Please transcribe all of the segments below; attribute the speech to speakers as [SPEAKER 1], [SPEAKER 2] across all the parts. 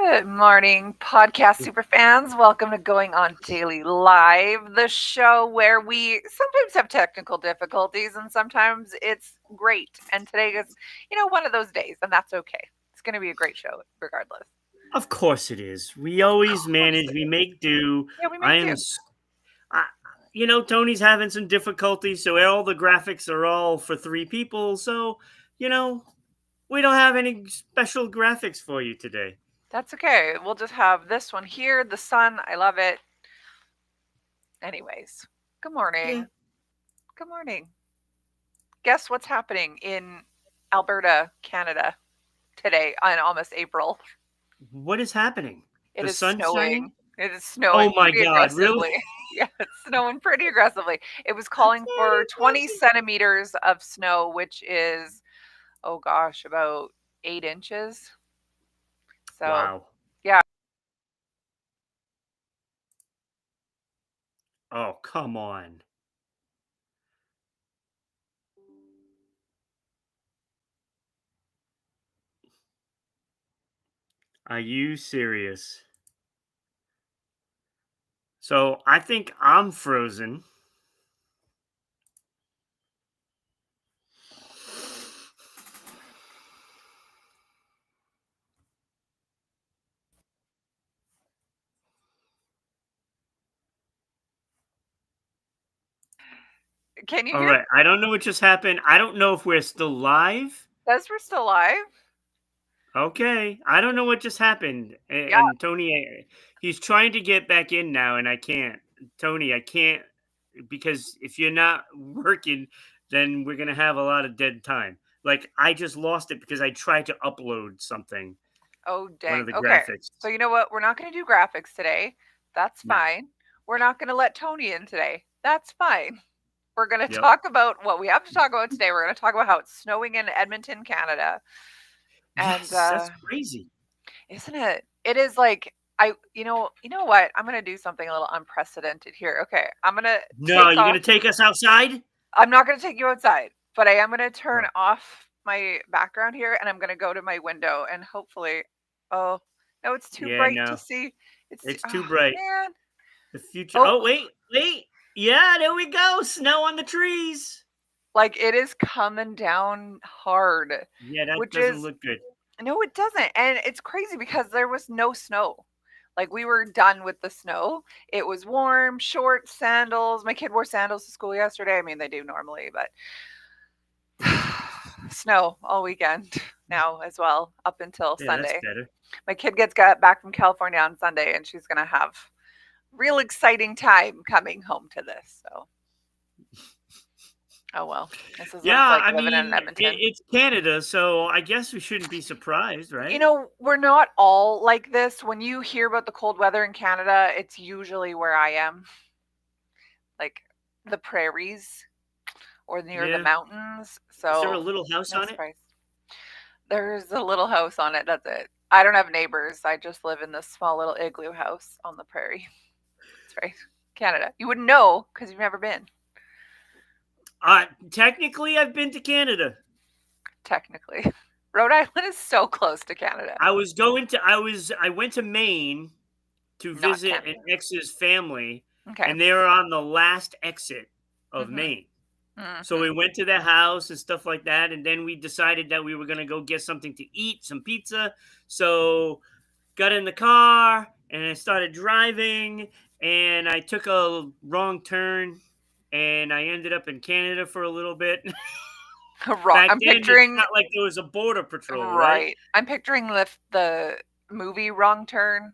[SPEAKER 1] Good morning, podcast super fans. Welcome to Going On Daily Live, the show where we sometimes have technical difficulties and sometimes it's great. And today is, one of those days, and that's okay. It's going to be a great show regardless.
[SPEAKER 2] Of course it is. We always
[SPEAKER 1] Of course
[SPEAKER 2] manage.
[SPEAKER 1] it
[SPEAKER 2] We
[SPEAKER 1] is.
[SPEAKER 2] make do.
[SPEAKER 1] Yeah, we
[SPEAKER 2] I
[SPEAKER 1] make
[SPEAKER 2] am,
[SPEAKER 1] do.
[SPEAKER 2] s- I, Tony's having some difficulties, so all the graphics are all for three people. So, you know, we don't have any special graphics for you today.
[SPEAKER 1] That's okay. We'll just have this one here, the sun. I love it. Anyways, good
[SPEAKER 2] Yeah.
[SPEAKER 1] morning. Good morning. Guess what's happening in Alberta, Canada today on almost April?
[SPEAKER 2] What is happening?
[SPEAKER 1] It
[SPEAKER 2] The
[SPEAKER 1] is
[SPEAKER 2] sun's shining?
[SPEAKER 1] snowing. It is
[SPEAKER 2] Oh
[SPEAKER 1] snowing
[SPEAKER 2] my
[SPEAKER 1] pretty
[SPEAKER 2] God! Really?
[SPEAKER 1] aggressively. Yeah, it's snowing pretty aggressively. It was calling for 20 centimeters of snow, which is, oh gosh, about 8 inches. So,
[SPEAKER 2] Wow.
[SPEAKER 1] yeah.
[SPEAKER 2] Oh, come on. Are you serious? So I think I'm frozen.
[SPEAKER 1] Can you
[SPEAKER 2] All
[SPEAKER 1] hear me?
[SPEAKER 2] right. I don't know what just happened. I don't know if we're still live.
[SPEAKER 1] Yes, we're still live.
[SPEAKER 2] Okay, I don't know what just happened,
[SPEAKER 1] Yeah.
[SPEAKER 2] and Tony, he's trying to get back in now, and I can't. Tony, I can't because if you're not working, then we're gonna have a lot of dead time. Like I just lost it because I tried to upload something,
[SPEAKER 1] Oh,
[SPEAKER 2] one of
[SPEAKER 1] dang.
[SPEAKER 2] the
[SPEAKER 1] Okay.
[SPEAKER 2] graphics.
[SPEAKER 1] So, you know what? We're not going to do graphics today. That's
[SPEAKER 2] No.
[SPEAKER 1] fine. We're not going to let Tony in today. That's fine. We're going to
[SPEAKER 2] Yep.
[SPEAKER 1] talk about what we have to talk about today. We're going to talk about how it's snowing in Edmonton, Canada. And
[SPEAKER 2] Yes, that's crazy.
[SPEAKER 1] isn't it? It is like you know what? I'm gonna do something a little unprecedented here. Okay, I'm gonna
[SPEAKER 2] No,
[SPEAKER 1] take
[SPEAKER 2] you're
[SPEAKER 1] off.
[SPEAKER 2] gonna take us outside?
[SPEAKER 1] I'm not gonna take you outside, but I am gonna turn
[SPEAKER 2] No.
[SPEAKER 1] off my background here, and I'm gonna go to my window, and hopefully, oh no, it's too
[SPEAKER 2] Yeah,
[SPEAKER 1] bright to
[SPEAKER 2] no,
[SPEAKER 1] see. It's too,
[SPEAKER 2] it's too
[SPEAKER 1] oh
[SPEAKER 2] bright.
[SPEAKER 1] man.
[SPEAKER 2] The future.
[SPEAKER 1] Oh,
[SPEAKER 2] Oh, wait, wait. Yeah, there we go. Snow on the trees.
[SPEAKER 1] like it is coming down hard,
[SPEAKER 2] Yeah, that
[SPEAKER 1] which
[SPEAKER 2] doesn't
[SPEAKER 1] is
[SPEAKER 2] look good.
[SPEAKER 1] no, it doesn't. And it's crazy because there was no snow. Like we were done with the snow. It was warm, short sandals. My kid wore sandals to school yesterday. I mean, they do normally, but snow all weekend now as well up until
[SPEAKER 2] Yeah, that's
[SPEAKER 1] Sunday.
[SPEAKER 2] better.
[SPEAKER 1] My kid gets got back from California on Sunday and she's going to have real exciting time coming home to this. So, oh well. This is what
[SPEAKER 2] Yeah,
[SPEAKER 1] it's like
[SPEAKER 2] I
[SPEAKER 1] living in
[SPEAKER 2] mean,
[SPEAKER 1] Edmonton.
[SPEAKER 2] it's Canada, so I guess we shouldn't be surprised,
[SPEAKER 1] You
[SPEAKER 2] right?
[SPEAKER 1] know, we're not all like this. When you hear about the cold weather in Canada, it's usually where I am, like the prairies or near the
[SPEAKER 2] Yeah.
[SPEAKER 1] mountains.
[SPEAKER 2] Is there a
[SPEAKER 1] So,
[SPEAKER 2] little house
[SPEAKER 1] no
[SPEAKER 2] on it?
[SPEAKER 1] surprise. There's a little house on it. That's it. I don't have neighbors. I just live in this small little igloo house on the prairie. That's right. Canada. You wouldn't know because you've never been,
[SPEAKER 2] Technically, I've been to Canada.
[SPEAKER 1] technically. Rhode Island is so close to Canada.
[SPEAKER 2] I went to Maine to
[SPEAKER 1] Not
[SPEAKER 2] visit an
[SPEAKER 1] Canada.
[SPEAKER 2] ex's family,
[SPEAKER 1] Okay.
[SPEAKER 2] and they were on the last exit of
[SPEAKER 1] Mm-hmm.
[SPEAKER 2] Maine. So
[SPEAKER 1] Mm-hmm.
[SPEAKER 2] we went to their house and stuff like that, and then we decided that we were gonna go get something to eat, some pizza. So got in the car and I started driving, and I took a wrong turn, and I ended up in Canada for a little bit.
[SPEAKER 1] Wrong.
[SPEAKER 2] Back
[SPEAKER 1] I'm
[SPEAKER 2] then, it's
[SPEAKER 1] picturing
[SPEAKER 2] not like there was a border patrol, right?
[SPEAKER 1] right. I'm picturing the movie Wrong Turn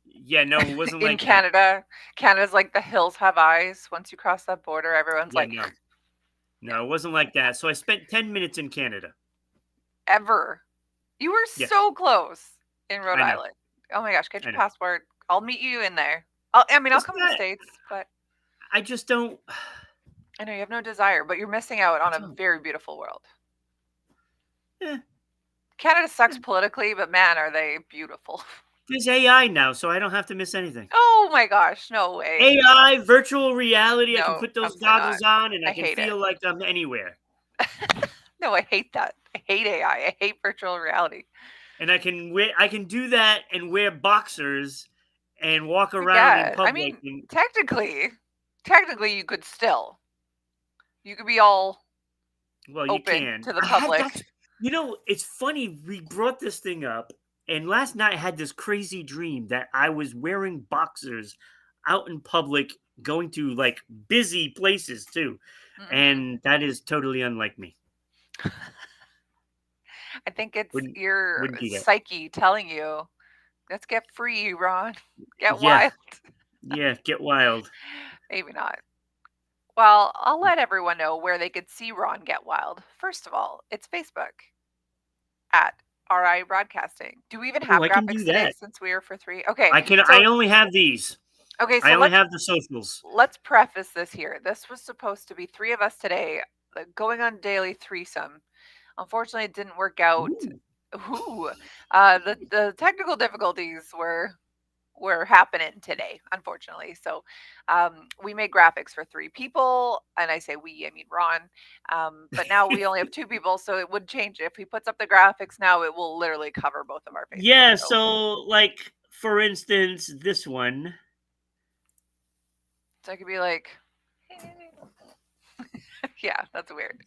[SPEAKER 2] Yeah, no, it wasn't
[SPEAKER 1] in
[SPEAKER 2] like that.
[SPEAKER 1] Canada. Canada's like the hills have eyes. Once you cross that border, everyone's
[SPEAKER 2] Yeah,
[SPEAKER 1] like,
[SPEAKER 2] no,
[SPEAKER 1] yeah,
[SPEAKER 2] no, it wasn't like that. So I spent 10 minutes in Canada.
[SPEAKER 1] ever. You were
[SPEAKER 2] Yeah,
[SPEAKER 1] so close in Rhode
[SPEAKER 2] I know,
[SPEAKER 1] Island. Oh my gosh, get
[SPEAKER 2] I
[SPEAKER 1] your
[SPEAKER 2] know.
[SPEAKER 1] passport. I'll meet you in there. I'll
[SPEAKER 2] It's
[SPEAKER 1] come to the
[SPEAKER 2] not.
[SPEAKER 1] States, but
[SPEAKER 2] I just don't.
[SPEAKER 1] I know you have no desire, but you're missing out
[SPEAKER 2] I
[SPEAKER 1] on a
[SPEAKER 2] don't.
[SPEAKER 1] very beautiful world.
[SPEAKER 2] Eh,
[SPEAKER 1] Canada sucks
[SPEAKER 2] eh.
[SPEAKER 1] politically, but man, are they beautiful.
[SPEAKER 2] There's AI now, so I don't have to miss anything.
[SPEAKER 1] Oh my gosh, no way.
[SPEAKER 2] AI, virtual reality. I can
[SPEAKER 1] No,
[SPEAKER 2] put those
[SPEAKER 1] absolutely not.
[SPEAKER 2] goggles on, and I
[SPEAKER 1] I
[SPEAKER 2] can
[SPEAKER 1] hate it.
[SPEAKER 2] feel like I'm anywhere.
[SPEAKER 1] No, I hate that. I hate AI. I hate virtual reality.
[SPEAKER 2] and I can do that and wear boxers and walk
[SPEAKER 1] I
[SPEAKER 2] around in
[SPEAKER 1] guess. I
[SPEAKER 2] public
[SPEAKER 1] mean,
[SPEAKER 2] and
[SPEAKER 1] technically, you could still. You could be all
[SPEAKER 2] well, you
[SPEAKER 1] open
[SPEAKER 2] can.
[SPEAKER 1] to the
[SPEAKER 2] I had
[SPEAKER 1] public.
[SPEAKER 2] that's it's funny we brought this thing up and last night I had this crazy dream that I was wearing boxers out in public going to like busy places too.
[SPEAKER 1] Hmm.
[SPEAKER 2] And that is totally unlike me.
[SPEAKER 1] I think it's
[SPEAKER 2] Wouldn't
[SPEAKER 1] your
[SPEAKER 2] wouldn't do that.
[SPEAKER 1] psyche telling you, let's get free, Ron. Get
[SPEAKER 2] Yeah.
[SPEAKER 1] wild.
[SPEAKER 2] Yeah, get wild.
[SPEAKER 1] Maybe not. Well, I'll let everyone know where they could see Ron get wild. First of all, it's Facebook at RI Broadcasting. Do we even
[SPEAKER 2] Oh,
[SPEAKER 1] have
[SPEAKER 2] I can do
[SPEAKER 1] graphics today
[SPEAKER 2] that.
[SPEAKER 1] since we are for three? Okay,
[SPEAKER 2] I only have these. I
[SPEAKER 1] so
[SPEAKER 2] only have the socials.
[SPEAKER 1] let's preface this here. This was supposed to be three of us today, going on daily threesome. Unfortunately, it didn't work out.
[SPEAKER 2] Ooh.
[SPEAKER 1] Ooh, the technical difficulties were happening today, unfortunately. So we made graphics for three people, and I say we, I mean Ron. But now we only have two people, so it would change. If he puts up the graphics now, it will literally cover both of our faces.
[SPEAKER 2] Yeah,
[SPEAKER 1] So,
[SPEAKER 2] so like for instance, this one.
[SPEAKER 1] so I could be like, yeah, that's weird.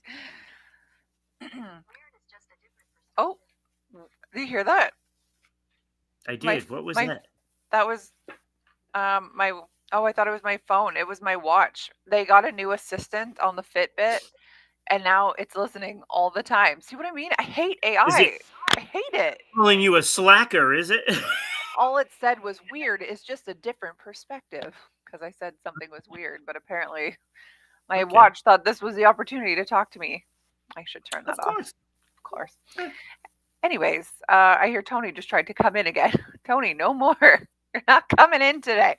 [SPEAKER 1] Oh, do you hear that?
[SPEAKER 2] I
[SPEAKER 1] My
[SPEAKER 2] did. What was
[SPEAKER 1] my
[SPEAKER 2] that?
[SPEAKER 1] that was my oh, I thought it was my phone. It was my watch. They got a new assistant on the Fitbit, and now it's listening all the time. See what I mean? I hate AI.
[SPEAKER 2] Is it
[SPEAKER 1] I hate it.
[SPEAKER 2] calling you a slacker, is it?
[SPEAKER 1] All it said was weird. It's just a different perspective because I said something was weird, but apparently my
[SPEAKER 2] Okay.
[SPEAKER 1] watch thought this was the opportunity to talk to me. I should turn that
[SPEAKER 2] Of
[SPEAKER 1] off,
[SPEAKER 2] course.
[SPEAKER 1] of course.
[SPEAKER 2] Eh,
[SPEAKER 1] Anyways, I hear Tony just tried to come in again. Tony, no more. You're not coming in today.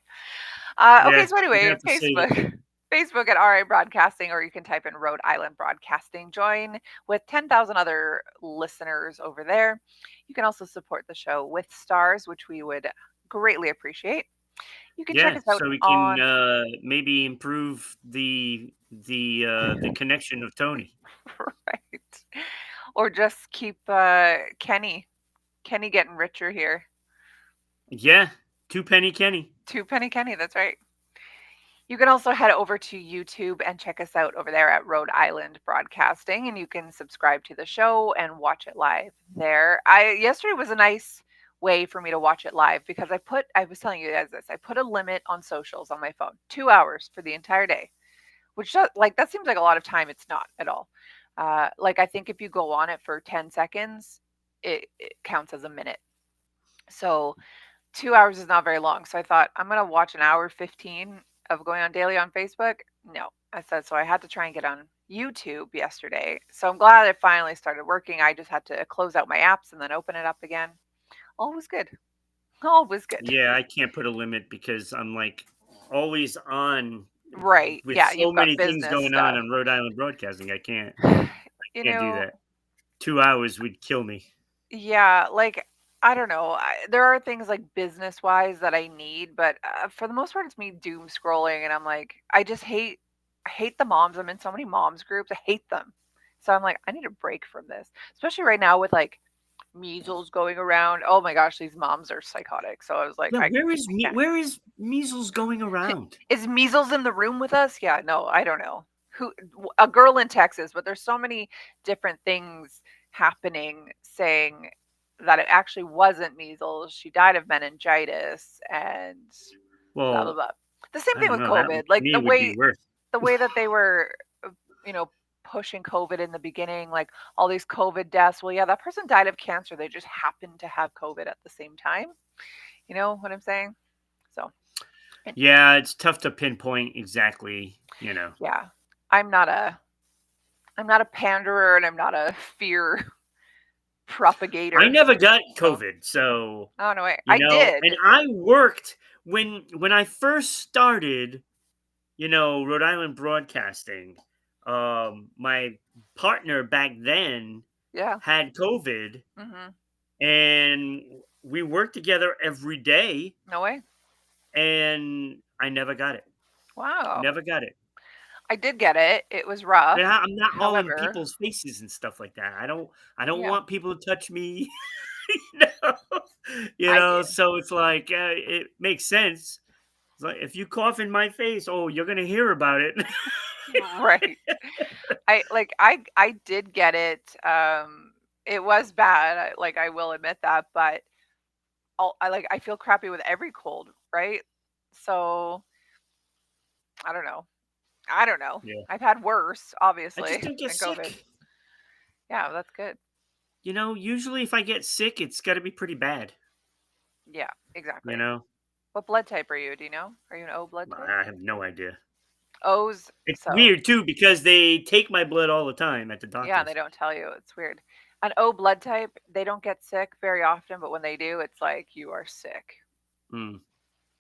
[SPEAKER 1] Okay,
[SPEAKER 2] Yeah,
[SPEAKER 1] so
[SPEAKER 2] you're gonna
[SPEAKER 1] anyway,
[SPEAKER 2] have to save it.
[SPEAKER 1] Facebook. Facebook at RA Broadcasting, or you can type in Rhode Island Broadcasting. Join with 10,000 other listeners over there. You can also support the show with stars, which we would greatly appreciate. You can check
[SPEAKER 2] Yeah,
[SPEAKER 1] us out
[SPEAKER 2] so we can
[SPEAKER 1] on
[SPEAKER 2] maybe improve the connection of Tony.
[SPEAKER 1] right, or just keep Kenny getting richer here.
[SPEAKER 2] Yeah, two penny Kenny.
[SPEAKER 1] Two Penny Kenny, that's right. You can also head over to YouTube and check us out over there at Rhode Island Broadcasting, and you can subscribe to the show and watch it live there. I Yesterday was a nice way for me to watch it live because I was telling you guys this. I put a limit on socials on my phone, 2 hours for the entire day, which like that seems like a lot of time. It's not at all. Like I think if you go on it for 10 seconds, it counts as a minute. So 2 hours is not very long. So I thought I'm gonna watch an hour 15 of going on daily on Facebook. No, I said so. I had to try and get on YouTube yesterday. So I'm glad it finally started working. I just had to close out my apps and then open it up again. All was good. All was good.
[SPEAKER 2] Yeah, I can't put a limit because I'm like always on
[SPEAKER 1] Right.
[SPEAKER 2] with
[SPEAKER 1] Yeah,
[SPEAKER 2] so
[SPEAKER 1] you've got
[SPEAKER 2] many things
[SPEAKER 1] business
[SPEAKER 2] going
[SPEAKER 1] stuff.
[SPEAKER 2] on Rhode Island Broadcasting.
[SPEAKER 1] You
[SPEAKER 2] Can't do
[SPEAKER 1] know,
[SPEAKER 2] that. 2 hours would kill me.
[SPEAKER 1] yeah, like I don't know. There are things like business wise that I need, but for the most part, it's me doom scrolling, and I'm like, I hate the moms. I'm in so many moms groups. I hate them. So I'm like, I need a break from this, especially right now with like measles going around. Oh my gosh, these moms are psychotic. So I was like,
[SPEAKER 2] Yeah,
[SPEAKER 1] I can't.
[SPEAKER 2] where is measles going around?
[SPEAKER 1] Is measles in the room with us? Yeah, no, I don't know. Who A girl in Texas, but there's so many different things happening saying that it actually wasn't measles. She died of meningitis and blah blah
[SPEAKER 2] Well,
[SPEAKER 1] blah. The same
[SPEAKER 2] I
[SPEAKER 1] thing
[SPEAKER 2] don't
[SPEAKER 1] with
[SPEAKER 2] know. That
[SPEAKER 1] COVID.
[SPEAKER 2] one to
[SPEAKER 1] Like
[SPEAKER 2] me would be worse.
[SPEAKER 1] the way that they were uh, you know pushing COVID in the beginning, like all these COVID deaths. Well, yeah, that person died of cancer. They just happened to have COVID at the same time. You know what I'm saying? So, and
[SPEAKER 2] Yeah, it's tough to pinpoint exactly.
[SPEAKER 1] yeah, I'm not a I'm not a panderer and I'm not a fear
[SPEAKER 2] I
[SPEAKER 1] propagator.
[SPEAKER 2] never got
[SPEAKER 1] So,
[SPEAKER 2] COVID, so
[SPEAKER 1] oh no way. I
[SPEAKER 2] and
[SPEAKER 1] did.
[SPEAKER 2] I worked when I first started, Rhode Island Broadcasting. My partner back then
[SPEAKER 1] Yeah.
[SPEAKER 2] had COVID,
[SPEAKER 1] Mhm.
[SPEAKER 2] and we worked together every day,
[SPEAKER 1] No way.
[SPEAKER 2] and I never got it.
[SPEAKER 1] Wow.
[SPEAKER 2] Never got it.
[SPEAKER 1] I did get it. It was rough.
[SPEAKER 2] I'm not all in
[SPEAKER 1] However,
[SPEAKER 2] people's faces and stuff like that. I don't
[SPEAKER 1] yeah.
[SPEAKER 2] want people to touch me. you know,
[SPEAKER 1] I do.
[SPEAKER 2] so it's like it makes sense. It's like if you cough in my face, oh, you're gonna hear about it.
[SPEAKER 1] Right. I did get it. It was bad. I will admit that, but I feel crappy with every cold, right? So I don't know. I don't know.
[SPEAKER 2] Yeah,
[SPEAKER 1] I've had worse,
[SPEAKER 2] I just
[SPEAKER 1] obviously,
[SPEAKER 2] don't get
[SPEAKER 1] than COVID.
[SPEAKER 2] sick.
[SPEAKER 1] Yeah, that's good.
[SPEAKER 2] Usually if I get sick, it's got to be pretty bad.
[SPEAKER 1] Yeah,
[SPEAKER 2] You
[SPEAKER 1] exactly.
[SPEAKER 2] know,
[SPEAKER 1] What blood type are you? Do you know? Are you an O blood type?
[SPEAKER 2] I have no idea.
[SPEAKER 1] O's.
[SPEAKER 2] It's
[SPEAKER 1] So
[SPEAKER 2] weird too because they take my blood all the time at the
[SPEAKER 1] yeah, they
[SPEAKER 2] doctors.
[SPEAKER 1] don't tell you. It's weird. An O blood type, they don't get sick very often, but when they do, it's like you are sick.
[SPEAKER 2] Mm,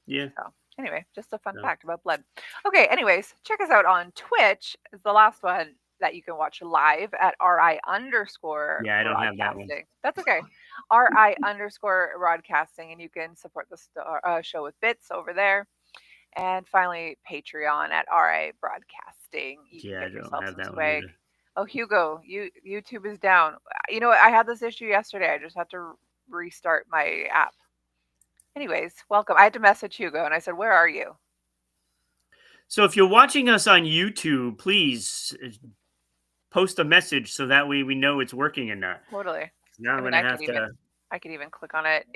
[SPEAKER 2] yeah.
[SPEAKER 1] So, anyway, just a fun
[SPEAKER 2] No.
[SPEAKER 1] fact about blood. Okay, anyways, check us out on Twitch. Is the last one that you can watch live at RI underscore
[SPEAKER 2] Yeah, I don't have that one.
[SPEAKER 1] broadcasting. That's okay. RI underscore broadcasting, and you can support the show with bits over there. And finally, Patreon at RI broadcasting. You can
[SPEAKER 2] Yeah, I
[SPEAKER 1] get
[SPEAKER 2] don't
[SPEAKER 1] yourself
[SPEAKER 2] have
[SPEAKER 1] some
[SPEAKER 2] that one
[SPEAKER 1] swag.
[SPEAKER 2] either.
[SPEAKER 1] Oh, Hugo, YouTube is down. You know what? I had this issue yesterday. I just had to restart my app. Anyways, welcome. I had to message Hugo and I said, "Where are you?"
[SPEAKER 2] So if you're watching us on YouTube, please post a message so that way we know it's working or not.
[SPEAKER 1] Totally.
[SPEAKER 2] 'Cause now
[SPEAKER 1] I
[SPEAKER 2] I'm
[SPEAKER 1] mean,
[SPEAKER 2] gonna have to.
[SPEAKER 1] I could even click on it.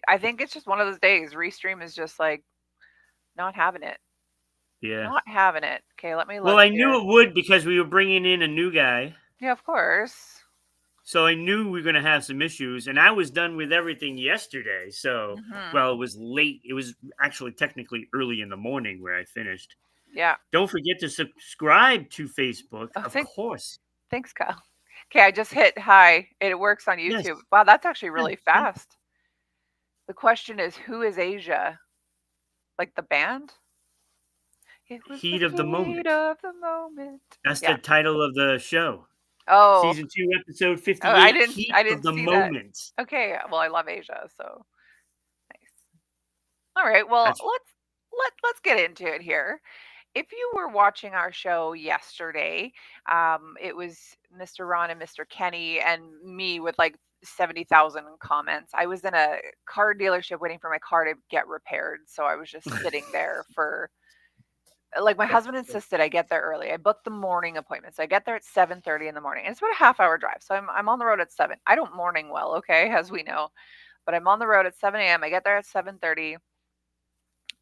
[SPEAKER 1] I think it's just one of those days. Restream is just like not having it.
[SPEAKER 2] Yeah.
[SPEAKER 1] Not having it. Okay, let me
[SPEAKER 2] Well,
[SPEAKER 1] look
[SPEAKER 2] I knew
[SPEAKER 1] here.
[SPEAKER 2] it would because we were bringing in a new guy,
[SPEAKER 1] Yeah, of course.
[SPEAKER 2] so I knew we were gonna have some issues. And I was done with everything yesterday. So,
[SPEAKER 1] Mhm.
[SPEAKER 2] well, it was late. It was actually technically early in the morning where I finished.
[SPEAKER 1] Yeah.
[SPEAKER 2] Don't forget to subscribe to Facebook,
[SPEAKER 1] Oh,
[SPEAKER 2] of course.
[SPEAKER 1] thanks, Kyle. Okay, I just hit hi. It works on
[SPEAKER 2] Yes.
[SPEAKER 1] YouTube. Wow, that's actually
[SPEAKER 2] Yeah,
[SPEAKER 1] really
[SPEAKER 2] see?
[SPEAKER 1] fast. The question is, who is Asia? Like the band? It was the
[SPEAKER 2] Heat of the
[SPEAKER 1] heat
[SPEAKER 2] moment.
[SPEAKER 1] of the moment.
[SPEAKER 2] That's the
[SPEAKER 1] Yeah.
[SPEAKER 2] title of the show.
[SPEAKER 1] Oh,
[SPEAKER 2] Season 2, episode
[SPEAKER 1] oh,
[SPEAKER 2] 58, Heat
[SPEAKER 1] I
[SPEAKER 2] of
[SPEAKER 1] didn't
[SPEAKER 2] the
[SPEAKER 1] see that.
[SPEAKER 2] Moment.
[SPEAKER 1] Okay, well, I love Asia, so nice. All right, well,
[SPEAKER 2] That's
[SPEAKER 1] let's get into it here. If you were watching our show yesterday, it was Mr. Ron and Mr. Kenny and me with like 70,000 comments. I was in a car dealership waiting for my car to get repaired, so I was just sitting there for like my husband insisted I get there early. I booked the morning appointment. So I get there at 7:30 in the morning. And it's about a half hour drive. So I'm on the road at 7. I don't morning well, okay, as we know. But I'm on the road at 7 a.m. I get there at 7:30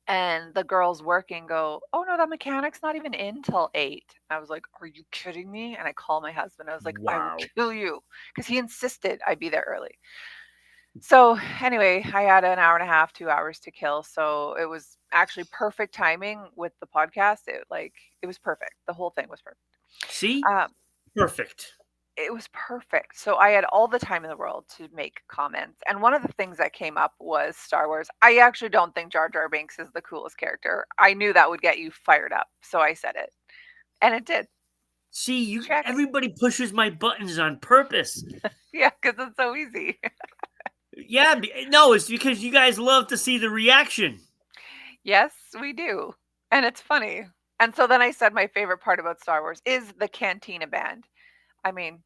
[SPEAKER 1] and the girls working go, "Oh no, that mechanic's not even in till 8." I was like, "Are you kidding me?" And I call my husband. I was like, "I will
[SPEAKER 2] wow.
[SPEAKER 1] kill you," because he insisted I be there early. So anyway, I had an hour and a half, 2 hours to kill. So it was actually perfect timing with the podcast. It was perfect. The whole thing was perfect.
[SPEAKER 2] See?
[SPEAKER 1] Um,
[SPEAKER 2] Perfect.
[SPEAKER 1] it was perfect. So I had all the time in the world to make comments. And one of the things that came up was Star Wars. I actually don't think Jar Jar Binks is the coolest character. I knew that would get you fired up. So I said it. And it did.
[SPEAKER 2] See,
[SPEAKER 1] Check.
[SPEAKER 2] everybody pushes my buttons on purpose.
[SPEAKER 1] Yeah, because it's so easy.
[SPEAKER 2] Yeah, no, it's because you guys love to see the reaction.
[SPEAKER 1] Yes, we do. And it's funny. And so then I said my favorite part about Star Wars is the Cantina band. I mean,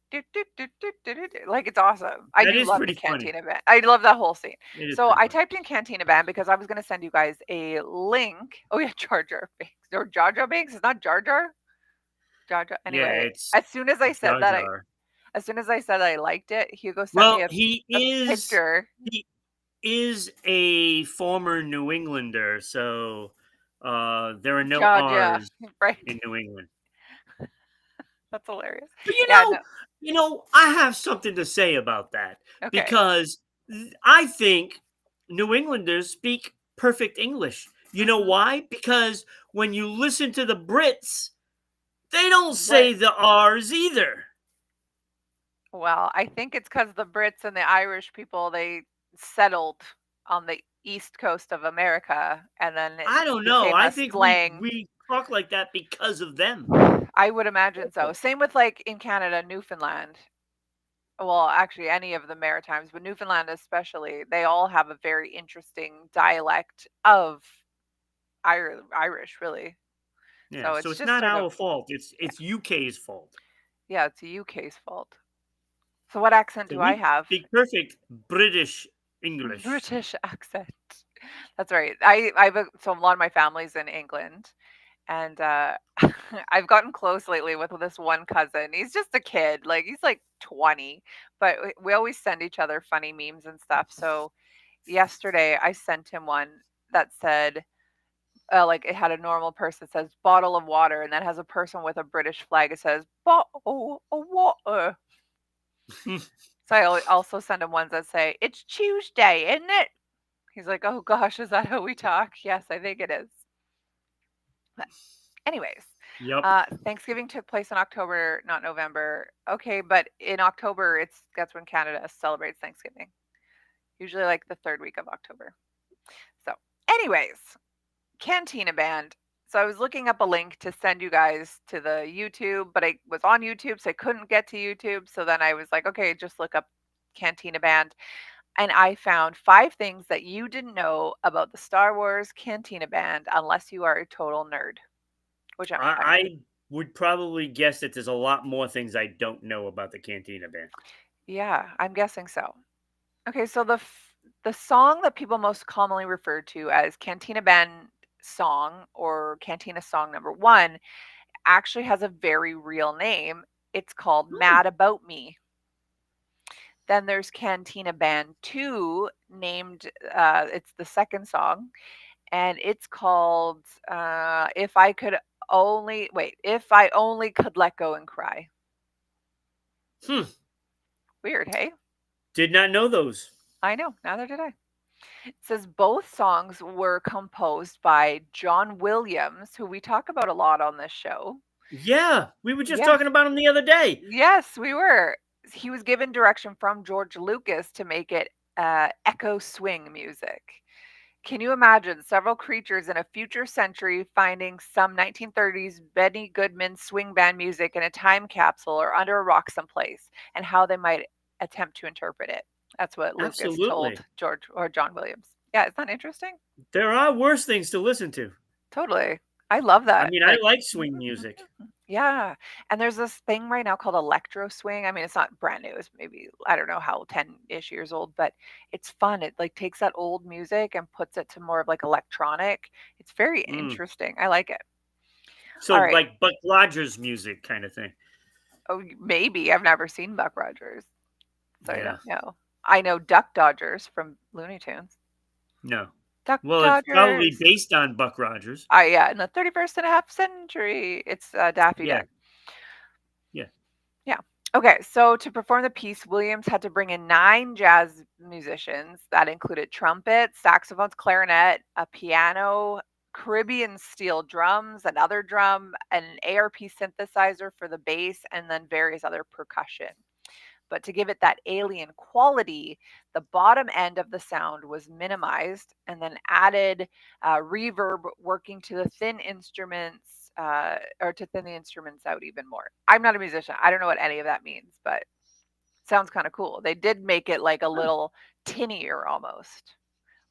[SPEAKER 1] like it's awesome. I
[SPEAKER 2] That
[SPEAKER 1] do
[SPEAKER 2] is
[SPEAKER 1] love the
[SPEAKER 2] pretty funny.
[SPEAKER 1] Cantina band. I love that whole scene.
[SPEAKER 2] It is
[SPEAKER 1] So
[SPEAKER 2] pretty
[SPEAKER 1] I
[SPEAKER 2] funny.
[SPEAKER 1] typed in Cantina band because I was going to send you guys a link. Oh yeah, Jar Jar Binks or Jar Jar Binks. It's not Jar Jar. Jar Jar.
[SPEAKER 2] Yeah,
[SPEAKER 1] Anyway,
[SPEAKER 2] it's Jar Jar.
[SPEAKER 1] as soon as I said I liked it, Hugo sent me
[SPEAKER 2] Well,
[SPEAKER 1] a picture.
[SPEAKER 2] he is a former New Englander, so there are no
[SPEAKER 1] Jar Jar,
[SPEAKER 2] R's
[SPEAKER 1] right?
[SPEAKER 2] in New England.
[SPEAKER 1] That's hilarious.
[SPEAKER 2] But
[SPEAKER 1] Yeah. No.
[SPEAKER 2] I have something to say about that
[SPEAKER 1] Okay.
[SPEAKER 2] because I think New Englanders speak perfect English. You know
[SPEAKER 1] Hmm.
[SPEAKER 2] why? Because when you listen to the Brits, they don't
[SPEAKER 1] What?
[SPEAKER 2] say the R's either.
[SPEAKER 1] Well, I think it's because the Brits and the Irish people they settled on the east coast of America, and then it
[SPEAKER 2] I don't know.
[SPEAKER 1] became
[SPEAKER 2] I
[SPEAKER 1] a
[SPEAKER 2] think
[SPEAKER 1] slang.
[SPEAKER 2] we talk like that because of them.
[SPEAKER 1] I would imagine so. Same with like in Canada, Newfoundland. Well, actually, any of the Maritimes, but Newfoundland especially, they all have a very interesting dialect of Irish, really.
[SPEAKER 2] Yeah,
[SPEAKER 1] So
[SPEAKER 2] so
[SPEAKER 1] it's
[SPEAKER 2] it's
[SPEAKER 1] just
[SPEAKER 2] not
[SPEAKER 1] sort of,
[SPEAKER 2] our fault.
[SPEAKER 1] yeah,
[SPEAKER 2] It's UK's fault.
[SPEAKER 1] yeah, it's the UK's fault. So what accent
[SPEAKER 2] So
[SPEAKER 1] do I
[SPEAKER 2] we
[SPEAKER 1] have?
[SPEAKER 2] speak perfect British English.
[SPEAKER 1] British accent. That's right. So a lot of my family's in England, and I've gotten close lately with this one cousin. He's just a kid, like he's like 20, but we always send each other funny memes and stuff. So yesterday I sent him one that said, like it had a normal person that says bottle of water, and then has a person with a British flag. It says bottle of water. So also send him ones that say it's Tuesday, isn't it? He's like, oh gosh, is that how we talk? Yes, I think it is. But anyways,
[SPEAKER 2] Yup.
[SPEAKER 1] Thanksgiving took place in October, not November. Okay, but in October, that's when Canada celebrates Thanksgiving. Usually like the third week of October. So, anyways, Cantina Band. So I was looking up a link to send you guys to the YouTube, but I was on YouTube, so I couldn't get to YouTube. So then I was like, okay, just look up Cantina Band. And I found 5 things that you didn't know about the Star Wars Cantina Band unless you are a total nerd, which I'm kind of.
[SPEAKER 2] I would probably guess that there's a lot more things I don't know about the Cantina Band.
[SPEAKER 1] Yeah, I'm guessing so. Okay, so the song that people most commonly refer to as Cantina Band song or Cantina song number 1 actually has a very real name. It's called
[SPEAKER 2] Hmm.
[SPEAKER 1] Mad About Me. Then there's Cantina Band 2 named it's the second song, and it's called If I Could Only Wait, If I Only Could Let Go and Cry.
[SPEAKER 2] Hmm.
[SPEAKER 1] Weird, hey?
[SPEAKER 2] Did not know those.
[SPEAKER 1] I know, neither did I. It says both songs were composed by John Williams, who we talk about a lot on this show.
[SPEAKER 2] Yeah, we were just
[SPEAKER 1] Yeah.
[SPEAKER 2] talking about them the other day.
[SPEAKER 1] Yes, we were. He was given direction from George Lucas to make it echo swing music. Can you imagine several creatures in a future century finding some 1930s Benny Goodman swing band music in a time capsule or under a rock someplace, and how they might attempt to interpret it? That's what Lucas told
[SPEAKER 2] Absolutely.
[SPEAKER 1] George or John Williams. Yeah, isn't that interesting?
[SPEAKER 2] There are worse things to listen to.
[SPEAKER 1] Totally. I love
[SPEAKER 2] I
[SPEAKER 1] that.
[SPEAKER 2] mean, I
[SPEAKER 1] Like,
[SPEAKER 2] like swing music.
[SPEAKER 1] yeah. And there's this thing right now called electro swing. I mean, it's not brand new. It's maybe, I don't know how 10-ish years old, but it's fun. It like takes that old music and puts it to more of like electronic. It's very
[SPEAKER 2] Mm.
[SPEAKER 1] interesting. I like it.
[SPEAKER 2] So,
[SPEAKER 1] All right.
[SPEAKER 2] like Buck Rogers music kind of thing.
[SPEAKER 1] Oh, maybe I've never seen Buck Rogers, so I
[SPEAKER 2] Yeah.
[SPEAKER 1] don't know. I know Duck Dodgers from Looney Tunes.
[SPEAKER 2] No.
[SPEAKER 1] Duck
[SPEAKER 2] Well, it's probably
[SPEAKER 1] Dodgers.
[SPEAKER 2] based on Buck Rogers.
[SPEAKER 1] Yeah, in the 31st and a half century. It's Daffy
[SPEAKER 2] Yeah.
[SPEAKER 1] Duck.
[SPEAKER 2] Yeah.
[SPEAKER 1] Yeah. Okay, so to perform the piece, Williams had to bring in 9 jazz musicians. That included trumpet, saxophones, clarinet, a piano, Caribbean steel drums, another drum, an ARP synthesizer for the bass, and then various other percussion. But to give it that alien quality, the bottom end of the sound was minimized and then added reverb, working to the thin instruments or to thin the instruments out even more. I'm not a musician. I don't know what any of that means, but sounds kind of cool. They did make it like a
[SPEAKER 2] Huh.
[SPEAKER 1] little tinnier almost.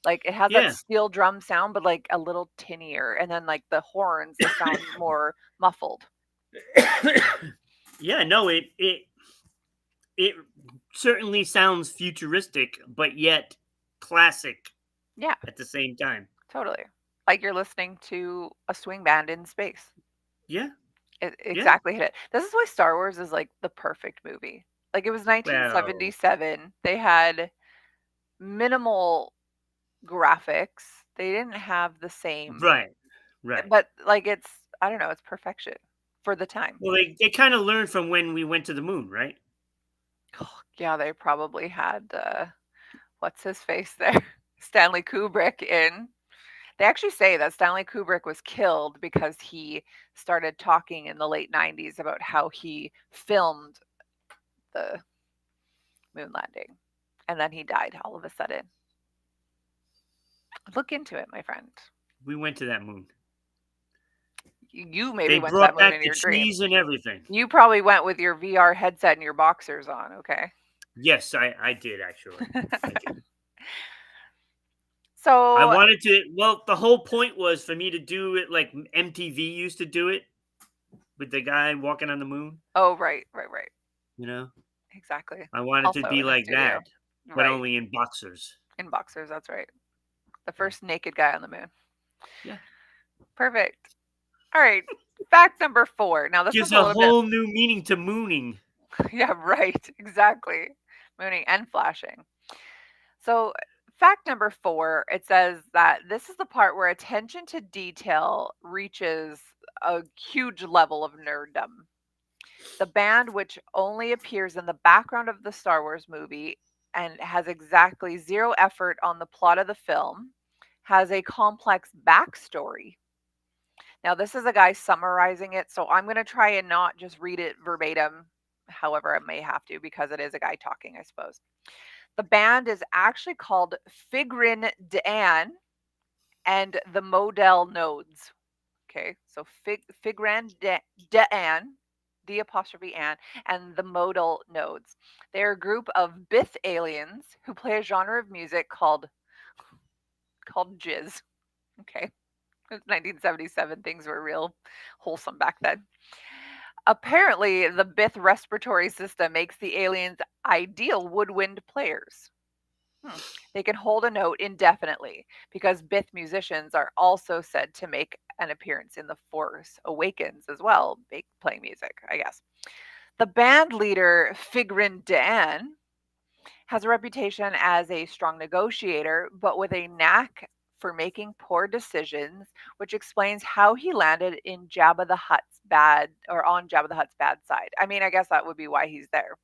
[SPEAKER 1] Like it has that
[SPEAKER 2] Yeah.
[SPEAKER 1] steel drum sound, but like a little tinnier. And then like the horns, they sound more muffled.
[SPEAKER 2] Yeah, no, it certainly sounds futuristic, but yet classic
[SPEAKER 1] Yeah,
[SPEAKER 2] at the same time.
[SPEAKER 1] totally. Like you're listening to a swing band in space.
[SPEAKER 2] Yeah,
[SPEAKER 1] It
[SPEAKER 2] yeah.
[SPEAKER 1] exactly hit it. This is why Star Wars is, like, the perfect movie. Like, it was
[SPEAKER 2] Well,
[SPEAKER 1] 1977. They had minimal graphics. They didn't have the same
[SPEAKER 2] right, right.
[SPEAKER 1] but, like, it's I don't know, it's perfection for the time.
[SPEAKER 2] Well, they kind of learned from when we went to the moon, right?
[SPEAKER 1] Yeah, they probably had, what's his face there? Stanley Kubrick in. They actually say that Stanley Kubrick was killed because he started talking in the late '90s about how he filmed the moon landing, and then he died all of a sudden. Look into it, my friend.
[SPEAKER 2] We went to that moon.
[SPEAKER 1] You maybe
[SPEAKER 2] They
[SPEAKER 1] went to that
[SPEAKER 2] brought
[SPEAKER 1] moon
[SPEAKER 2] back
[SPEAKER 1] in
[SPEAKER 2] the
[SPEAKER 1] your dreams.
[SPEAKER 2] cheese and everything.
[SPEAKER 1] You probably went with your VR headset and your boxers on, okay?
[SPEAKER 2] Yes, I did actually. I did. I
[SPEAKER 1] So
[SPEAKER 2] wanted to. Well, the whole point was for me to do it like MTV used to do it with the guy walking on the moon.
[SPEAKER 1] oh, right, right, right.
[SPEAKER 2] You know.
[SPEAKER 1] Exactly.
[SPEAKER 2] I wanted to
[SPEAKER 1] Also
[SPEAKER 2] be
[SPEAKER 1] in a
[SPEAKER 2] like
[SPEAKER 1] studio.
[SPEAKER 2] that, but
[SPEAKER 1] Right.
[SPEAKER 2] only in boxers.
[SPEAKER 1] In boxers, that's right. The
[SPEAKER 2] Yeah.
[SPEAKER 1] first naked guy on the moon.
[SPEAKER 2] Yeah.
[SPEAKER 1] Perfect. All right. Fact number 4. Now, this
[SPEAKER 2] Gives
[SPEAKER 1] one's a
[SPEAKER 2] a
[SPEAKER 1] little bit,
[SPEAKER 2] whole new meaning to mooning.
[SPEAKER 1] yeah, right. Exactly. Mooning and flashing. So, fact number 4, it says that this is the part where attention to detail reaches a huge level of nerddom. The band, which only appears in the background of the Star Wars movie and has exactly zero effort on the plot of the film, has a complex backstory. Now, this is a guy summarizing it, so I'm going to try and not just read it verbatim. However, I may have to because it is a guy talking, I suppose. The band is actually called Figrin Dan and the Model Nodes. Okay, so Figran Dan, D apostrophe An, and the modal nodes. They're a group of Bith aliens who play a genre of music called jizz. Okay, it's 1977. Things were real wholesome back then. Apparently, the Bith respiratory system makes the aliens ideal woodwind players. Hmm. They can hold a note indefinitely because Bith musicians are also said to make an appearance in The Force Awakens as well, playing music, I guess. The band leader, Figrin Dan, has a reputation as a strong negotiator, but with a knack for making poor decisions, which explains how he landed in Jabba the Hutt's bad or on Jabba the Hutt's bad side. I mean, I guess that would be why he's there.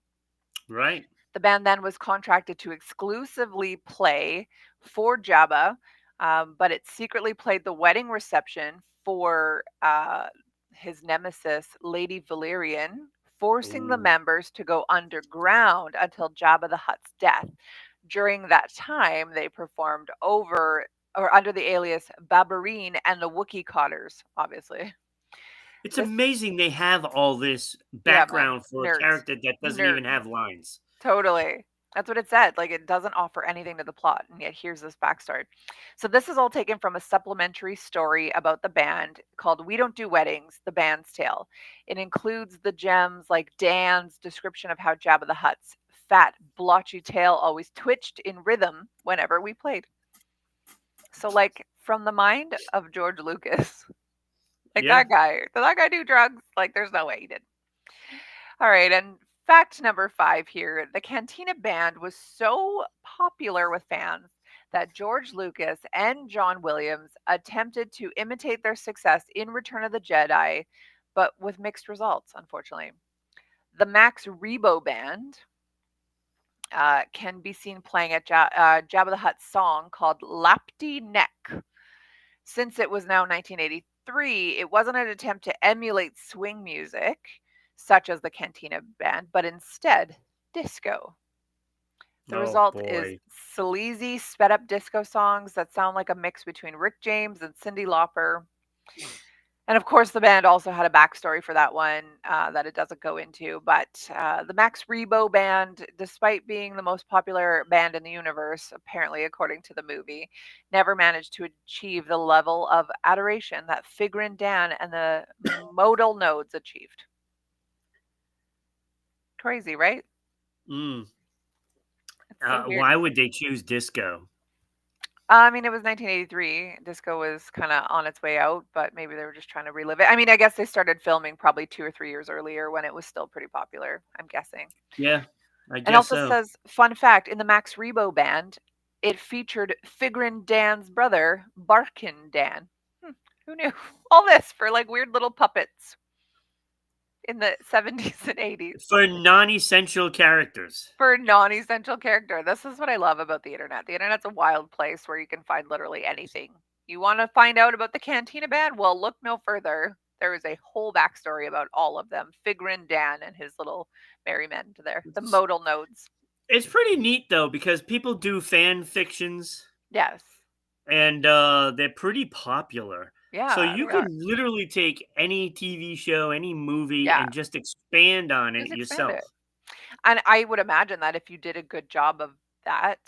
[SPEAKER 2] Right.
[SPEAKER 1] The band then was contracted to exclusively play for Jabba, but it secretly played the wedding reception for his nemesis, Lady Valerian, forcing the
[SPEAKER 2] Ooh.
[SPEAKER 1] members to go underground until Jabba the Hutt's death. During that time, they performed over or under the alias Babarine and the Wookiee Cotters, obviously.
[SPEAKER 2] It's
[SPEAKER 1] This,
[SPEAKER 2] amazing they have all this
[SPEAKER 1] yeah, man,
[SPEAKER 2] background for a
[SPEAKER 1] nerds,
[SPEAKER 2] character that doesn't even
[SPEAKER 1] nerds.
[SPEAKER 2] have lines.
[SPEAKER 1] Totally. That's what it said. Like, it doesn't offer anything to the plot, and yet here's this backstory. So this is all taken from a supplementary story about the band called "We Don't Do Weddings: The Band's Tale." It includes the gems like Dan's description of how Jabba the Hutt's fat, blotchy tail always twitched in rhythm whenever we played. So, like, from the mind of George Lucas, like
[SPEAKER 2] Yeah.
[SPEAKER 1] that guy. Did that guy do drugs? Like, there's no way he did. All right, and fact number 5 here. The Cantina Band was so popular with fans that George Lucas and John Williams attempted to imitate their success in Return of the Jedi, but with mixed results, unfortunately. The Max Rebo Band can be seen playing at Jabba the Hutt's song called Lapti Nek. Since it was now 1983, it wasn't an attempt to emulate swing music, such as the Cantina Band, but instead disco. The
[SPEAKER 2] Oh
[SPEAKER 1] result is
[SPEAKER 2] boy.
[SPEAKER 1] sleazy, sped up disco songs that sound like a mix between Rick James and Cyndi Lauper. And of course, the band also had a backstory for that one that it doesn't go into. But the Max Rebo band, despite being the most popular band in the universe, apparently, according to the movie, never managed to achieve the level of adoration that Figrin Dan and the modal nodes achieved. Crazy, right?
[SPEAKER 2] Mm.
[SPEAKER 1] It's so weird.
[SPEAKER 2] Why would they choose disco?
[SPEAKER 1] I mean, it was 1983. Disco was kind of on its way out, but maybe they were just trying to relive it. I mean, I guess they started filming probably 2 or 3 years earlier when it was still pretty popular, I'm guessing.
[SPEAKER 2] Yeah, I
[SPEAKER 1] And
[SPEAKER 2] guess
[SPEAKER 1] also
[SPEAKER 2] so.
[SPEAKER 1] says, fun fact, in the Max Rebo band, it featured Figrin Dan's brother, Barkin Dan. Hmm, who knew? All this for like weird little puppets in the 70s and 80s
[SPEAKER 2] For non-essential characters.
[SPEAKER 1] for a non-essential character. This is what I love about the internet. The internet's a wild place where you can find literally anything. You want to find out about the Cantina Band? Well, look no further. There is a whole backstory about all of them. Figrin Dan and his little merry men there, the
[SPEAKER 2] It's,
[SPEAKER 1] modal nodes.
[SPEAKER 2] it's pretty neat though because people do fan fictions
[SPEAKER 1] Yes.
[SPEAKER 2] and they're pretty popular. So
[SPEAKER 1] Yeah,
[SPEAKER 2] you
[SPEAKER 1] they
[SPEAKER 2] could
[SPEAKER 1] are.
[SPEAKER 2] literally take any TV show, any movie,
[SPEAKER 1] Yeah,
[SPEAKER 2] and just expand on it
[SPEAKER 1] just expand
[SPEAKER 2] yourself.
[SPEAKER 1] it. And I would imagine that if you did a good job of that,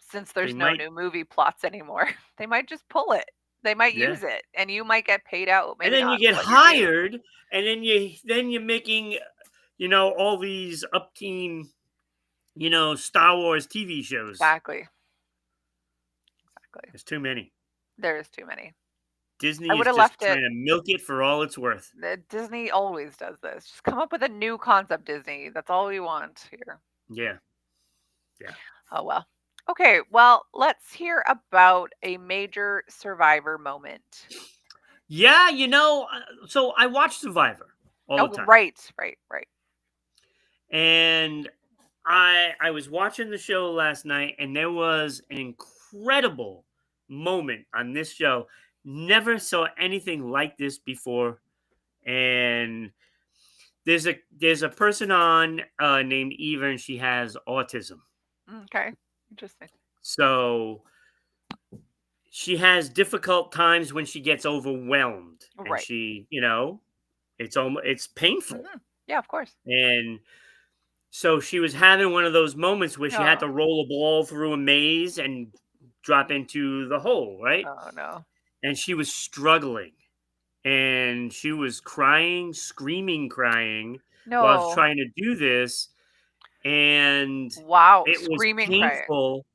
[SPEAKER 1] since
[SPEAKER 2] They
[SPEAKER 1] there's no
[SPEAKER 2] might,
[SPEAKER 1] new movie plots anymore, they might just pull it. They might
[SPEAKER 2] yeah.
[SPEAKER 1] use it, and you might get paid out.
[SPEAKER 2] And
[SPEAKER 1] Maybe
[SPEAKER 2] then you
[SPEAKER 1] not
[SPEAKER 2] get
[SPEAKER 1] for what you're doing.
[SPEAKER 2] hired, and then you're making all these upteen, Star Wars TV shows.
[SPEAKER 1] Exactly. Exactly.
[SPEAKER 2] There's too many.
[SPEAKER 1] There's too many. I
[SPEAKER 2] Disney
[SPEAKER 1] would
[SPEAKER 2] is
[SPEAKER 1] have
[SPEAKER 2] just
[SPEAKER 1] left
[SPEAKER 2] trying
[SPEAKER 1] it.
[SPEAKER 2] to milk it for all it's worth.
[SPEAKER 1] Disney always does this. Just come up with a new concept, Disney. That's all we want here.
[SPEAKER 2] Yeah, yeah.
[SPEAKER 1] Oh well. Okay, well, let's hear about a major survivor moment.
[SPEAKER 2] Yeah, so I watch Survivor all the
[SPEAKER 1] Oh,
[SPEAKER 2] time.
[SPEAKER 1] right, right, right.
[SPEAKER 2] And I was watching the show last night, and there was an incredible moment on this show. Never saw anything like this before. And there's a person on named Eva, and she has autism.
[SPEAKER 1] Okay, interesting.
[SPEAKER 2] So she has difficult times when she gets overwhelmed, and
[SPEAKER 1] Right.
[SPEAKER 2] it's painful.
[SPEAKER 1] Yeah, of course.
[SPEAKER 2] And so she was having one of those moments where she had
[SPEAKER 1] Oh,
[SPEAKER 2] to roll a ball through a maze and drop into the hole, right?
[SPEAKER 1] oh no.
[SPEAKER 2] And she was struggling, and she was crying, screaming, crying while
[SPEAKER 1] No.
[SPEAKER 2] trying to do this. And
[SPEAKER 1] Wow,
[SPEAKER 2] it was
[SPEAKER 1] screaming, crying.
[SPEAKER 2] painful.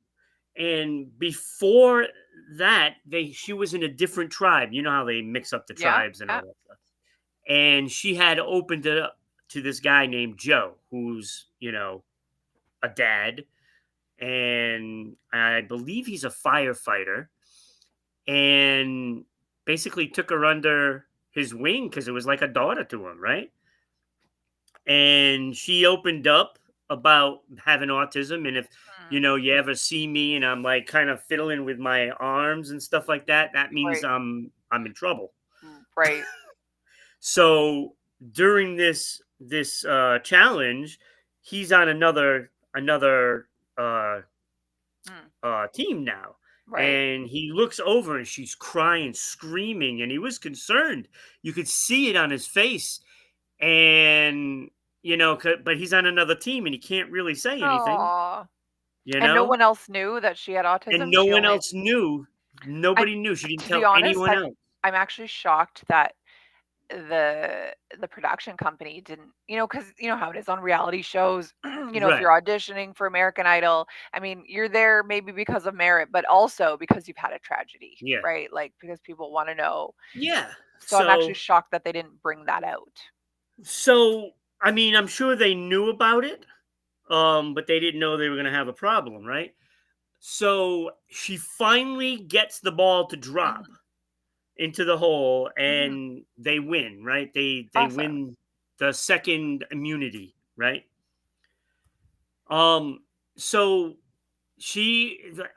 [SPEAKER 2] And before that, she was in a different tribe. You know how they mix up the
[SPEAKER 1] Yeah,
[SPEAKER 2] tribes and
[SPEAKER 1] yeah.
[SPEAKER 2] all that stuff. And she had opened it up to this guy named Joe, who's, a dad, and I believe he's a firefighter, and basically took her under his wing because it was like a daughter to him, right? And she opened up about having autism, and if
[SPEAKER 1] Mm,
[SPEAKER 2] you ever see me and I'm like kind of fiddling with my arms and stuff like that, that means
[SPEAKER 1] right,
[SPEAKER 2] I'm in trouble.
[SPEAKER 1] right.
[SPEAKER 2] So during this challenge, he's on another uh,
[SPEAKER 1] Mm,
[SPEAKER 2] team now,
[SPEAKER 1] right.
[SPEAKER 2] and he looks over and she's crying, screaming, and he was concerned. You could see it on his face, and but he's on another team and he can't really say anything,
[SPEAKER 1] Aw.
[SPEAKER 2] you
[SPEAKER 1] And no
[SPEAKER 2] know,
[SPEAKER 1] one else knew that she had
[SPEAKER 2] and
[SPEAKER 1] autism?
[SPEAKER 2] no
[SPEAKER 1] She
[SPEAKER 2] one
[SPEAKER 1] only
[SPEAKER 2] else knew.
[SPEAKER 1] I'm
[SPEAKER 2] Nobody knew. She didn't
[SPEAKER 1] to be
[SPEAKER 2] tell
[SPEAKER 1] honest,
[SPEAKER 2] anyone else.
[SPEAKER 1] I'm actually shocked that the production company didn't, because you know how it is on reality shows. If
[SPEAKER 2] Right?
[SPEAKER 1] you're auditioning for American Idol, I mean, you're there maybe because of merit, but also because you've had a tragedy,
[SPEAKER 2] Yeah.
[SPEAKER 1] right? Like, because people want to know.
[SPEAKER 2] Yeah.
[SPEAKER 1] So I'm actually
[SPEAKER 2] So
[SPEAKER 1] shocked that they didn't bring that out.
[SPEAKER 2] so I mean, I'm sure they knew about it, but they didn't know they were gonna have a problem, right? So she finally gets the ball to drop
[SPEAKER 1] Mhm,
[SPEAKER 2] into the hole,
[SPEAKER 1] mhm.
[SPEAKER 2] and they win, right? They
[SPEAKER 1] Awesome.
[SPEAKER 2] win the second immunity, right? Um, so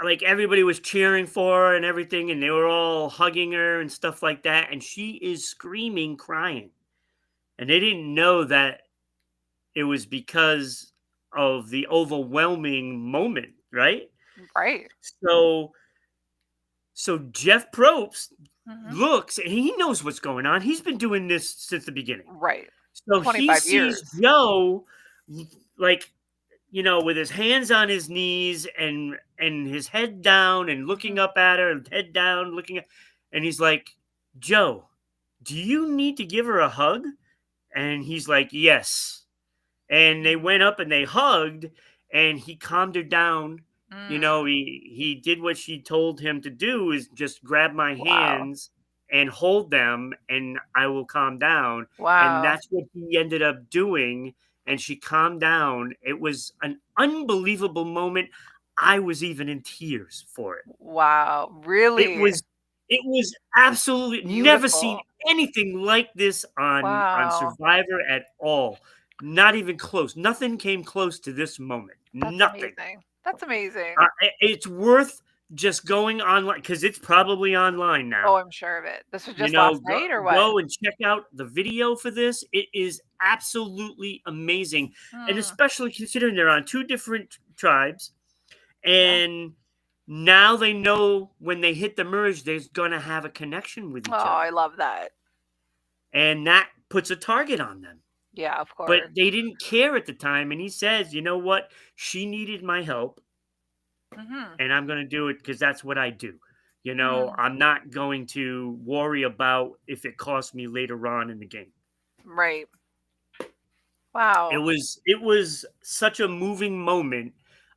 [SPEAKER 2] like everybody was cheering for her and everything, and they were all hugging her and stuff like that, and she is screaming, crying. And they didn't know that it was because of the overwhelming moment, right?
[SPEAKER 1] Right.
[SPEAKER 2] So Jeff Probst
[SPEAKER 1] Mhm.
[SPEAKER 2] looks and he knows what's going on. He's been doing this since the beginning.
[SPEAKER 1] Right.
[SPEAKER 2] So he
[SPEAKER 1] 25
[SPEAKER 2] sees
[SPEAKER 1] years.
[SPEAKER 2] Joe like with his hands on his knees and his head down and looking
[SPEAKER 1] Mhm.
[SPEAKER 2] up at her, and head down, looking at, and he's like, "Joe, do you need to give her a hug?" And he's like, "Yes." And they
[SPEAKER 1] Mm.
[SPEAKER 2] went up and they hugged, and he calmed her down.
[SPEAKER 1] Mm.
[SPEAKER 2] He did what she told him to do, is just grab my
[SPEAKER 1] Wow.
[SPEAKER 2] hands and hold them, and I will calm down. And
[SPEAKER 1] Wow.
[SPEAKER 2] that's what he ended up doing, and she calmed down. It was an unbelievable moment. I was even in tears for it.
[SPEAKER 1] Wow.
[SPEAKER 2] It
[SPEAKER 1] Really
[SPEAKER 2] was it was absolutely never seen
[SPEAKER 1] beautiful.
[SPEAKER 2] anything like this on
[SPEAKER 1] Wow.
[SPEAKER 2] Survivor at all. Not even close. Nothing came close to this moment.
[SPEAKER 1] That's
[SPEAKER 2] Nothing.
[SPEAKER 1] amazing. That's amazing.
[SPEAKER 2] It's worth just going online because it's probably online
[SPEAKER 1] Oh,
[SPEAKER 2] now.
[SPEAKER 1] I'm sure of it. This was just last
[SPEAKER 2] Go,
[SPEAKER 1] night or what?
[SPEAKER 2] go and check out the video for this. It is absolutely amazing, and
[SPEAKER 1] Mm,
[SPEAKER 2] especially considering they're on two different tribes,
[SPEAKER 1] yeah.
[SPEAKER 2] and now they know when they hit the merge, they're gonna have a connection with
[SPEAKER 1] Oh,
[SPEAKER 2] each
[SPEAKER 1] I
[SPEAKER 2] other,
[SPEAKER 1] love that.
[SPEAKER 2] and that puts a target on them.
[SPEAKER 1] Yeah, of
[SPEAKER 2] But
[SPEAKER 1] course.
[SPEAKER 2] they didn't care at the time, and he says, "You know what? She needed my help,
[SPEAKER 1] Mhm.
[SPEAKER 2] and I'm gonna do it because that's what I do.
[SPEAKER 1] Mhm.
[SPEAKER 2] I'm not going to worry about if it costs me later on in the game."
[SPEAKER 1] Right. Wow.
[SPEAKER 2] It was such a moving moment.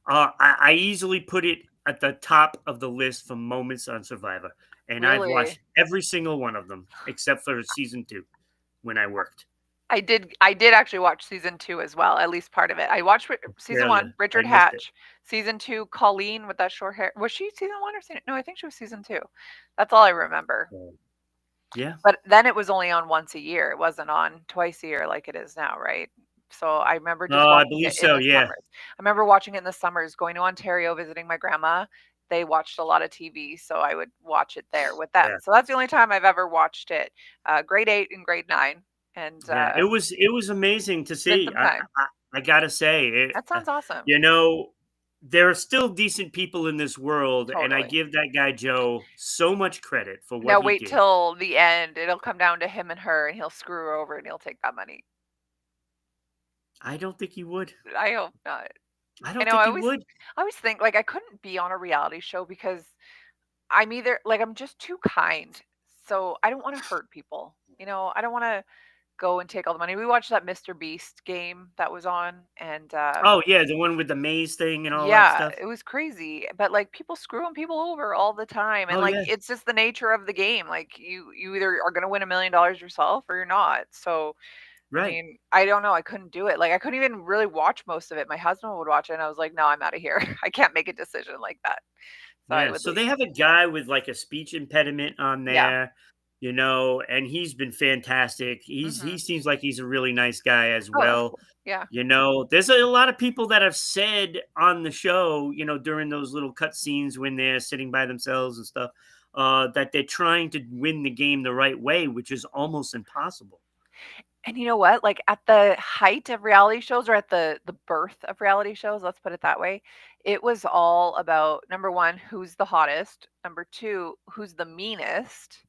[SPEAKER 2] I easily put it at the top of the list for moments on Survivor, and I've
[SPEAKER 1] Really?
[SPEAKER 2] watched every single one of them except for season 2 when I worked.
[SPEAKER 1] I did actually watch season 2 as well, at least part of it. I watched season
[SPEAKER 2] Australia,
[SPEAKER 1] 1,
[SPEAKER 2] I
[SPEAKER 1] Richard
[SPEAKER 2] missed it.
[SPEAKER 1] Hatch. Season 2, Colleen with that short hair. Was she season 1 or season No, I think she was season 2. That's all I remember.
[SPEAKER 2] So, yeah.
[SPEAKER 1] But then it was only on once a year. It wasn't on twice a year like it is now, right? So I remember just
[SPEAKER 2] I
[SPEAKER 1] watching
[SPEAKER 2] believe
[SPEAKER 1] it in
[SPEAKER 2] so.
[SPEAKER 1] the
[SPEAKER 2] Yeah,
[SPEAKER 1] summers. I remember watching it in the summers, going to Ontario, visiting my grandma. They watched a lot of TV, so I would watch it there with them.
[SPEAKER 2] yeah,
[SPEAKER 1] So that's the only time I've ever watched it. Grade 8 and grade 9, and
[SPEAKER 2] yeah. It was amazing to
[SPEAKER 1] spent
[SPEAKER 2] see.
[SPEAKER 1] some time.
[SPEAKER 2] I gotta say,
[SPEAKER 1] That sounds awesome.
[SPEAKER 2] you know, there are still decent people in this world, and I
[SPEAKER 1] Totally.
[SPEAKER 2] give that guy Joe so much credit for what
[SPEAKER 1] Now
[SPEAKER 2] he
[SPEAKER 1] wait
[SPEAKER 2] did.
[SPEAKER 1] till the end. It'll come down to him and her, and he'll screw her over, and he'll take that money.
[SPEAKER 2] I don't think he would.
[SPEAKER 1] I hope not.
[SPEAKER 2] I
[SPEAKER 1] I
[SPEAKER 2] don't
[SPEAKER 1] know.
[SPEAKER 2] think he would.
[SPEAKER 1] I always think like I couldn't be on a reality show because I'm either like I'm just too kind. So I don't want to hurt people. I don't want to go and take all the money. We watched that Mr. Beast game that was on, and
[SPEAKER 2] Oh yeah, the one with the maze thing and all that
[SPEAKER 1] yeah,
[SPEAKER 2] stuff.
[SPEAKER 1] it was crazy. But like people screwing people over all the time, and
[SPEAKER 2] Oh
[SPEAKER 1] like
[SPEAKER 2] yeah,
[SPEAKER 1] it's just the nature of the game. Like you either are gonna win $1 million yourself or you're not. So I
[SPEAKER 2] right.
[SPEAKER 1] mean, I don't know. I couldn't do it. Like I couldn't even really watch most of it. My husband would watch it, and I was like, no, I'm out of here. I can't make a decision like that. So I
[SPEAKER 2] Yeah,
[SPEAKER 1] would
[SPEAKER 2] so
[SPEAKER 1] leave.
[SPEAKER 2] they have a guy with like a speech impediment on
[SPEAKER 1] Yeah.
[SPEAKER 2] there, and he's been fantastic. He
[SPEAKER 1] Hmm.
[SPEAKER 2] seems like he's a really nice guy as
[SPEAKER 1] Oh, that's
[SPEAKER 2] well.
[SPEAKER 1] cool. Yeah.
[SPEAKER 2] There's a lot of people that have said on the show, during those little cut scenes when they're sitting by themselves and stuff, that they're trying to win the game the right way, which is almost impossible.
[SPEAKER 1] And you know what? Like at the height of reality shows or at the birth of reality shows, let's put it that way, it was all about number 1, who's the hottest, number 2, who's the meanest,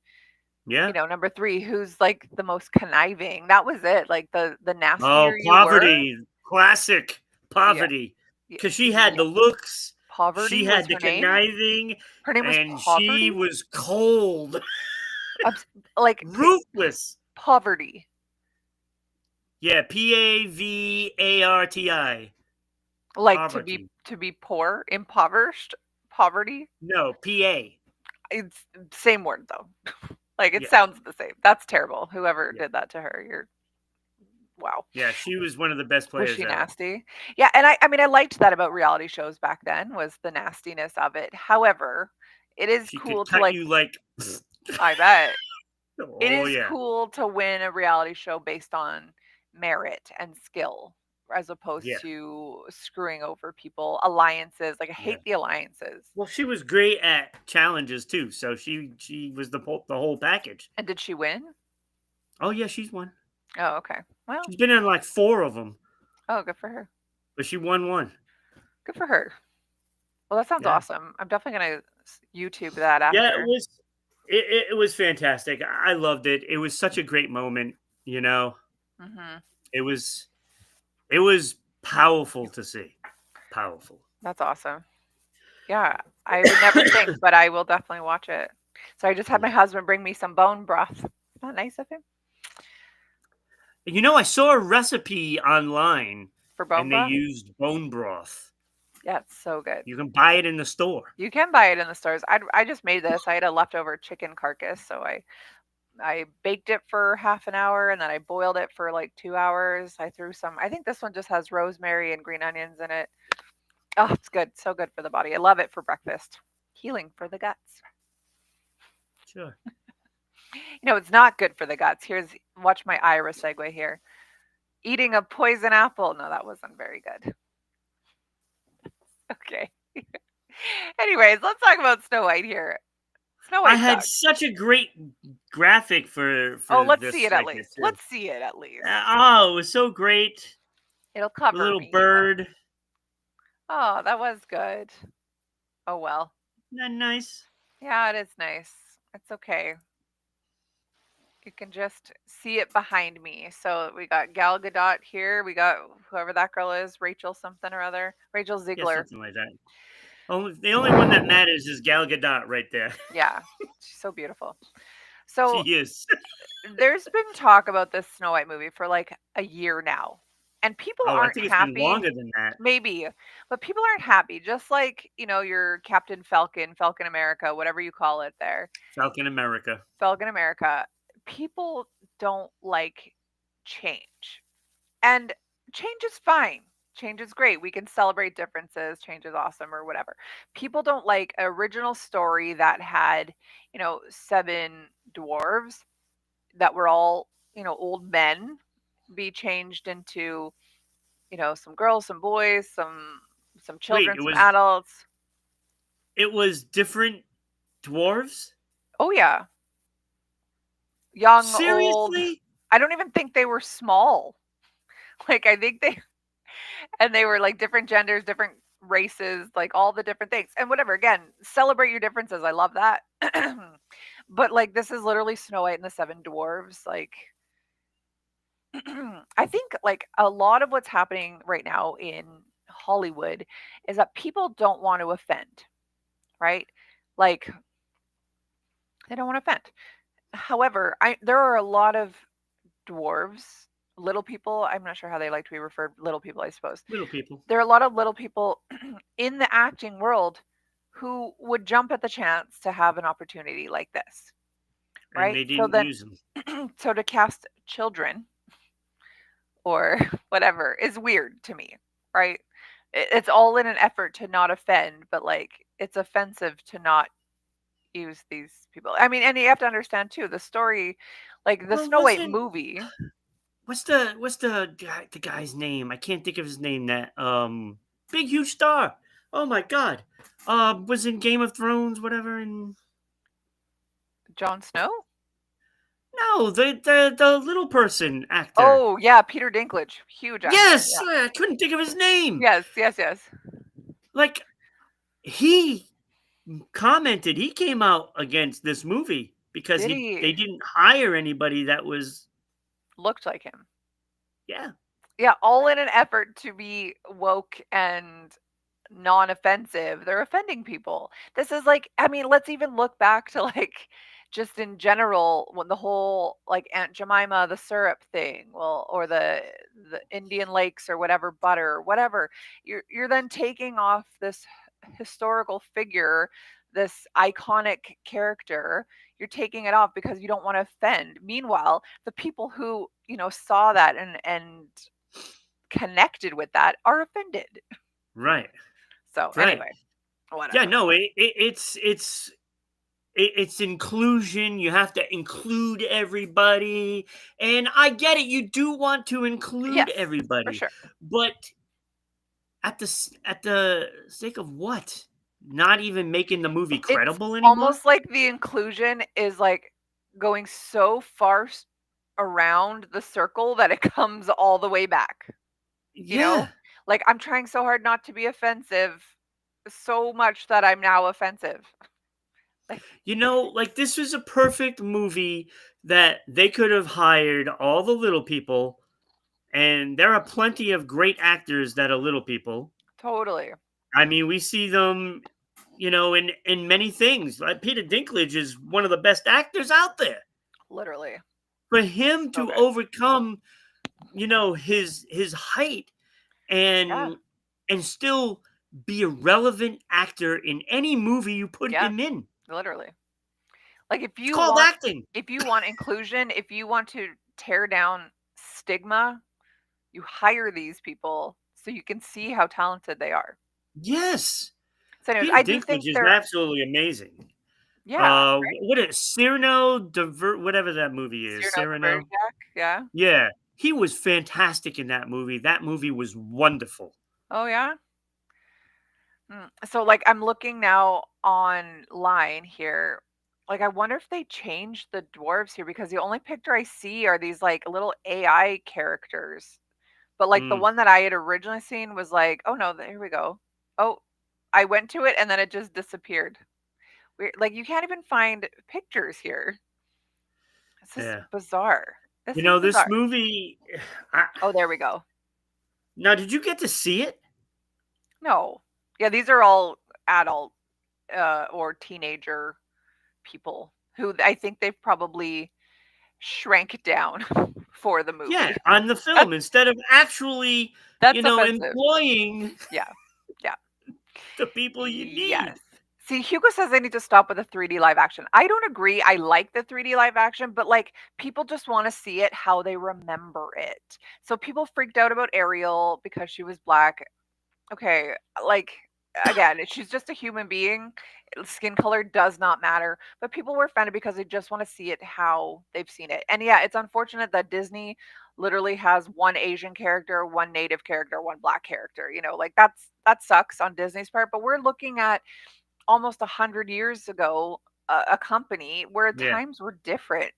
[SPEAKER 2] Yeah.
[SPEAKER 1] number 3, who's like the most conniving. That was it. Like the
[SPEAKER 2] Oh,
[SPEAKER 1] nastier you were,
[SPEAKER 2] poverty, classic
[SPEAKER 1] yeah,
[SPEAKER 2] poverty,
[SPEAKER 1] yeah,
[SPEAKER 2] because she had
[SPEAKER 1] yeah.
[SPEAKER 2] the looks, she
[SPEAKER 1] Poverty was
[SPEAKER 2] had the
[SPEAKER 1] her name.
[SPEAKER 2] conniving,
[SPEAKER 1] Her name was
[SPEAKER 2] and she
[SPEAKER 1] Poverty.
[SPEAKER 2] was cold,
[SPEAKER 1] Like
[SPEAKER 2] ruthless.
[SPEAKER 1] poverty,
[SPEAKER 2] Yeah, Pavarti,
[SPEAKER 1] like
[SPEAKER 2] poverty.
[SPEAKER 1] to be poor, impoverished, poverty.
[SPEAKER 2] No, Pa.
[SPEAKER 1] It's same word though. Like it
[SPEAKER 2] Yeah,
[SPEAKER 1] sounds the same. That's terrible. Whoever
[SPEAKER 2] yeah,
[SPEAKER 1] did that to her, you're wow.
[SPEAKER 2] yeah. She was one of the best
[SPEAKER 1] Was
[SPEAKER 2] players
[SPEAKER 1] she
[SPEAKER 2] ever.
[SPEAKER 1] nasty? Yeah, and I mean I liked that about reality shows back then was the nastiness of it. However, it is
[SPEAKER 2] She could
[SPEAKER 1] cool to
[SPEAKER 2] cut
[SPEAKER 1] like
[SPEAKER 2] you like.
[SPEAKER 1] I bet. It
[SPEAKER 2] Oh
[SPEAKER 1] is
[SPEAKER 2] yeah,
[SPEAKER 1] cool to win a reality show based on merit and skill as opposed
[SPEAKER 2] yeah,
[SPEAKER 1] to screwing over people, alliances. Like I
[SPEAKER 2] yeah.
[SPEAKER 1] hate the alliances.
[SPEAKER 2] Well, she was great at challenges too, so she was the whole package.
[SPEAKER 1] And did she win?
[SPEAKER 2] Oh yeah, she's won.
[SPEAKER 1] Oh, okay. Well,
[SPEAKER 2] She's been in like 4 of them,
[SPEAKER 1] oh, good for her.
[SPEAKER 2] but she won one.
[SPEAKER 1] Good for her. Well, that sounds
[SPEAKER 2] Yeah.
[SPEAKER 1] awesome. I'm definitely gonna YouTube that
[SPEAKER 2] Yeah, it
[SPEAKER 1] after.
[SPEAKER 2] was it was fantastic. I loved it. It was such a great moment, you know.
[SPEAKER 1] Hmm.
[SPEAKER 2] It was powerful to see. Powerful.
[SPEAKER 1] That's awesome. Yeah, I would never think, but I will definitely watch it. So I just had my
[SPEAKER 2] Yeah.
[SPEAKER 1] husband bring me some bone broth. Isn't that nice of him?
[SPEAKER 2] I saw a recipe online
[SPEAKER 1] For bone
[SPEAKER 2] and they
[SPEAKER 1] broth?
[SPEAKER 2] used bone broth.
[SPEAKER 1] Yeah, it's so good.
[SPEAKER 2] You can buy it in the store.
[SPEAKER 1] You can buy it in the stores. I just made this. I had a leftover chicken carcass, so I baked it for half an hour and then I boiled it for like 2 hours. I threw some. I think this one just has rosemary and green onions in it. Oh, it's good. So good for the body. I love it for breakfast. Healing for the guts.
[SPEAKER 2] Sure.
[SPEAKER 1] It's not good for the guts. Watch my Ira segue here. Eating a poison apple. No, that wasn't very good. Okay. Anyways, let's talk about Snow White here. Snow
[SPEAKER 2] I
[SPEAKER 1] White
[SPEAKER 2] had
[SPEAKER 1] sucks.
[SPEAKER 2] such a great graphic for
[SPEAKER 1] Oh,
[SPEAKER 2] for
[SPEAKER 1] let's
[SPEAKER 2] this
[SPEAKER 1] see it at
[SPEAKER 2] segment
[SPEAKER 1] least.
[SPEAKER 2] too.
[SPEAKER 1] Let's see it at least.
[SPEAKER 2] Oh, it was so great.
[SPEAKER 1] It'll
[SPEAKER 2] The
[SPEAKER 1] cover
[SPEAKER 2] little
[SPEAKER 1] me even.
[SPEAKER 2] bird.
[SPEAKER 1] Oh, that was good. Oh well.
[SPEAKER 2] Isn't that nice?
[SPEAKER 1] Yeah, it is nice. It's okay. You can just see it behind me. So we got Gal Gadot here. We got whoever that girl is, Rachel something or other. Rachel
[SPEAKER 2] Yeah,
[SPEAKER 1] Ziegler.
[SPEAKER 2] something like that. The only one that matters is Gal Gadot right there.
[SPEAKER 1] Yeah, she's so beautiful.
[SPEAKER 2] She
[SPEAKER 1] So
[SPEAKER 2] is.
[SPEAKER 1] there's been talk about this Snow White movie for like a year now. and people
[SPEAKER 2] Oh, I
[SPEAKER 1] aren't
[SPEAKER 2] think it's been
[SPEAKER 1] happy.
[SPEAKER 2] longer than that.
[SPEAKER 1] Maybe, but people aren't happy. Just like your Captain Falcon, Falcon America, whatever you call it there,
[SPEAKER 2] Falcon America.
[SPEAKER 1] Falcon America. People don't like change, and change is fine. Change is great. We can celebrate differences. Change is awesome, or whatever. People don't like an original story that had, seven dwarves that were all, old men be changed into, some girls, some boys, some
[SPEAKER 2] Wait,
[SPEAKER 1] children, some adults.
[SPEAKER 2] it was different dwarves?
[SPEAKER 1] Oh yeah, young, old.
[SPEAKER 2] Seriously?
[SPEAKER 1] I don't even think they were small. Like I think they were like different genders, different races, like all the different things. And whatever, again, celebrate your differences. I love that. But like this is literally Snow White and the Seven Dwarves. Like I think like a lot of what's happening right now in Hollywood is that people don't want to offend, right? Like they don't want to offend. However, there are a lot of dwarves, little people. I'm not sure how they like to be referred. Little people, I suppose.
[SPEAKER 2] Little people.
[SPEAKER 1] There are a lot of little people in the acting world who would jump at the chance to have an opportunity like this,
[SPEAKER 2] And
[SPEAKER 1] right?
[SPEAKER 2] they
[SPEAKER 1] So
[SPEAKER 2] didn't
[SPEAKER 1] then,
[SPEAKER 2] use them.
[SPEAKER 1] so to cast children or whatever is weird to me, right? It's all in an effort to not offend, but like it's offensive to not use these people. I mean, and you have to understand too the story, like the
[SPEAKER 2] Well,
[SPEAKER 1] Snow White
[SPEAKER 2] wasn't
[SPEAKER 1] movie.
[SPEAKER 2] what's the guy's name? I can't think of his name. That big huge star. Oh my god. Was in Game of Thrones, whatever. And
[SPEAKER 1] Jon Snow.
[SPEAKER 2] no, the little person actor.
[SPEAKER 1] Oh yeah, Peter Dinklage, huge actor.
[SPEAKER 2] Yes,
[SPEAKER 1] Yeah.
[SPEAKER 2] I couldn't think of his name.
[SPEAKER 1] Yes, yes, yes.
[SPEAKER 2] Like he commented, he came out against this movie because
[SPEAKER 1] Did
[SPEAKER 2] they
[SPEAKER 1] he
[SPEAKER 2] didn't hire anybody that was,
[SPEAKER 1] looked like him?
[SPEAKER 2] yeah.
[SPEAKER 1] Yeah, all in an effort to be woke and non-offensive. They're offending people. This is like, I mean, let's even look back to like just in general when the whole like Aunt Jemima the syrup thing, well, or the Indian Lakes or whatever butter, whatever. You're then taking off this historical figure, this iconic character. You're taking it off because you don't want to offend. Meanwhile, the people who, saw that and connected with that are offended.
[SPEAKER 2] Right.
[SPEAKER 1] So
[SPEAKER 2] Right.
[SPEAKER 1] anyway,
[SPEAKER 2] Yeah,
[SPEAKER 1] whatever.
[SPEAKER 2] no, it's inclusion. You have to include everybody, and I get it. You do want to include
[SPEAKER 1] Yes, for
[SPEAKER 2] everybody,
[SPEAKER 1] sure.
[SPEAKER 2] but at the sake of what? Not even making the movie
[SPEAKER 1] It's
[SPEAKER 2] credible anymore?
[SPEAKER 1] almost like the inclusion is like going so far around the circle that it comes all the way back, you know?
[SPEAKER 2] Yeah.
[SPEAKER 1] Like I'm trying so hard not to be offensive, so much that I'm now offensive. Like
[SPEAKER 2] Like this was a perfect movie that they could have hired all the little people, and there are plenty of great actors that are little people.
[SPEAKER 1] totally,
[SPEAKER 2] I mean, we see them, in many things. Like Peter Dinklage is one of the best actors out there.
[SPEAKER 1] literally.
[SPEAKER 2] For him
[SPEAKER 1] So
[SPEAKER 2] to
[SPEAKER 1] good.
[SPEAKER 2] overcome, his height
[SPEAKER 1] Yeah,
[SPEAKER 2] and still be a relevant actor in any movie you put
[SPEAKER 1] yeah,
[SPEAKER 2] him in.
[SPEAKER 1] literally. Like
[SPEAKER 2] It's called acting.
[SPEAKER 1] if you want inclusion, if you want to tear down stigma, you hire these people so you can see how talented they are.
[SPEAKER 2] Yes.
[SPEAKER 1] So anyways,
[SPEAKER 2] Peter
[SPEAKER 1] I do think
[SPEAKER 2] Dinklage is
[SPEAKER 1] they're
[SPEAKER 2] absolutely amazing.
[SPEAKER 1] yeah,
[SPEAKER 2] What is Cyrano, whatever that movie is,
[SPEAKER 1] Cyrano de
[SPEAKER 2] Cyrano.
[SPEAKER 1] Bergerac, yeah.
[SPEAKER 2] Yeah, he was fantastic in that movie. That movie was wonderful.
[SPEAKER 1] Oh, yeah? So, like, I'm looking now online here. Like, I wonder if they changed the dwarves here because the only picture I see are these, like, little AI characters. But, like, the
[SPEAKER 2] Mm,
[SPEAKER 1] one that I had originally seen was like, "Oh, no, here we go." Oh, I went to it and then it just disappeared. Weird, like, you can't even find pictures here. This is
[SPEAKER 2] yeah.
[SPEAKER 1] bizarre. This is
[SPEAKER 2] This
[SPEAKER 1] bizarre.
[SPEAKER 2] movie. I,
[SPEAKER 1] Oh, there we go.
[SPEAKER 2] now, did you get to see it?
[SPEAKER 1] No. Yeah, these are all adult, or teenager people who I think they've probably shrank down. for the
[SPEAKER 2] Yeah,
[SPEAKER 1] movie.
[SPEAKER 2] on the film instead of actually,
[SPEAKER 1] That's offensive.
[SPEAKER 2] employing
[SPEAKER 1] Yeah. Yeah.
[SPEAKER 2] the people you need.
[SPEAKER 1] Yes. See, Hugo says they need to stop with the 3D live action. I don't agree. I like the 3D live action, but like people just want to see it how they remember it. So people freaked out about Ariel because she was black. Okay, like again, she's just a human being. Skin color does not matter, but people were offended because they just want to see it how they've seen it. And yeah, it's unfortunate that Disney literally has one Asian character, one native character, one black character. Like that sucks on Disney's part, but we're looking at almost 100 years ago a company where
[SPEAKER 2] Yeah.
[SPEAKER 1] times were different,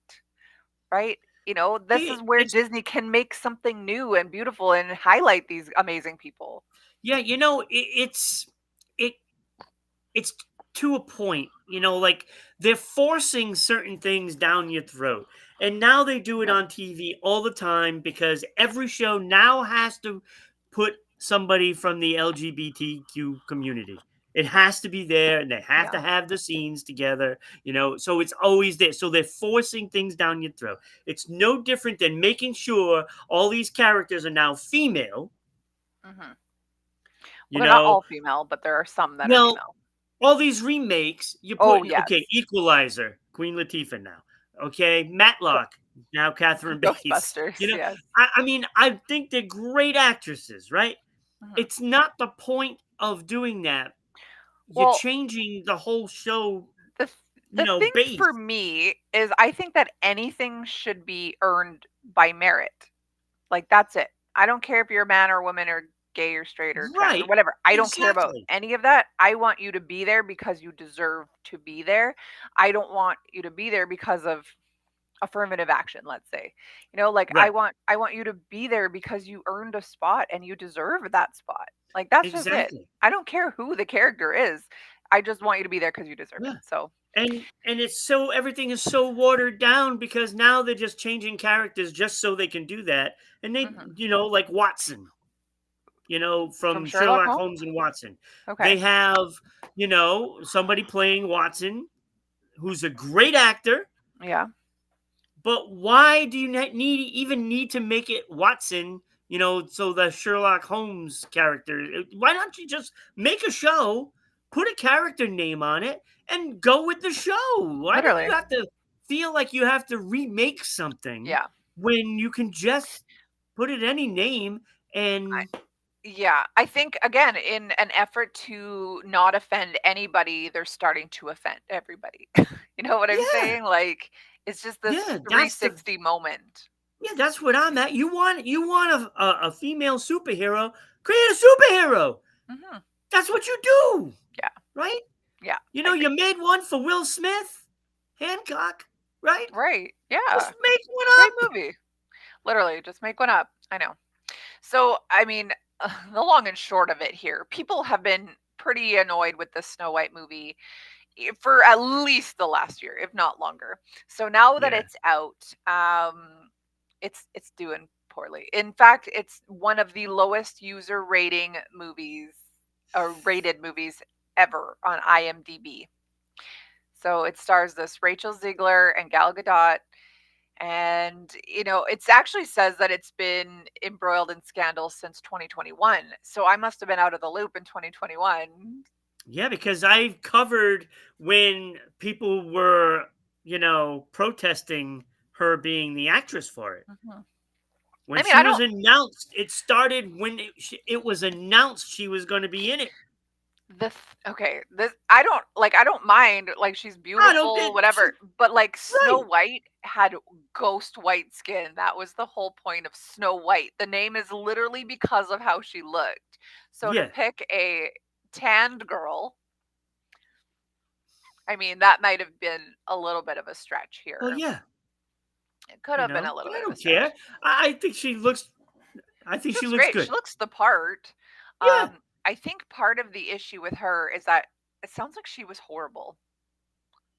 [SPEAKER 1] right? This
[SPEAKER 2] Hey,
[SPEAKER 1] is where
[SPEAKER 2] it's
[SPEAKER 1] Disney can make something new and beautiful and highlight these amazing people.
[SPEAKER 2] yeah, it it's to a point, like they're forcing certain things down your throat. And now they do it
[SPEAKER 1] Yeah.
[SPEAKER 2] on TV all the time because every show now has to put somebody from the LGBTQ community. It has to be there and they have to
[SPEAKER 1] Yeah.
[SPEAKER 2] have the scenes together, so it's always there. So they're forcing things down your throat. It's no different than making sure all these characters are now female,
[SPEAKER 1] Mhm. Well,
[SPEAKER 2] you
[SPEAKER 1] they're not
[SPEAKER 2] know.
[SPEAKER 1] all female, but there are some that are
[SPEAKER 2] Well,
[SPEAKER 1] female.
[SPEAKER 2] all these remakes, you
[SPEAKER 1] Oh,
[SPEAKER 2] put
[SPEAKER 1] yes.
[SPEAKER 2] okay, Equalizer, Queen Latifah now. Okay,
[SPEAKER 1] Go
[SPEAKER 2] Matlock, now Catherine Bates.
[SPEAKER 1] Ghostbusters, yes.
[SPEAKER 2] I mean, I think they're great actresses, right?
[SPEAKER 1] Mhm.
[SPEAKER 2] It's not the point of doing that. You're
[SPEAKER 1] Well,
[SPEAKER 2] changing the whole show,
[SPEAKER 1] the th the thing for
[SPEAKER 2] base.
[SPEAKER 1] me is I think that anything should be earned by merit. Like, that's it. I don't care if you're a man or woman or gay or straight or trans or
[SPEAKER 2] Right.
[SPEAKER 1] whatever. I don't care about
[SPEAKER 2] Exactly.
[SPEAKER 1] any of that. I want you to be there because you deserve to be there. I don't want you to be there because of affirmative action, let's say. Like I
[SPEAKER 2] Right.
[SPEAKER 1] want I want you to be there because you earned a spot and you deserve that spot. Like that's just it.
[SPEAKER 2] Exactly.
[SPEAKER 1] I don't care who the character is. I just want you to be there because you deserve it.
[SPEAKER 2] Yeah.
[SPEAKER 1] So,
[SPEAKER 2] And it's so everything is so watered down because now they're just changing characters just so they can do that. And they,
[SPEAKER 1] mhm.
[SPEAKER 2] like Watson,
[SPEAKER 1] From
[SPEAKER 2] from
[SPEAKER 1] Sherlock
[SPEAKER 2] Sherlock
[SPEAKER 1] Holmes.
[SPEAKER 2] Holmes and Watson.
[SPEAKER 1] Okay.
[SPEAKER 2] They have, somebody playing Watson who's a great actor,
[SPEAKER 1] Yeah.
[SPEAKER 2] but why do you need to make it Watson, so the Sherlock Holmes character? Why don't you just make a show, put a character name on it, and go with the show? Why do you
[SPEAKER 1] Literally.
[SPEAKER 2] have to feel like you have to remake something
[SPEAKER 1] Yeah.
[SPEAKER 2] when you can just put it any name and
[SPEAKER 1] Yeah, I think again, in an effort to not offend anybody, they're starting to offend everybody. You know what I'm
[SPEAKER 2] yeah,
[SPEAKER 1] saying? Like it's just this
[SPEAKER 2] yeah,
[SPEAKER 1] 360 moment.
[SPEAKER 2] that's what I'm at. You want a female superhero? Create a superhero.
[SPEAKER 1] Mhm.
[SPEAKER 2] That's what you do,
[SPEAKER 1] Yeah,
[SPEAKER 2] right?
[SPEAKER 1] yeah, I
[SPEAKER 2] You
[SPEAKER 1] agree.
[SPEAKER 2] made one for Will Smith, Hancock, right?
[SPEAKER 1] Right.
[SPEAKER 2] Just
[SPEAKER 1] Yeah.
[SPEAKER 2] make one
[SPEAKER 1] Great
[SPEAKER 2] up.
[SPEAKER 1] movie. Literally, just make one up. I know. So, I mean, the long and short of it here, people have been pretty annoyed with the Snow White movie for at least the last year, if not longer. So now that
[SPEAKER 2] Yeah.
[SPEAKER 1] it's out, it's doing poorly. In fact, it's one of the lowest user rating movies or rated movies ever on IMDb. So it stars this Rachel Ziegler and Gal Gadot, and it's actually says that it's been embroiled in scandals since 2021. So I must have been out of the loop in 2021.
[SPEAKER 2] Yeah, because I've covered when people were, protesting her being the actress for it.
[SPEAKER 1] Mhm.
[SPEAKER 2] When
[SPEAKER 1] I mean,
[SPEAKER 2] she
[SPEAKER 1] I
[SPEAKER 2] was
[SPEAKER 1] don't
[SPEAKER 2] announced, it started when it was announced she was going to be in it.
[SPEAKER 1] This okay, this I don't mind, like, she's
[SPEAKER 2] I don't
[SPEAKER 1] beautiful,
[SPEAKER 2] get
[SPEAKER 1] whatever, but, like, Snow
[SPEAKER 2] right.
[SPEAKER 1] White had ghost white skin, that was the whole point of Snow White. The name is literally because of how she looked. So to
[SPEAKER 2] Yeah.
[SPEAKER 1] pick a tanned girl, I mean, that might have been a little bit of a stretch
[SPEAKER 2] Well,
[SPEAKER 1] here.
[SPEAKER 2] yeah,
[SPEAKER 1] It could have been a
[SPEAKER 2] but
[SPEAKER 1] little
[SPEAKER 2] I
[SPEAKER 1] bit of a
[SPEAKER 2] don't care.
[SPEAKER 1] stretch.
[SPEAKER 2] I think she looks. I think
[SPEAKER 1] She
[SPEAKER 2] she
[SPEAKER 1] looks
[SPEAKER 2] looks
[SPEAKER 1] great, she
[SPEAKER 2] good.
[SPEAKER 1] looks the part.
[SPEAKER 2] Yeah.
[SPEAKER 1] I think part of the issue with her is that it sounds like she was horrible.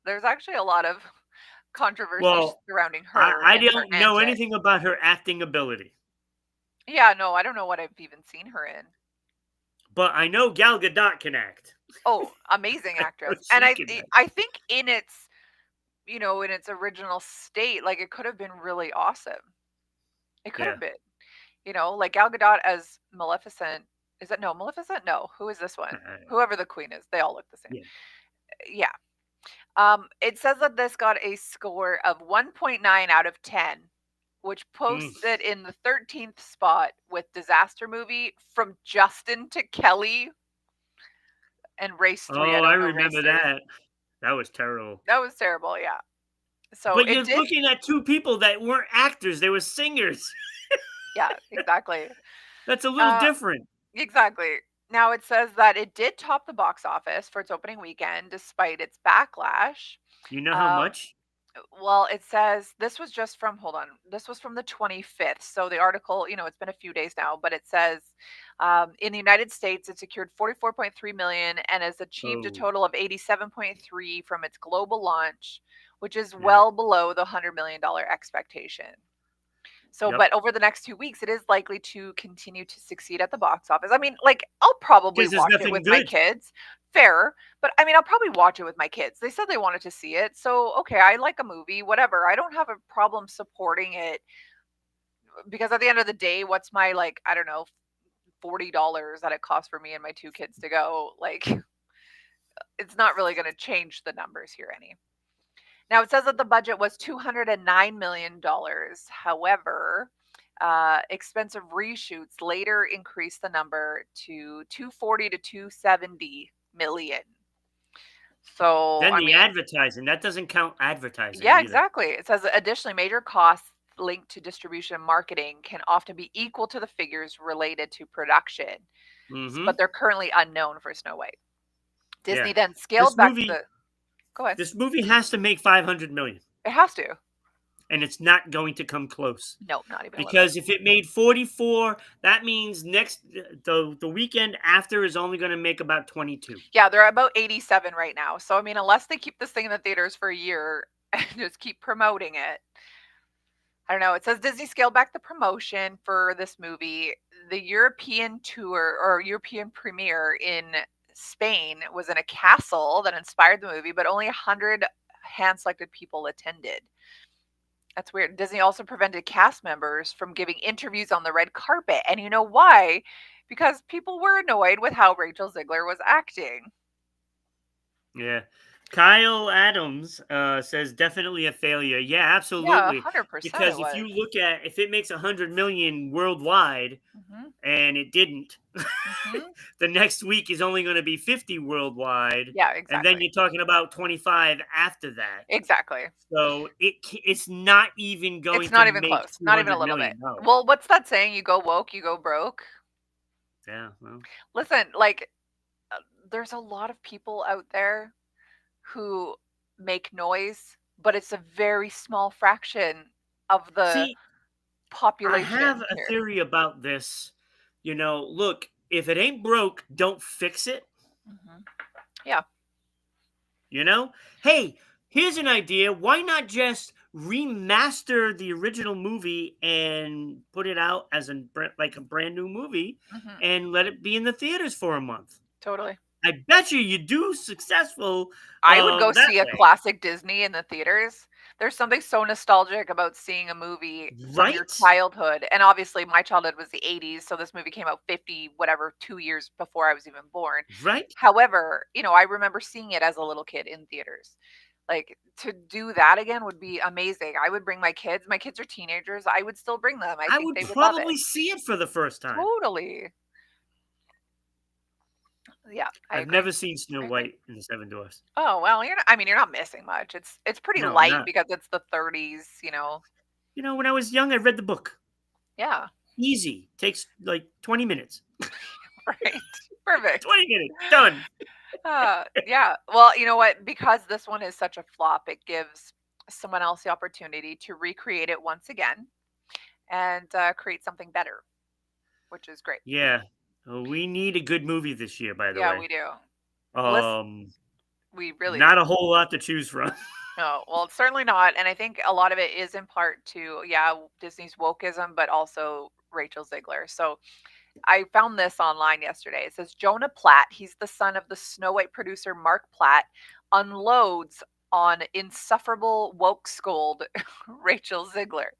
[SPEAKER 1] There's actually a lot of controversy
[SPEAKER 2] Well,
[SPEAKER 1] surrounding
[SPEAKER 2] I
[SPEAKER 1] her
[SPEAKER 2] I
[SPEAKER 1] and her
[SPEAKER 2] don't know
[SPEAKER 1] antics.
[SPEAKER 2] anything about her acting ability,
[SPEAKER 1] Yeah, no, I don't know what I've even seen her in.
[SPEAKER 2] but I know Gal Gadot can act.
[SPEAKER 1] Oh, amazing
[SPEAKER 2] I know
[SPEAKER 1] actress. And
[SPEAKER 2] she can act.
[SPEAKER 1] I think in its, in its original state, like it could have been really awesome. It could
[SPEAKER 2] Yeah.
[SPEAKER 1] have been. Like Gal Gadot as Maleficent. Is it no Maleficent? No. Who is this one? Whoever the queen is, they all look the same.
[SPEAKER 2] Yeah.
[SPEAKER 1] Yeah. It says that this got a score of 1.9 out of 10, which
[SPEAKER 2] Mm.
[SPEAKER 1] posts it in the 13th spot with Disaster Movie From Justin to Kelly and Race 3. I
[SPEAKER 2] Oh, I
[SPEAKER 1] don't know Race
[SPEAKER 2] remember
[SPEAKER 1] 3.
[SPEAKER 2] that. That was terrible.
[SPEAKER 1] That was terrible, yeah. So
[SPEAKER 2] But
[SPEAKER 1] it
[SPEAKER 2] you're
[SPEAKER 1] did.
[SPEAKER 2] looking at two people that weren't actors; they were singers.
[SPEAKER 1] Yeah, exactly.
[SPEAKER 2] That's a little
[SPEAKER 1] Uh,
[SPEAKER 2] different.
[SPEAKER 1] exactly. Now it says that it did top the box office for its opening weekend despite its backlash.
[SPEAKER 2] You know how
[SPEAKER 1] Um,
[SPEAKER 2] much?
[SPEAKER 1] Well, it says this was just from, hold on, this was from the 25th. So the article, it's been a few days now, but it says in the United States, it secured 44.3 million and has achieved a
[SPEAKER 2] Oh,
[SPEAKER 1] total of 87.3 from its global launch, which is
[SPEAKER 2] yeah.
[SPEAKER 1] well below the $100 million expectation. So,
[SPEAKER 2] Yep.
[SPEAKER 1] but over the next 2 weeks, it is likely to continue to succeed at the box office. I mean, like, I'll probably
[SPEAKER 2] Because there's
[SPEAKER 1] watch it
[SPEAKER 2] nothing
[SPEAKER 1] with my
[SPEAKER 2] good.
[SPEAKER 1] kids. Fair. But I mean, I'll probably watch it with my kids. They said they wanted to see it. So, okay, I like a movie, whatever. I don't have a problem supporting it because at the end of the day, what's my, like, I don't know, $40 that it costs for me and my two kids to go? Like, it's not really going to change the numbers here any. Now, it says that the budget was $209 million. However, expensive reshoots later increased the number to 240 to 270 million. So,
[SPEAKER 2] Then
[SPEAKER 1] I
[SPEAKER 2] the
[SPEAKER 1] mean,
[SPEAKER 2] advertising, that doesn't count advertising
[SPEAKER 1] yeah,
[SPEAKER 2] either.
[SPEAKER 1] exactly. It says additionally, major costs linked to distribution and marketing can often be equal to the figures related to production,
[SPEAKER 2] Mm-hmm.
[SPEAKER 1] but they're currently unknown for Snow White.
[SPEAKER 2] Yeah.
[SPEAKER 1] Disney then
[SPEAKER 2] This
[SPEAKER 1] scaled back
[SPEAKER 2] movie
[SPEAKER 1] the. Go ahead.
[SPEAKER 2] this movie has to make 500 million,
[SPEAKER 1] It has to.
[SPEAKER 2] and it's not going to come close.
[SPEAKER 1] No, not even a little bit.
[SPEAKER 2] Because if it made 44, that means the weekend after is only going to make about 22.
[SPEAKER 1] Yeah, they're at about 87 right now. So I mean, unless they keep this thing in the theaters for a year and just keep promoting it. I don't know. It says Disney scaled back the promotion for this movie. The European tour or European premiere in Spain was in a castle that inspired the movie, but only 100 hand selected people attended. That's weird. Disney also prevented cast members from giving interviews on the red carpet. And you know why? Because people were annoyed with how Rachel Ziegler was acting.
[SPEAKER 2] Yeah. Kyle Adams says definitely a failure. Yeah,
[SPEAKER 1] Yeah,
[SPEAKER 2] absolutely.
[SPEAKER 1] 100% it
[SPEAKER 2] Because
[SPEAKER 1] was.
[SPEAKER 2] if it makes 100 million worldwide
[SPEAKER 1] Mhm.
[SPEAKER 2] and it didn't,
[SPEAKER 1] Mhm.
[SPEAKER 2] the next week is only going to be 50 worldwide,
[SPEAKER 1] Yeah,
[SPEAKER 2] and then
[SPEAKER 1] exactly.
[SPEAKER 2] you're talking about 25 after that.
[SPEAKER 1] Exactly.
[SPEAKER 2] So it's not even
[SPEAKER 1] It's
[SPEAKER 2] going to
[SPEAKER 1] not even
[SPEAKER 2] make
[SPEAKER 1] close. Not even a
[SPEAKER 2] 200
[SPEAKER 1] little bit.
[SPEAKER 2] million. No.
[SPEAKER 1] Well, what's that saying? You go woke, you go broke.
[SPEAKER 2] Yeah. Well.
[SPEAKER 1] Listen, like there's a lot of people out there who make noise, but it's a very small fraction of the
[SPEAKER 2] See, I have
[SPEAKER 1] population
[SPEAKER 2] a
[SPEAKER 1] here.
[SPEAKER 2] theory about this. Look, if it ain't broke, don't fix it.
[SPEAKER 1] Mhm. Yeah.
[SPEAKER 2] You know? Hey, here's an idea. Why not just remaster the original movie and put it out as like a brand new movie
[SPEAKER 1] Mhm.
[SPEAKER 2] and let it be in the theaters for a month?
[SPEAKER 1] Totally.
[SPEAKER 2] I bet you do successful
[SPEAKER 1] I would go
[SPEAKER 2] that
[SPEAKER 1] see a
[SPEAKER 2] way.
[SPEAKER 1] classic Disney in the theaters. There's something so nostalgic about seeing a movie from your
[SPEAKER 2] Right?
[SPEAKER 1] childhood. And obviously, my childhood was the 80s. So this movie came out 50, whatever, 2 years before I was even born.
[SPEAKER 2] Right?
[SPEAKER 1] However, I remember seeing it as a little kid in theaters. Like to do that again would be amazing. I would bring my kids. My kids are teenagers. I would still bring them. I
[SPEAKER 2] I
[SPEAKER 1] think
[SPEAKER 2] would
[SPEAKER 1] they would love it.
[SPEAKER 2] probably see it for the first time.
[SPEAKER 1] Totally. Yeah, I
[SPEAKER 2] I've
[SPEAKER 1] agree.
[SPEAKER 2] never seen Snow
[SPEAKER 1] I agree.
[SPEAKER 2] White and the Seven Dwarfs.
[SPEAKER 1] Oh, well, you're not missing much. It's pretty
[SPEAKER 2] No, I'm
[SPEAKER 1] light
[SPEAKER 2] not.
[SPEAKER 1] because it's the 30s.
[SPEAKER 2] When I was young, I read the book.
[SPEAKER 1] Yeah,
[SPEAKER 2] Easy. Takes like 20 minutes.
[SPEAKER 1] right. Perfect.
[SPEAKER 2] 20 minutes. Done.
[SPEAKER 1] Yeah. Well, you know what? Because this one is such a flop, it gives someone else the opportunity to recreate it once again and create something better, which is great.
[SPEAKER 2] Yeah. We need a good movie this year, by the
[SPEAKER 1] Yeah,
[SPEAKER 2] way.
[SPEAKER 1] we do. Listen,
[SPEAKER 2] Um,
[SPEAKER 1] we really do.
[SPEAKER 2] Not a whole lot to choose from.
[SPEAKER 1] No, well, it's certainly not. And I think a lot of it is in part to, yeah, Disney's wokeism, but also Rachel Ziegler. So I found this online yesterday. It says Jonah Platt, he's the son of the Snow White producer Mark Platt, unloads on insufferable woke scold Rachel Ziegler.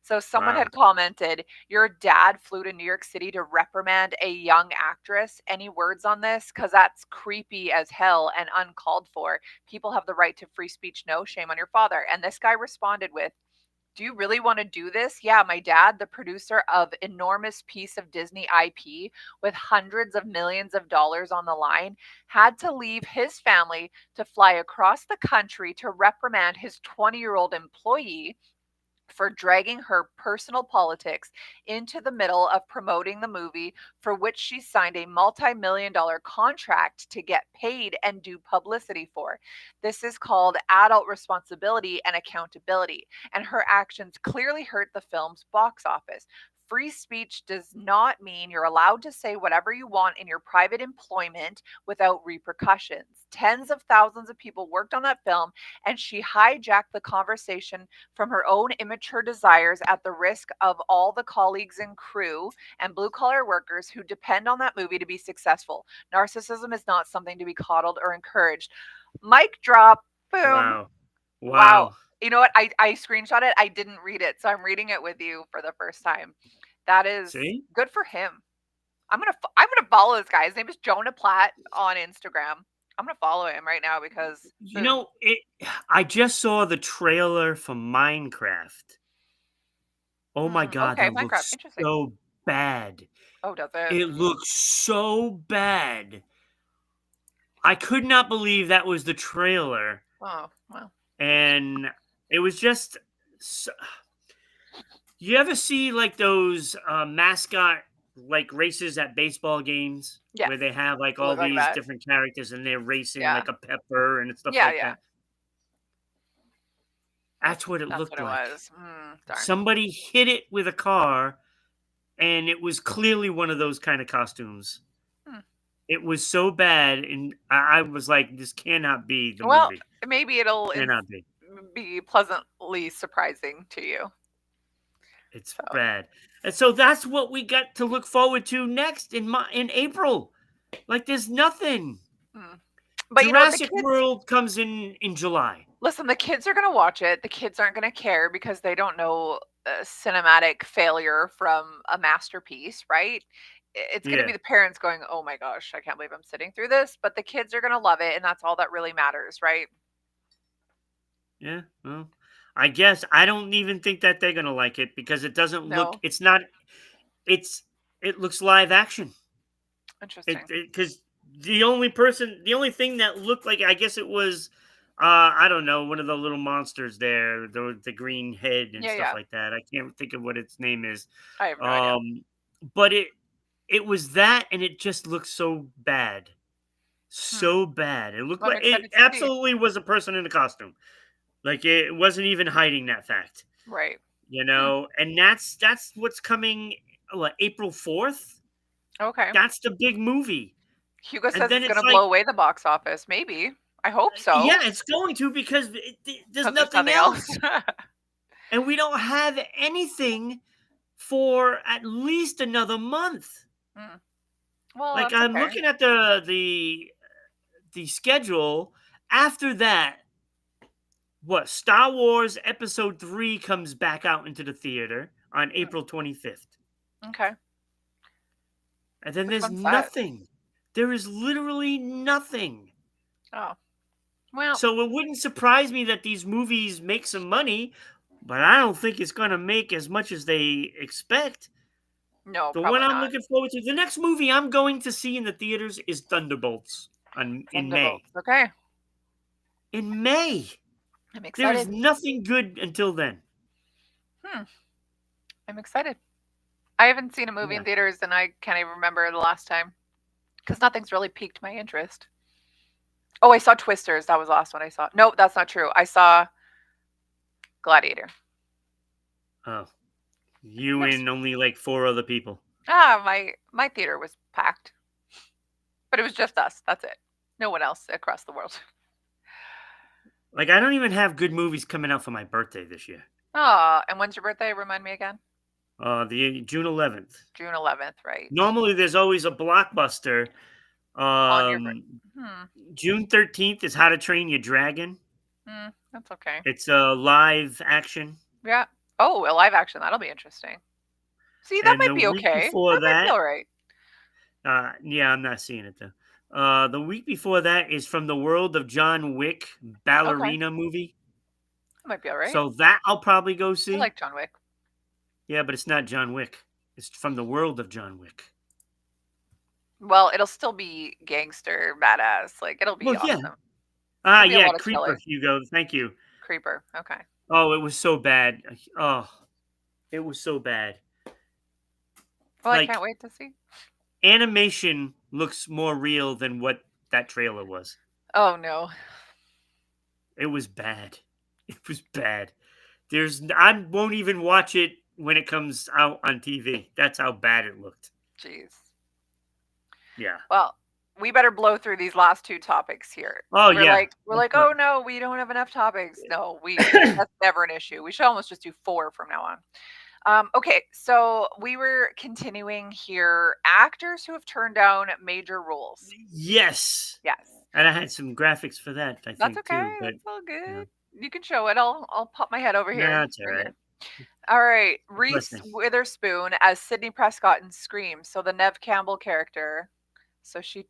[SPEAKER 1] So someone
[SPEAKER 2] Wow.
[SPEAKER 1] had commented, "Your dad flew to New York City to reprimand a young actress. Any words on this? Because that's creepy as hell and uncalled for. People have the right to free speech. No, shame on your father." And this guy responded with, "Do you really want to do this? Yeah, my dad, the producer of enormous piece of Disney IP with hundreds of millions of dollars on the line, had to leave his family to fly across the country to reprimand his 20-year-old employee for dragging her personal politics into the middle of promoting the movie for which she signed a multi-million dollar contract to get paid and do publicity for. This is called adult responsibility and accountability, and her actions clearly hurt the film's box office. Free speech does not mean you're allowed to say whatever you want in your private employment without repercussions. Tens of thousands of people worked on that film, and she hijacked the conversation from her own immature desires at the risk of all the colleagues and crew and blue collar workers who depend on that movie to be successful. Narcissism is not something to be coddled or encouraged." Mic drop. Boom.
[SPEAKER 2] Wow.
[SPEAKER 1] Wow.
[SPEAKER 2] Wow.
[SPEAKER 1] You know what? I screenshot it. I didn't read it. So I'm reading it with you for the first time. That is
[SPEAKER 2] See?
[SPEAKER 1] good for him. I'm gonna follow this guy. His name is Jonah Platt on Instagram. I'm gonna follow him right now because
[SPEAKER 2] You
[SPEAKER 1] boom.
[SPEAKER 2] know, it I just saw the trailer for Minecraft. Oh my god,
[SPEAKER 1] Okay,
[SPEAKER 2] that
[SPEAKER 1] Minecraft.
[SPEAKER 2] looks
[SPEAKER 1] Interesting.
[SPEAKER 2] so bad.
[SPEAKER 1] Oh, does it?
[SPEAKER 2] It looks so bad. I could not believe that was the trailer,
[SPEAKER 1] Oh, well.
[SPEAKER 2] and it was just s you ever see, like, those, mascot, like, races at baseball games
[SPEAKER 1] Yes.
[SPEAKER 2] where they have, like,
[SPEAKER 1] It
[SPEAKER 2] all
[SPEAKER 1] looked like
[SPEAKER 2] these
[SPEAKER 1] that.
[SPEAKER 2] different characters and they're racing
[SPEAKER 1] Yeah.
[SPEAKER 2] like a pepper and stuff
[SPEAKER 1] Yeah,
[SPEAKER 2] like
[SPEAKER 1] yeah.
[SPEAKER 2] that? That's what it
[SPEAKER 1] That's what
[SPEAKER 2] looked
[SPEAKER 1] it
[SPEAKER 2] like.
[SPEAKER 1] was. Darn.
[SPEAKER 2] Somebody hit it with a car, and it was clearly one of those kinda costumes.
[SPEAKER 1] Hmm.
[SPEAKER 2] It was so bad, and I was like, "This cannot be the
[SPEAKER 1] Well,
[SPEAKER 2] movie.
[SPEAKER 1] maybe it'll
[SPEAKER 2] Cannot be.
[SPEAKER 1] be pleasantly surprising to you.
[SPEAKER 2] It's
[SPEAKER 1] So,
[SPEAKER 2] bad." And so that's what we got to look forward to next in April. Like, there's nothing.
[SPEAKER 1] hmm. But you know what? The
[SPEAKER 2] Jurassic
[SPEAKER 1] kids,
[SPEAKER 2] World comes in July.
[SPEAKER 1] listen, the kids are going to watch it. The kids aren't going to care because they don't know cinematic failure from a masterpiece, right? It's going to be
[SPEAKER 2] Yeah.
[SPEAKER 1] the parents going, "Oh my gosh, I can't believe I'm sitting through this." But the kids are going to love it. And that's all that really matters, right?
[SPEAKER 2] Yeah, well, I guess I don't even think that they're gonna like it because it doesn't look
[SPEAKER 1] No.
[SPEAKER 2] it's not it's it looks live action. It
[SPEAKER 1] Interesting.
[SPEAKER 2] because the only thing that looked like I guess it was I don't know, one of the little monsters there, the green head and
[SPEAKER 1] Yeah,
[SPEAKER 2] stuff
[SPEAKER 1] yeah.
[SPEAKER 2] like that. I can't think of what its name is.
[SPEAKER 1] I have no idea.
[SPEAKER 2] Um but it was that and it just looked so bad.
[SPEAKER 1] Hmm.
[SPEAKER 2] So bad. It looked
[SPEAKER 1] Well, I'm
[SPEAKER 2] like it
[SPEAKER 1] excited to see.
[SPEAKER 2] absolutely was a person in a costume. Like, it wasn't even hiding that fact,
[SPEAKER 1] Right.
[SPEAKER 2] you
[SPEAKER 1] Hmm.
[SPEAKER 2] know? And that's what's coming, what, April 4th?
[SPEAKER 1] Okay.
[SPEAKER 2] That's the big movie.
[SPEAKER 1] Hugo
[SPEAKER 2] And
[SPEAKER 1] says
[SPEAKER 2] then
[SPEAKER 1] it's
[SPEAKER 2] it's
[SPEAKER 1] gonna
[SPEAKER 2] like,
[SPEAKER 1] blow away the box office. Maybe. I hope so,
[SPEAKER 2] yeah, it's going to because there's
[SPEAKER 1] because there's
[SPEAKER 2] nothing
[SPEAKER 1] nothing else.
[SPEAKER 2] else. And we don't have anything for at least another month.
[SPEAKER 1] Mm. Well,
[SPEAKER 2] Like,
[SPEAKER 1] that's
[SPEAKER 2] I'm
[SPEAKER 1] okay.
[SPEAKER 2] looking at the schedule. After that, what, Star Wars Episode 3 comes back out into the theater on
[SPEAKER 1] Mm.
[SPEAKER 2] April 25th.
[SPEAKER 1] Okay.
[SPEAKER 2] And then
[SPEAKER 1] Which
[SPEAKER 2] there's
[SPEAKER 1] one's that?
[SPEAKER 2] nothing. There is literally nothing.
[SPEAKER 1] Oh, well,
[SPEAKER 2] So it wouldn't surprise me that these movies make some money, but I don't think it's going to make as much as they expect.
[SPEAKER 1] no,
[SPEAKER 2] The one
[SPEAKER 1] probably
[SPEAKER 2] I'm
[SPEAKER 1] not.
[SPEAKER 2] looking forward to, the next movie I'm going to see in the theaters is Thunderbolts in May.
[SPEAKER 1] Thunderbolts. Okay.
[SPEAKER 2] In May.
[SPEAKER 1] I'm
[SPEAKER 2] There is
[SPEAKER 1] excited.
[SPEAKER 2] nothing good until then.
[SPEAKER 1] Hmm. I'm excited. I haven't seen a movie in
[SPEAKER 2] Yeah.
[SPEAKER 1] theaters and I can't even remember the last time because nothing's really piqued my interest. Oh, I saw Twisters. That was the last one I saw. No, that's not true. I saw Gladiator.
[SPEAKER 2] Oh, you
[SPEAKER 1] Next.
[SPEAKER 2] and only like four other people.
[SPEAKER 1] My theater was packed, but it was just us. That's it. No one else across the world.
[SPEAKER 2] Like, I don't even have good movies coming out for my birthday this year.
[SPEAKER 1] Oh, and when's your birthday? Remind me again.
[SPEAKER 2] The June 11th.
[SPEAKER 1] June 11th, right?
[SPEAKER 2] Normally, there's always a blockbuster.
[SPEAKER 1] On your birthday.
[SPEAKER 2] Um,
[SPEAKER 1] Hmm.
[SPEAKER 2] June 13th is How to Train Your Dragon.
[SPEAKER 1] That's okay.
[SPEAKER 2] It's a live action.
[SPEAKER 1] Yeah. Oh, a live action. That'll be interesting. See, that
[SPEAKER 2] And
[SPEAKER 1] might
[SPEAKER 2] the
[SPEAKER 1] be
[SPEAKER 2] week
[SPEAKER 1] okay.
[SPEAKER 2] before
[SPEAKER 1] That might be
[SPEAKER 2] that,
[SPEAKER 1] all right.
[SPEAKER 2] yeah, I'm not seeing it though. The week before that is from the world of John Wick
[SPEAKER 1] Okay,
[SPEAKER 2] ballerina movie.
[SPEAKER 1] that might be all right.
[SPEAKER 2] So that I'll probably go
[SPEAKER 1] I
[SPEAKER 2] see.
[SPEAKER 1] like John Wick.
[SPEAKER 2] Yeah, but it's not John Wick. It's from the world of John Wick.
[SPEAKER 1] Well, it'll still be gangster, badass. Like it'll be
[SPEAKER 2] Well, yeah.
[SPEAKER 1] awesome.
[SPEAKER 2] Ah,
[SPEAKER 1] There'll be a
[SPEAKER 2] yeah,
[SPEAKER 1] lot of
[SPEAKER 2] Creeper,
[SPEAKER 1] killing.
[SPEAKER 2] Hugo. Thank you.
[SPEAKER 1] Creeper. Okay.
[SPEAKER 2] Oh, it was so bad. Oh, it was so bad.
[SPEAKER 1] Well, I can't
[SPEAKER 2] Like,
[SPEAKER 1] wait to see.
[SPEAKER 2] animation looks more real than what that trailer was.
[SPEAKER 1] Oh no.
[SPEAKER 2] It was bad. It was bad. I won't even watch it when it comes out on TV. That's how bad it looked.
[SPEAKER 1] Jeez.
[SPEAKER 2] Yeah.
[SPEAKER 1] Well, we better blow through these last two topics here.
[SPEAKER 2] Oh
[SPEAKER 1] We're
[SPEAKER 2] yeah.
[SPEAKER 1] like we're like, oh no, we don't have enough topics. No, we that's never an issue. We should almost just do four from now on. Okay, so we were continuing here. Actors who have turned down major roles.
[SPEAKER 2] Yes.
[SPEAKER 1] Yes,
[SPEAKER 2] And I had some graphics for that, I
[SPEAKER 1] that's
[SPEAKER 2] think,
[SPEAKER 1] okay.
[SPEAKER 2] too. But
[SPEAKER 1] That's all
[SPEAKER 2] you know,
[SPEAKER 1] good. You can show it. I'll pop my head over here.
[SPEAKER 2] nah, it's all
[SPEAKER 1] Right
[SPEAKER 2] right.
[SPEAKER 1] here. All right, Reese
[SPEAKER 2] Listen,
[SPEAKER 1] Witherspoon as Sydney Prescott in Scream. So the Nev Campbell character. So she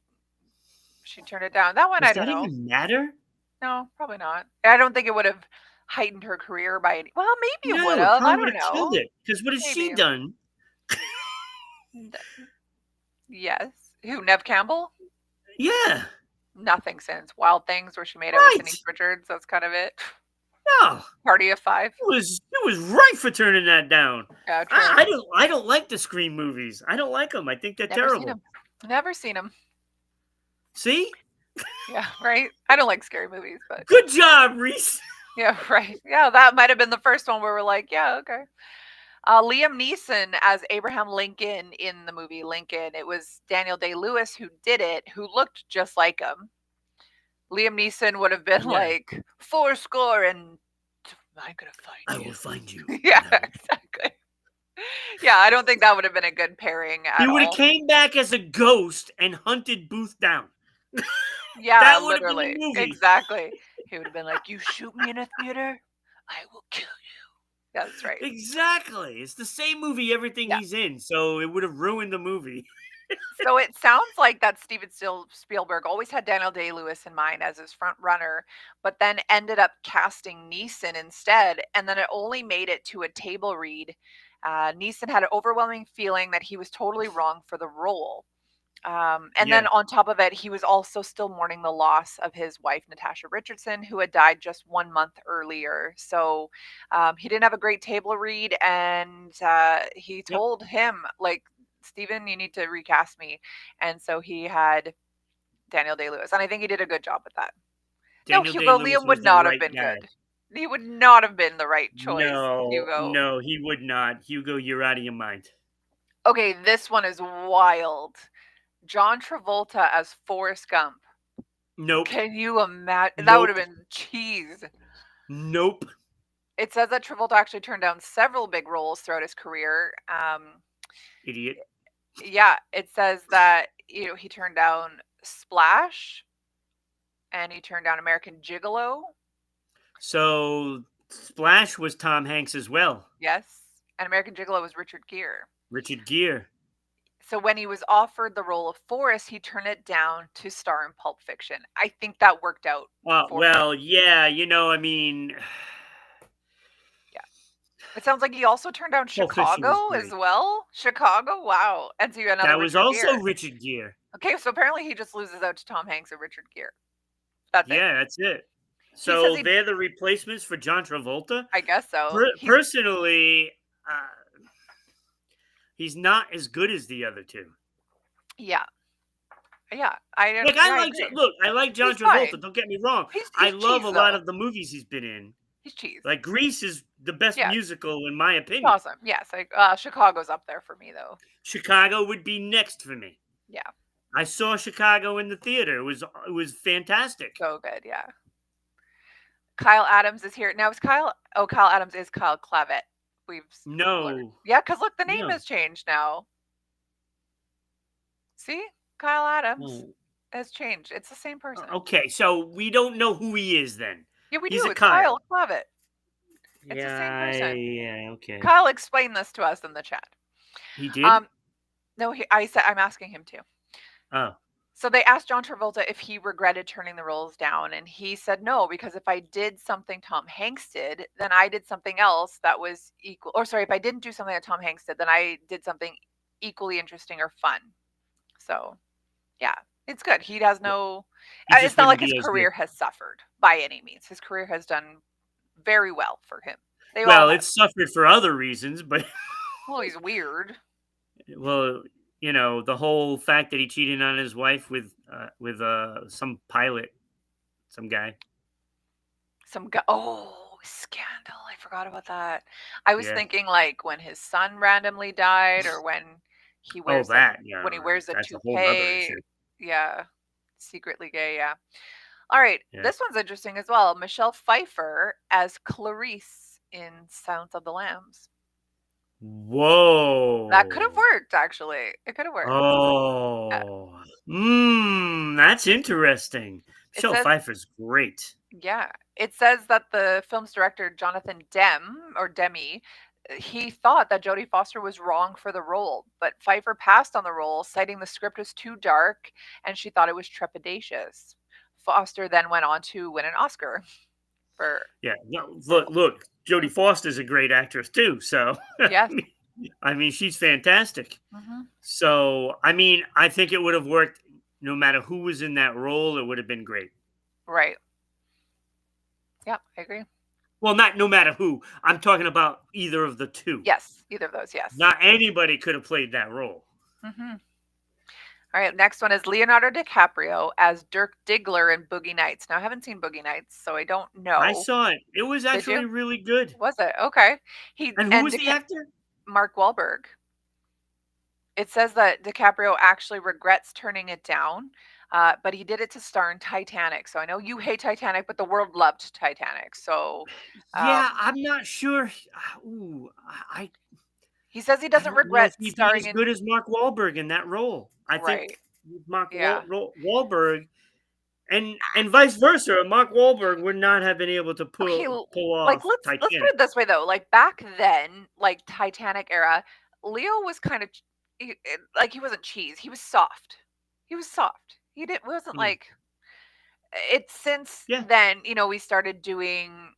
[SPEAKER 1] turned it down. That one
[SPEAKER 2] does
[SPEAKER 1] I don't
[SPEAKER 2] that
[SPEAKER 1] know.
[SPEAKER 2] even matter?
[SPEAKER 1] No, probably not. I don't think it would have heightened her career by any. Well, maybe it would
[SPEAKER 2] No, it
[SPEAKER 1] have. I
[SPEAKER 2] probably would
[SPEAKER 1] don't
[SPEAKER 2] have killed
[SPEAKER 1] know.
[SPEAKER 2] it. Because what has she
[SPEAKER 1] Maybe.
[SPEAKER 2] done?
[SPEAKER 1] Yes. Who? Nev Campbell?
[SPEAKER 2] Yeah.
[SPEAKER 1] Nothing since Wild Things, where she made it with
[SPEAKER 2] Right.
[SPEAKER 1] Denise Richards. That's kind of it.
[SPEAKER 2] No.
[SPEAKER 1] Party of Five.
[SPEAKER 2] It was right for turning that down.
[SPEAKER 1] Yeah,
[SPEAKER 2] I,
[SPEAKER 1] true.
[SPEAKER 2] I don't I don't like the Scream movies. I don't like them. I think they're
[SPEAKER 1] Never seen
[SPEAKER 2] terrible.
[SPEAKER 1] him. Never seen him.
[SPEAKER 2] See?
[SPEAKER 1] Yeah, right. I don't like scary movies, but
[SPEAKER 2] Good job, Reese.
[SPEAKER 1] yeah, right. Yeah, that might have been the first one where we're like, yeah, okay. Liam Neeson as Abraham Lincoln in the movie Lincoln. It was Daniel Day Lewis who did it, who looked just like him. Liam Neeson would have been
[SPEAKER 2] Yeah.
[SPEAKER 1] like, four score and I'm gonna
[SPEAKER 2] I
[SPEAKER 1] find
[SPEAKER 2] will
[SPEAKER 1] you.
[SPEAKER 2] find you.
[SPEAKER 1] Yeah,
[SPEAKER 2] and I will-
[SPEAKER 1] exactly. Yeah, I don't think that would have been a good pairing
[SPEAKER 2] He
[SPEAKER 1] at
[SPEAKER 2] would have
[SPEAKER 1] all.
[SPEAKER 2] came back as a ghost and hunted Booth down.
[SPEAKER 1] Yeah,
[SPEAKER 2] That would have been the
[SPEAKER 1] literally.
[SPEAKER 2] movie.
[SPEAKER 1] Exactly. He would have been like, you shoot me in a theater, I will kill you. That's right.
[SPEAKER 2] Exactly. It's the same movie, everything
[SPEAKER 1] Yeah.
[SPEAKER 2] he's in. So it would have ruined the movie.
[SPEAKER 1] So it sounds like that Steven Spielberg always had Daniel Day Lewis in mind as his front runner, but then ended up casting Neeson instead, and then it only made it to a table read. Neeson had an overwhelming feeling that he was totally wrong for the role. And then
[SPEAKER 2] Yeah.
[SPEAKER 1] on top of it, he was also still mourning the loss of his wife, Natasha Richardson, who had died just 1 month earlier. So he didn't have a great table read, and he
[SPEAKER 2] Yep.
[SPEAKER 1] told him, like, Steven, you need to recast me. And so he had Daniel Day Lewis. And I think he did a good job with that. No,
[SPEAKER 2] Daniel Day
[SPEAKER 1] Hugo,
[SPEAKER 2] Lewis
[SPEAKER 1] Liam
[SPEAKER 2] was
[SPEAKER 1] would
[SPEAKER 2] the
[SPEAKER 1] not have
[SPEAKER 2] right
[SPEAKER 1] been
[SPEAKER 2] guy.
[SPEAKER 1] good. He would not have been the right choice,
[SPEAKER 2] No,
[SPEAKER 1] Hugo.
[SPEAKER 2] no, he would not. Hugo, you're out of your mind.
[SPEAKER 1] Okay, this one is wild. John Travolta as Forrest Gump.
[SPEAKER 2] Nope.
[SPEAKER 1] Can you imagine? That would have
[SPEAKER 2] Nope.
[SPEAKER 1] been cheese.
[SPEAKER 2] Nope.
[SPEAKER 1] It says that Travolta actually turned down several big roles throughout his career.
[SPEAKER 2] Idiot.
[SPEAKER 1] Yeah, it says that he turned down Splash, and he turned down American Gigolo.
[SPEAKER 2] So Splash was Tom Hanks as well.
[SPEAKER 1] Yes, and American Gigolo was Richard Gere.
[SPEAKER 2] Richard Gere.
[SPEAKER 1] So when he was offered the role of Forrest, he turned it down to star in Pulp Fiction. I think that worked out for him.
[SPEAKER 2] Well, yeah, I mean,
[SPEAKER 1] Yeah. It sounds like he also turned down
[SPEAKER 2] Pulp Fiction was
[SPEAKER 1] Chicago as
[SPEAKER 2] great.
[SPEAKER 1] well. Chicago, wow. And so you had another
[SPEAKER 2] That was
[SPEAKER 1] Richard
[SPEAKER 2] also
[SPEAKER 1] Gere.
[SPEAKER 2] Richard Gere.
[SPEAKER 1] Okay, so apparently he just loses out to Tom Hanks and Richard Gere. That's it.
[SPEAKER 2] Yeah, that's it.
[SPEAKER 1] He says
[SPEAKER 2] So
[SPEAKER 1] he,
[SPEAKER 2] they're the replacements for John Travolta.
[SPEAKER 1] I guess so.
[SPEAKER 2] Personally, he's not as good as the other two.
[SPEAKER 1] Yeah. Yeah. I
[SPEAKER 2] Like
[SPEAKER 1] yeah,
[SPEAKER 2] I
[SPEAKER 1] I
[SPEAKER 2] like
[SPEAKER 1] agree.
[SPEAKER 2] Look, I like John
[SPEAKER 1] He's
[SPEAKER 2] Travolta.
[SPEAKER 1] fine.
[SPEAKER 2] Don't get me wrong.
[SPEAKER 1] He's
[SPEAKER 2] I love
[SPEAKER 1] cheese,
[SPEAKER 2] a lot
[SPEAKER 1] though.
[SPEAKER 2] of the movies he's been in.
[SPEAKER 1] He's cheese.
[SPEAKER 2] Like Grease is the best
[SPEAKER 1] Yeah.
[SPEAKER 2] musical in my opinion.
[SPEAKER 1] Awesome. Yes. Chicago's up there for me, though.
[SPEAKER 2] Chicago would be next for me.
[SPEAKER 1] Yeah.
[SPEAKER 2] I saw Chicago in the theater. It was fantastic.
[SPEAKER 1] So good. Yeah. Kyle Adams is here. Now, is Kyle... Oh, Kyle Adams is Kyle Clavet. We've...
[SPEAKER 2] No.
[SPEAKER 1] Yeah, because look, the name
[SPEAKER 2] No.
[SPEAKER 1] has changed now. See? Kyle Adams
[SPEAKER 2] Oh.
[SPEAKER 1] has changed. It's the same person.
[SPEAKER 2] Okay, so we don't know who he is then.
[SPEAKER 1] Yeah, we
[SPEAKER 2] He's
[SPEAKER 1] do.
[SPEAKER 2] a
[SPEAKER 1] It's
[SPEAKER 2] Kyle.
[SPEAKER 1] Kyle Clavet. It's the same
[SPEAKER 2] Yeah,
[SPEAKER 1] person.
[SPEAKER 2] yeah, okay.
[SPEAKER 1] Kyle explained this to us in the chat.
[SPEAKER 2] He did?
[SPEAKER 1] Um, no, I said I'm asking him too.
[SPEAKER 2] Oh,
[SPEAKER 1] So they asked John Travolta if he regretted turning the roles down, and he said no, because if I did something Tom Hanks did, then I did something else that was equal. Or sorry, if I didn't do something that Tom Hanks did, then I did something equally interesting or fun. So yeah, it's good. He has
[SPEAKER 2] yeah.
[SPEAKER 1] no.
[SPEAKER 2] He
[SPEAKER 1] It's
[SPEAKER 2] just
[SPEAKER 1] not
[SPEAKER 2] wouldn't
[SPEAKER 1] like his
[SPEAKER 2] be as good.
[SPEAKER 1] career has suffered by any means. His career has done very well for him. They all
[SPEAKER 2] Well,
[SPEAKER 1] have.
[SPEAKER 2] it's suffered for other reasons, but
[SPEAKER 1] Well, he's weird.
[SPEAKER 2] well, the whole fact that he cheated on his wife with some pilot, some guy.
[SPEAKER 1] Some guy. Oh, scandal! I forgot about that. I was
[SPEAKER 2] Yeah.
[SPEAKER 1] thinking like when his son randomly died, or when he
[SPEAKER 2] Oh,
[SPEAKER 1] wears a
[SPEAKER 2] that, yeah, that's a whole nother
[SPEAKER 1] toupee.
[SPEAKER 2] issue.
[SPEAKER 1] Yeah, secretly gay. Yeah. All right,
[SPEAKER 2] Yeah.
[SPEAKER 1] this one's interesting as well. Michelle Pfeiffer as Clarice in Silence of the Lambs. That could have
[SPEAKER 2] Whoa.
[SPEAKER 1] worked. Actually, it could have worked. Yeah.
[SPEAKER 2] Oh. That's interesting.
[SPEAKER 1] It
[SPEAKER 2] Michelle
[SPEAKER 1] says
[SPEAKER 2] Pfeiffer's great.
[SPEAKER 1] Yeah, it says that the film's director, Jonathan Demme, he thought that Jodie Foster was wrong for the role, but Pfeiffer passed on the role, citing the script was too dark and she thought it was trepidatious. Foster then went on to win an Oscar for
[SPEAKER 2] Yeah. No,
[SPEAKER 1] for
[SPEAKER 2] look, Jodie Foster's a great actress too, so
[SPEAKER 1] yes.
[SPEAKER 2] I mean, she's fantastic.
[SPEAKER 1] Hmm.
[SPEAKER 2] So, I mean, I think it would have worked no matter who was in that role, it would have been great.
[SPEAKER 1] Right. Yep, I agree.
[SPEAKER 2] Well, not no matter who. I'm talking about either of the two.
[SPEAKER 1] Yes, either of those, yes.
[SPEAKER 2] Not anybody could have played that role.
[SPEAKER 1] Hmm. All right, next one is Leonardo DiCaprio as Dirk Diggler in Boogie Nights. Now, I haven't seen Boogie Nights, so I don't
[SPEAKER 2] I
[SPEAKER 1] know.
[SPEAKER 2] saw it. It was
[SPEAKER 1] Did
[SPEAKER 2] actually
[SPEAKER 1] you?
[SPEAKER 2] really good.
[SPEAKER 1] Was it? Okay. He
[SPEAKER 2] And who
[SPEAKER 1] and
[SPEAKER 2] was the actor?
[SPEAKER 1] Mark Wahlberg. It says that DiCaprio actually regrets turning it down, but he did it to star in Titanic. So I know you hate Titanic, but the world loved Titanic. So
[SPEAKER 2] Yeah,
[SPEAKER 1] um,
[SPEAKER 2] I'm not sure. Ooh,
[SPEAKER 1] he says he
[SPEAKER 2] I
[SPEAKER 1] doesn't
[SPEAKER 2] don't know if
[SPEAKER 1] regret
[SPEAKER 2] he'd be
[SPEAKER 1] starring
[SPEAKER 2] as
[SPEAKER 1] in.
[SPEAKER 2] good as Mark Wahlberg in that role. I think
[SPEAKER 1] Right.
[SPEAKER 2] Mark
[SPEAKER 1] Yeah.
[SPEAKER 2] Wahlberg and vice versa. Mark Wahlberg would not have been able to
[SPEAKER 1] Okay.
[SPEAKER 2] pull
[SPEAKER 1] Like
[SPEAKER 2] off
[SPEAKER 1] let's put
[SPEAKER 2] Titanic.
[SPEAKER 1] it this way though. Like back then, like Titanic era, Leo was kind of like he wasn't cheese. He was soft. He was soft. He didn't wasn't
[SPEAKER 2] Hmm.
[SPEAKER 1] like it's since
[SPEAKER 2] Yeah.
[SPEAKER 1] then, we started doing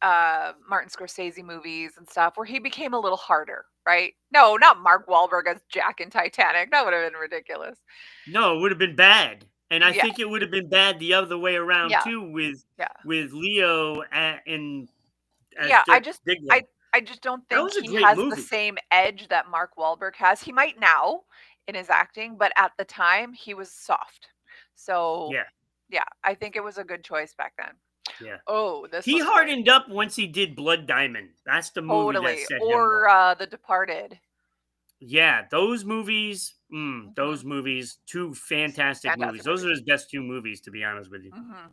[SPEAKER 1] Martin Scorsese movies and stuff where he became a little harder, right? No, not Mark Wahlberg as Jack in Titanic. That would have been ridiculous.
[SPEAKER 2] No, it would have been bad, and I
[SPEAKER 1] Yeah,
[SPEAKER 2] think it would have been bad the other way around
[SPEAKER 1] yeah,
[SPEAKER 2] too
[SPEAKER 1] yeah,
[SPEAKER 2] with Leo in as
[SPEAKER 1] yeah.
[SPEAKER 2] Dirk Diggler.
[SPEAKER 1] I just don't
[SPEAKER 2] That
[SPEAKER 1] think
[SPEAKER 2] was a
[SPEAKER 1] he
[SPEAKER 2] great
[SPEAKER 1] has the
[SPEAKER 2] movie.
[SPEAKER 1] same edge that Mark Wahlberg has. He might now in his acting, but at the time he was soft. So
[SPEAKER 2] Yeah,
[SPEAKER 1] yeah, I think it was a good choice back then.
[SPEAKER 2] yeah.
[SPEAKER 1] Oh, this
[SPEAKER 2] He
[SPEAKER 1] one's great.
[SPEAKER 2] hardened up once he did Blood Diamond. That's the movie that
[SPEAKER 1] Totally.
[SPEAKER 2] set him
[SPEAKER 1] Or
[SPEAKER 2] off.
[SPEAKER 1] The Departed.
[SPEAKER 2] Yeah, those movies,
[SPEAKER 1] Hmm.
[SPEAKER 2] two fantastic movies.
[SPEAKER 1] Fantastic
[SPEAKER 2] Those
[SPEAKER 1] movies.
[SPEAKER 2] are his best two movies, to be honest with you.
[SPEAKER 1] Hmm.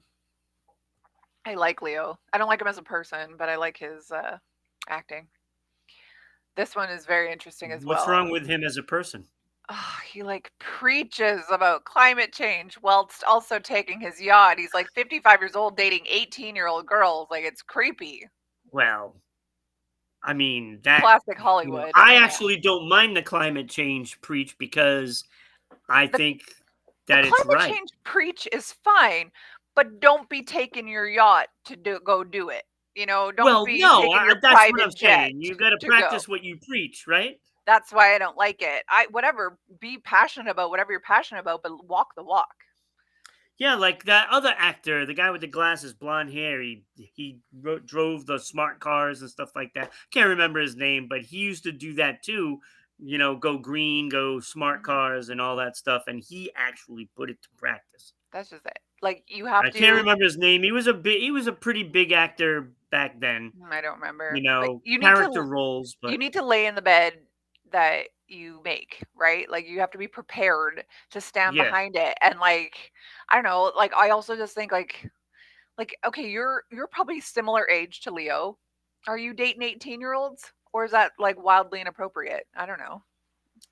[SPEAKER 1] I like Leo. I don't like him as a person, but I like his acting. This one is very interesting as
[SPEAKER 2] What's
[SPEAKER 1] well.
[SPEAKER 2] wrong with him as a person?
[SPEAKER 1] He like preaches about climate change whilst also taking his yacht. He's like 55 years old dating 18-year-old girls. Like it's creepy.
[SPEAKER 2] Well, I mean that
[SPEAKER 1] Classic Hollywood.
[SPEAKER 2] I
[SPEAKER 1] I know.
[SPEAKER 2] actually don't mind the climate change preach because I
[SPEAKER 1] The
[SPEAKER 2] think
[SPEAKER 1] the
[SPEAKER 2] that it's
[SPEAKER 1] climate
[SPEAKER 2] right.
[SPEAKER 1] change preach is fine, but don't be taking your yacht to go do it. Don't
[SPEAKER 2] Well,
[SPEAKER 1] be
[SPEAKER 2] no,
[SPEAKER 1] taking your
[SPEAKER 2] that's what I'm
[SPEAKER 1] private jet
[SPEAKER 2] saying. You got to
[SPEAKER 1] to go.
[SPEAKER 2] practice what you preach, right?
[SPEAKER 1] That's why I don't like it. Whatever, be passionate about whatever you're passionate about, but walk the walk.
[SPEAKER 2] Yeah, like that other actor, the guy with the glasses, blonde hair. Drove the smart cars and stuff like that. Can't remember his name, but he used to do that too. Go green, go smart
[SPEAKER 1] Mhm.
[SPEAKER 2] cars, and all that stuff. And he actually put it to practice.
[SPEAKER 1] That's just it. Like you have
[SPEAKER 2] I can't
[SPEAKER 1] to.
[SPEAKER 2] remember his name. He was a pretty big actor back then.
[SPEAKER 1] I don't remember. Like
[SPEAKER 2] Character roles,
[SPEAKER 1] you
[SPEAKER 2] but
[SPEAKER 1] need to lay in the bed that you make, right? Like you have to be prepared to stand
[SPEAKER 2] yeah,
[SPEAKER 1] behind it. And like I don't know, like I also just think like okay, you're probably similar age to Leo. Are you dating 18-year-olds? Or is that like wildly inappropriate? I don't know.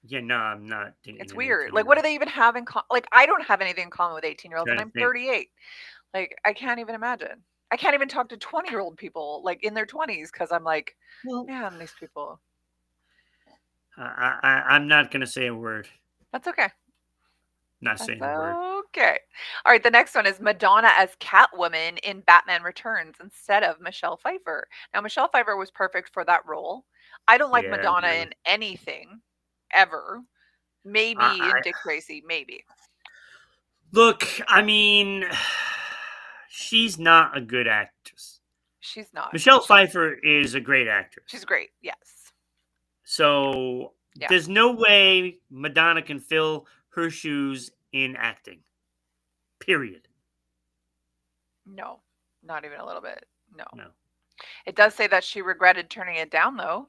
[SPEAKER 2] yeah. No, I'm not dating
[SPEAKER 1] It's
[SPEAKER 2] an
[SPEAKER 1] weird. Like, what do
[SPEAKER 2] 18-year-old.
[SPEAKER 1] they even have in common? Like, I don't have anything in common with 18-year-olds, and
[SPEAKER 2] Trying to
[SPEAKER 1] I'm
[SPEAKER 2] think.
[SPEAKER 1] 38. Like, I can't even imagine. I can't even talk to 20-year-old people like in their 20s because I'm like,
[SPEAKER 2] Well,
[SPEAKER 1] man, these people.
[SPEAKER 2] I'm not gonna say a word.
[SPEAKER 1] That's okay.
[SPEAKER 2] Not
[SPEAKER 1] That's
[SPEAKER 2] saying a word.
[SPEAKER 1] okay. All right, the next one is Madonna as Catwoman in Batman Returns instead of Michelle Pfeiffer. Now, Michelle Pfeiffer was perfect for that role. I don't like
[SPEAKER 2] Yeah,
[SPEAKER 1] Madonna
[SPEAKER 2] no.
[SPEAKER 1] in anything ever. Maybe in
[SPEAKER 2] I
[SPEAKER 1] Dick Tracy, maybe.
[SPEAKER 2] look. I mean, she's not a good actress.
[SPEAKER 1] She's not.
[SPEAKER 2] Michelle Pfeiffer is a great
[SPEAKER 1] She's
[SPEAKER 2] actress.
[SPEAKER 1] great. Yes.
[SPEAKER 2] So
[SPEAKER 1] Yeah.
[SPEAKER 2] there's no way Madonna can fill her shoes in acting. Period.
[SPEAKER 1] No. Not even a little bit. No.
[SPEAKER 2] No,
[SPEAKER 1] It does say that she regretted turning it down though,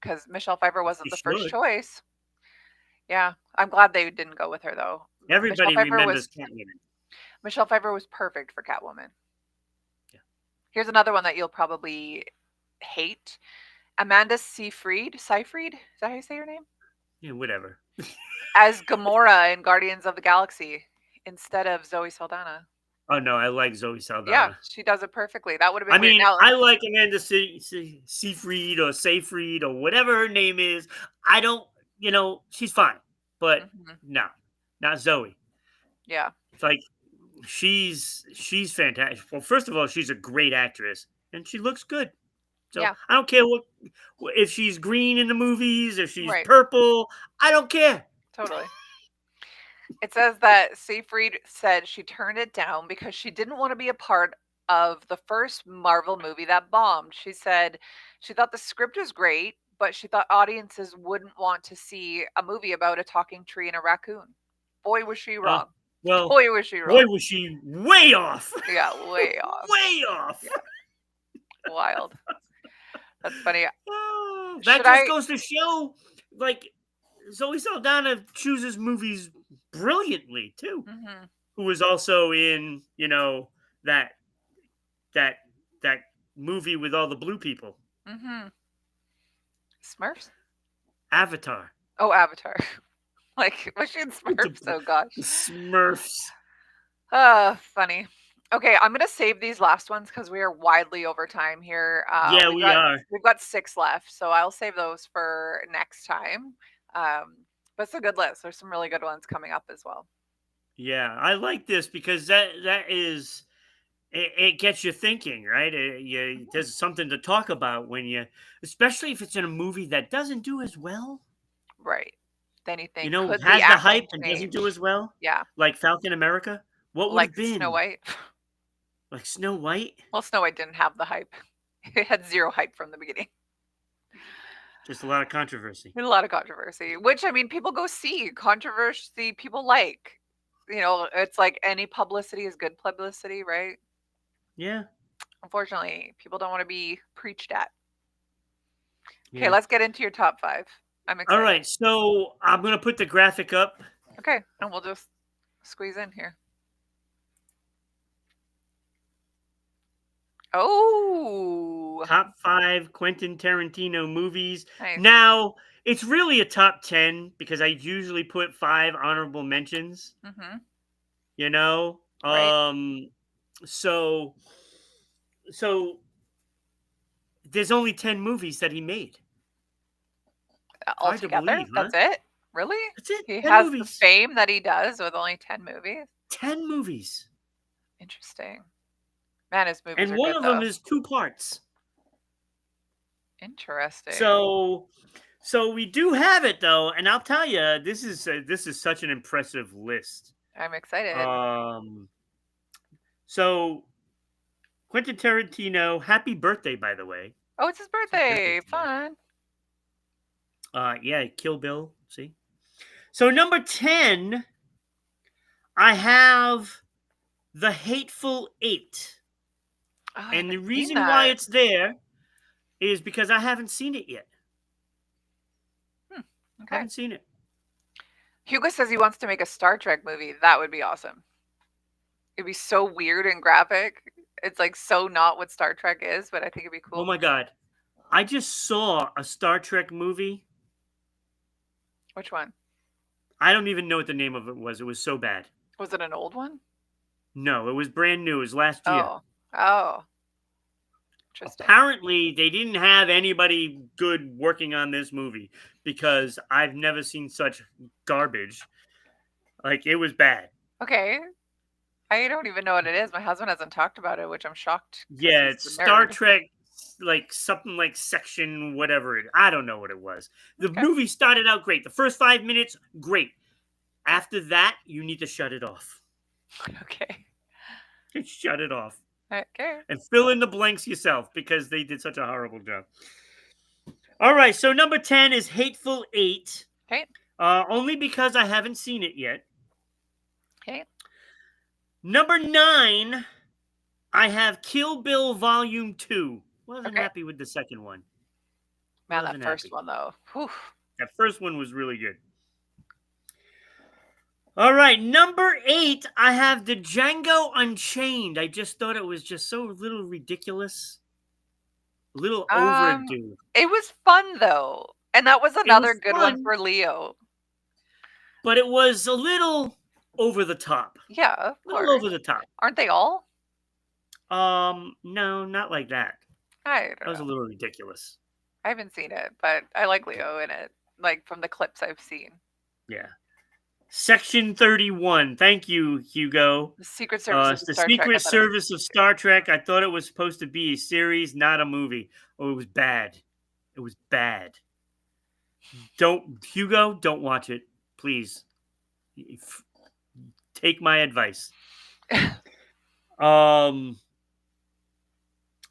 [SPEAKER 1] because Michelle Pfeiffer
[SPEAKER 2] she
[SPEAKER 1] wasn't the first
[SPEAKER 2] should.
[SPEAKER 1] choice. Yeah. I'm glad they didn't go with her though. Michelle
[SPEAKER 2] Everybody
[SPEAKER 1] Pfeiffer
[SPEAKER 2] remembers
[SPEAKER 1] was
[SPEAKER 2] Catwoman.
[SPEAKER 1] Michelle Pfeiffer was perfect for Catwoman.
[SPEAKER 2] Yeah,
[SPEAKER 1] Here's another one that you'll probably hate. Amanda Seyfried, is that how you say your name?
[SPEAKER 2] yeah, whatever.
[SPEAKER 1] As Gamora in Guardians of the Galaxy instead of Zoe Saldana.
[SPEAKER 2] Oh no, I like Zoe
[SPEAKER 1] Yeah,
[SPEAKER 2] Saldana.
[SPEAKER 1] she does it perfectly. That would have
[SPEAKER 2] I
[SPEAKER 1] been weird.
[SPEAKER 2] mean,
[SPEAKER 1] Now,
[SPEAKER 2] I like Amanda Seyfried or Seyfried or whatever her name is. I don't, she's fine, but
[SPEAKER 1] mhm,
[SPEAKER 2] no, not Zoe.
[SPEAKER 1] yeah,
[SPEAKER 2] It's like she's fantastic. Well, first of all, she's a great actress and she looks good. So
[SPEAKER 1] yeah,
[SPEAKER 2] I don't care if she's green in the movies, if she's
[SPEAKER 1] right,
[SPEAKER 2] purple. I don't care.
[SPEAKER 1] totally. It says that Seyfried said she turned it down because she didn't want to be a part of the first Marvel movie that bombed. She said she thought the script was great, but she thought audiences wouldn't want to see a movie about a talking tree and a raccoon. Boy, was she
[SPEAKER 2] Uh,
[SPEAKER 1] wrong.
[SPEAKER 2] well,
[SPEAKER 1] Boy, was she
[SPEAKER 2] boy,
[SPEAKER 1] wrong.
[SPEAKER 2] was she way off.
[SPEAKER 1] Yeah, way off.
[SPEAKER 2] Way off.
[SPEAKER 1] Yeah, wild. That's funny.
[SPEAKER 2] Oh, that
[SPEAKER 1] Should
[SPEAKER 2] just
[SPEAKER 1] I?
[SPEAKER 2] goes to show, like, Zoe Saldana chooses movies brilliantly too.
[SPEAKER 1] Hmm.
[SPEAKER 2] Who was also in, that that that movie with all the blue people,
[SPEAKER 1] Hmm. Smurfs?
[SPEAKER 2] Avatar.
[SPEAKER 1] Oh, Avatar. Like, was she in
[SPEAKER 2] The,
[SPEAKER 1] Smurfs? Oh gosh.
[SPEAKER 2] the Smurfs.
[SPEAKER 1] Funny. Okay, I'm gonna save these last ones because we are widely over time here.
[SPEAKER 2] Yeah,
[SPEAKER 1] We've
[SPEAKER 2] we
[SPEAKER 1] got
[SPEAKER 2] are.
[SPEAKER 1] we've got six left, so I'll save those for next time. Um, but it's a good list. There's some really good ones coming up as well.
[SPEAKER 2] Yeah, I like this because that is it gets you thinking, right?
[SPEAKER 1] Mhm.
[SPEAKER 2] There's something to talk about when especially if it's in a movie that doesn't do as well.
[SPEAKER 1] Right. Then you think, could the
[SPEAKER 2] Has the hype
[SPEAKER 1] acting
[SPEAKER 2] and doesn't do
[SPEAKER 1] change?
[SPEAKER 2] as well,
[SPEAKER 1] Yeah,
[SPEAKER 2] like Falcon America. What would have
[SPEAKER 1] like Snow
[SPEAKER 2] been
[SPEAKER 1] White.
[SPEAKER 2] like Snow White?
[SPEAKER 1] Well, Snow White didn't have the hype. It had zero hype from the beginning.
[SPEAKER 2] Just a lot of controversy.
[SPEAKER 1] A lot of controversy, which I mean, people go see controversy. People like, it's like any publicity is good publicity, right?
[SPEAKER 2] Yeah,
[SPEAKER 1] Unfortunately, people don't want to be preached at. Okay,
[SPEAKER 2] yeah.
[SPEAKER 1] let's get into your top five. I'm
[SPEAKER 2] All
[SPEAKER 1] excited.
[SPEAKER 2] right, so I'm gonna put the graphic up.
[SPEAKER 1] Okay, and we'll just squeeze in here. Oh,
[SPEAKER 2] Top 5 Quentin Tarantino movies.
[SPEAKER 1] nice.
[SPEAKER 2] Now, it's really a top 10 because I usually put 5 honorable mentions,
[SPEAKER 1] Mm-hmm.
[SPEAKER 2] you know?
[SPEAKER 1] Right.
[SPEAKER 2] So so there's only 10 movies that he made. Hard to
[SPEAKER 1] Altogether,
[SPEAKER 2] believe, huh?
[SPEAKER 1] that's it. Really?
[SPEAKER 2] That's it.
[SPEAKER 1] He
[SPEAKER 2] 10
[SPEAKER 1] has the
[SPEAKER 2] movies.
[SPEAKER 1] fame that he does with only 10 movies.
[SPEAKER 2] 10 movies.
[SPEAKER 1] Interesting. Man, his movies
[SPEAKER 2] And
[SPEAKER 1] are
[SPEAKER 2] one
[SPEAKER 1] good
[SPEAKER 2] of them
[SPEAKER 1] though.
[SPEAKER 2] is 2 parts.
[SPEAKER 1] Interesting.
[SPEAKER 2] So we do have it though, and I'll tell you, this is such an impressive list.
[SPEAKER 1] I'm excited.
[SPEAKER 2] Um, so Quentin Tarantino, happy birthday, by the way.
[SPEAKER 1] Oh, it's his
[SPEAKER 2] It's his birthday
[SPEAKER 1] birthday.
[SPEAKER 2] today.
[SPEAKER 1] Fun.
[SPEAKER 2] Yeah, Kill Bill. See. So number 10, I have The Hateful Eight,
[SPEAKER 1] Oh, I
[SPEAKER 2] and the
[SPEAKER 1] haven't seen
[SPEAKER 2] reason why
[SPEAKER 1] that.
[SPEAKER 2] it's there is because I haven't seen it yet.
[SPEAKER 1] Hmm. Okay.
[SPEAKER 2] Haven't seen it.
[SPEAKER 1] Hugo says he wants to make a Star Trek movie. That would be awesome. It'd be so weird and graphic. It's like so not what Star Trek is, but I think it'd be
[SPEAKER 2] Oh
[SPEAKER 1] cool.
[SPEAKER 2] my god, I just saw a Star Trek movie.
[SPEAKER 1] Which one?
[SPEAKER 2] I don't even know what the name of it was. It was so bad.
[SPEAKER 1] Was it an old one?
[SPEAKER 2] No, it was brand new. It was last year.
[SPEAKER 1] Oh. Oh, interesting.
[SPEAKER 2] Apparently, they didn't have anybody good working on this movie because I've never seen such garbage. Like, it was bad.
[SPEAKER 1] Okay. I don't even know what it is. My husband hasn't talked about it, which I'm shocked because
[SPEAKER 2] Yeah,
[SPEAKER 1] he's
[SPEAKER 2] it's
[SPEAKER 1] the
[SPEAKER 2] Star
[SPEAKER 1] nerd.
[SPEAKER 2] Trek, like something like section whatever. I don't know what it was. The
[SPEAKER 1] Okay.
[SPEAKER 2] movie started out great. The first 5 minutes, great. After that, you need to shut it off.
[SPEAKER 1] Okay.
[SPEAKER 2] Shut it off.
[SPEAKER 1] Okay.
[SPEAKER 2] And fill in the blanks yourself because they did such a horrible job. All right, so number 10 is Hateful Eight.
[SPEAKER 1] Okay.
[SPEAKER 2] Only because I haven't seen it yet.
[SPEAKER 1] Okay.
[SPEAKER 2] Number 9, I have Kill Bill Volume 2. Wasn't
[SPEAKER 1] Okay.
[SPEAKER 2] happy with the second one.
[SPEAKER 1] Man, that
[SPEAKER 2] Wasn't
[SPEAKER 1] first
[SPEAKER 2] happy.
[SPEAKER 1] one though. Whew.
[SPEAKER 2] That first one was really good. All right, number 8, I have the Django Unchained. I just thought it was just so little ridiculous, a little
[SPEAKER 1] Um,
[SPEAKER 2] overdue.
[SPEAKER 1] it was fun though. And that was
[SPEAKER 2] It
[SPEAKER 1] another
[SPEAKER 2] was
[SPEAKER 1] good one
[SPEAKER 2] fun,
[SPEAKER 1] for Leo.
[SPEAKER 2] but it was a little over the top.
[SPEAKER 1] Yeah, of
[SPEAKER 2] A little
[SPEAKER 1] course.
[SPEAKER 2] over the top.
[SPEAKER 1] Aren't they all?
[SPEAKER 2] No, not like that.
[SPEAKER 1] I
[SPEAKER 2] That
[SPEAKER 1] don't
[SPEAKER 2] was a
[SPEAKER 1] know.
[SPEAKER 2] little ridiculous.
[SPEAKER 1] I haven't seen it, but I like Leo in it, like from the clips I've seen.
[SPEAKER 2] Yeah. Section 31. Thank you, Hugo.
[SPEAKER 1] The Secret Service of
[SPEAKER 2] It's the
[SPEAKER 1] Star Trek. I
[SPEAKER 2] Secret
[SPEAKER 1] thought it was
[SPEAKER 2] Service of Star Trek. I thought it was supposed to be a series, not a movie. Oh, it was bad. It was bad. Hugo, don't watch it. Please. Take my advice. Um,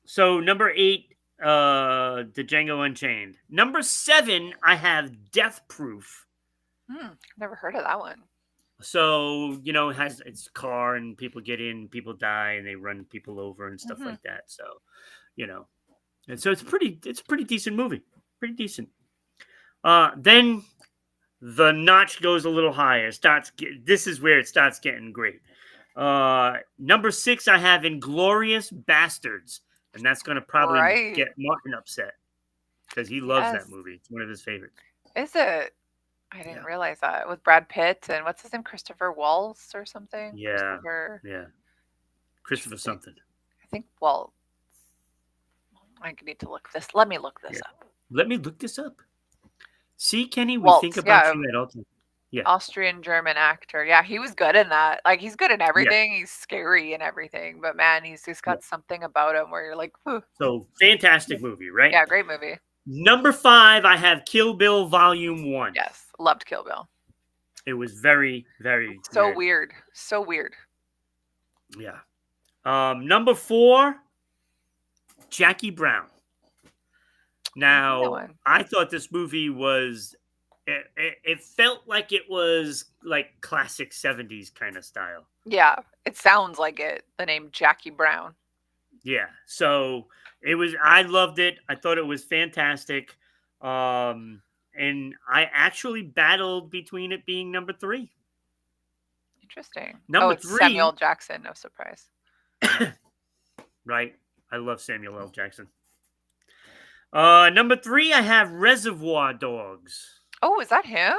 [SPEAKER 2] so number 8, the Django Unchained. Number 7, I have Death Proof.
[SPEAKER 1] never heard of that one.
[SPEAKER 2] So, it has its car and people get in, people die, and they run people over and stuff
[SPEAKER 1] Hmm.
[SPEAKER 2] like that. So, and so it's a pretty decent movie. Pretty decent. Then the notch goes a little higher. This is where it starts getting great. Number 6, I have Inglorious Bastards, and that's going to probably
[SPEAKER 1] Right.
[SPEAKER 2] get Martin upset because he loves that
[SPEAKER 1] Yes.
[SPEAKER 2] movie. It's one of his favorites.
[SPEAKER 1] Is it? I didn't
[SPEAKER 2] Yeah,
[SPEAKER 1] realize that. With Brad Pitt and what's his name? Christopher Waltz or something?
[SPEAKER 2] yeah,
[SPEAKER 1] Christopher.
[SPEAKER 2] yeah. Christopher
[SPEAKER 1] Interesting.
[SPEAKER 2] something.
[SPEAKER 1] I think Waltz. I need to look this. Let me look this
[SPEAKER 2] Yeah.
[SPEAKER 1] up.
[SPEAKER 2] Let me look this up. See, Kenny, we think
[SPEAKER 1] Waltz.
[SPEAKER 2] about
[SPEAKER 1] Yeah.
[SPEAKER 2] you at all times. Yeah,
[SPEAKER 1] Austrian German actor. Yeah, he was good in that. Like he's good in
[SPEAKER 2] yeah,
[SPEAKER 1] everything. He's scary and everything, but man, he's just
[SPEAKER 2] yeah.
[SPEAKER 1] got something about him where you're like, "Whew."
[SPEAKER 2] So fantastic movie, right?
[SPEAKER 1] Yeah, great movie.
[SPEAKER 2] Number 5, I have Kill Bill Volume 1.
[SPEAKER 1] Yes, loved Kill Bill.
[SPEAKER 2] It was very, very
[SPEAKER 1] So
[SPEAKER 2] weird.
[SPEAKER 1] weird. So weird.
[SPEAKER 2] Yeah. Number 4, Jackie Brown. Now, I thought this movie was. It felt like it was like classic 70s kind of style.
[SPEAKER 1] Yeah, it sounds like it. The name Jackie Brown.
[SPEAKER 2] Yeah. So it was. I loved it. I thought it was fantastic. And I actually battled between it being number 3.
[SPEAKER 1] Interesting.
[SPEAKER 2] Number
[SPEAKER 1] It's
[SPEAKER 2] 3,
[SPEAKER 1] Samuel Jackson. No surprise.
[SPEAKER 2] right? I love Samuel L. Jackson. Number 3, I have Reservoir Dogs.
[SPEAKER 1] Oh, is that him?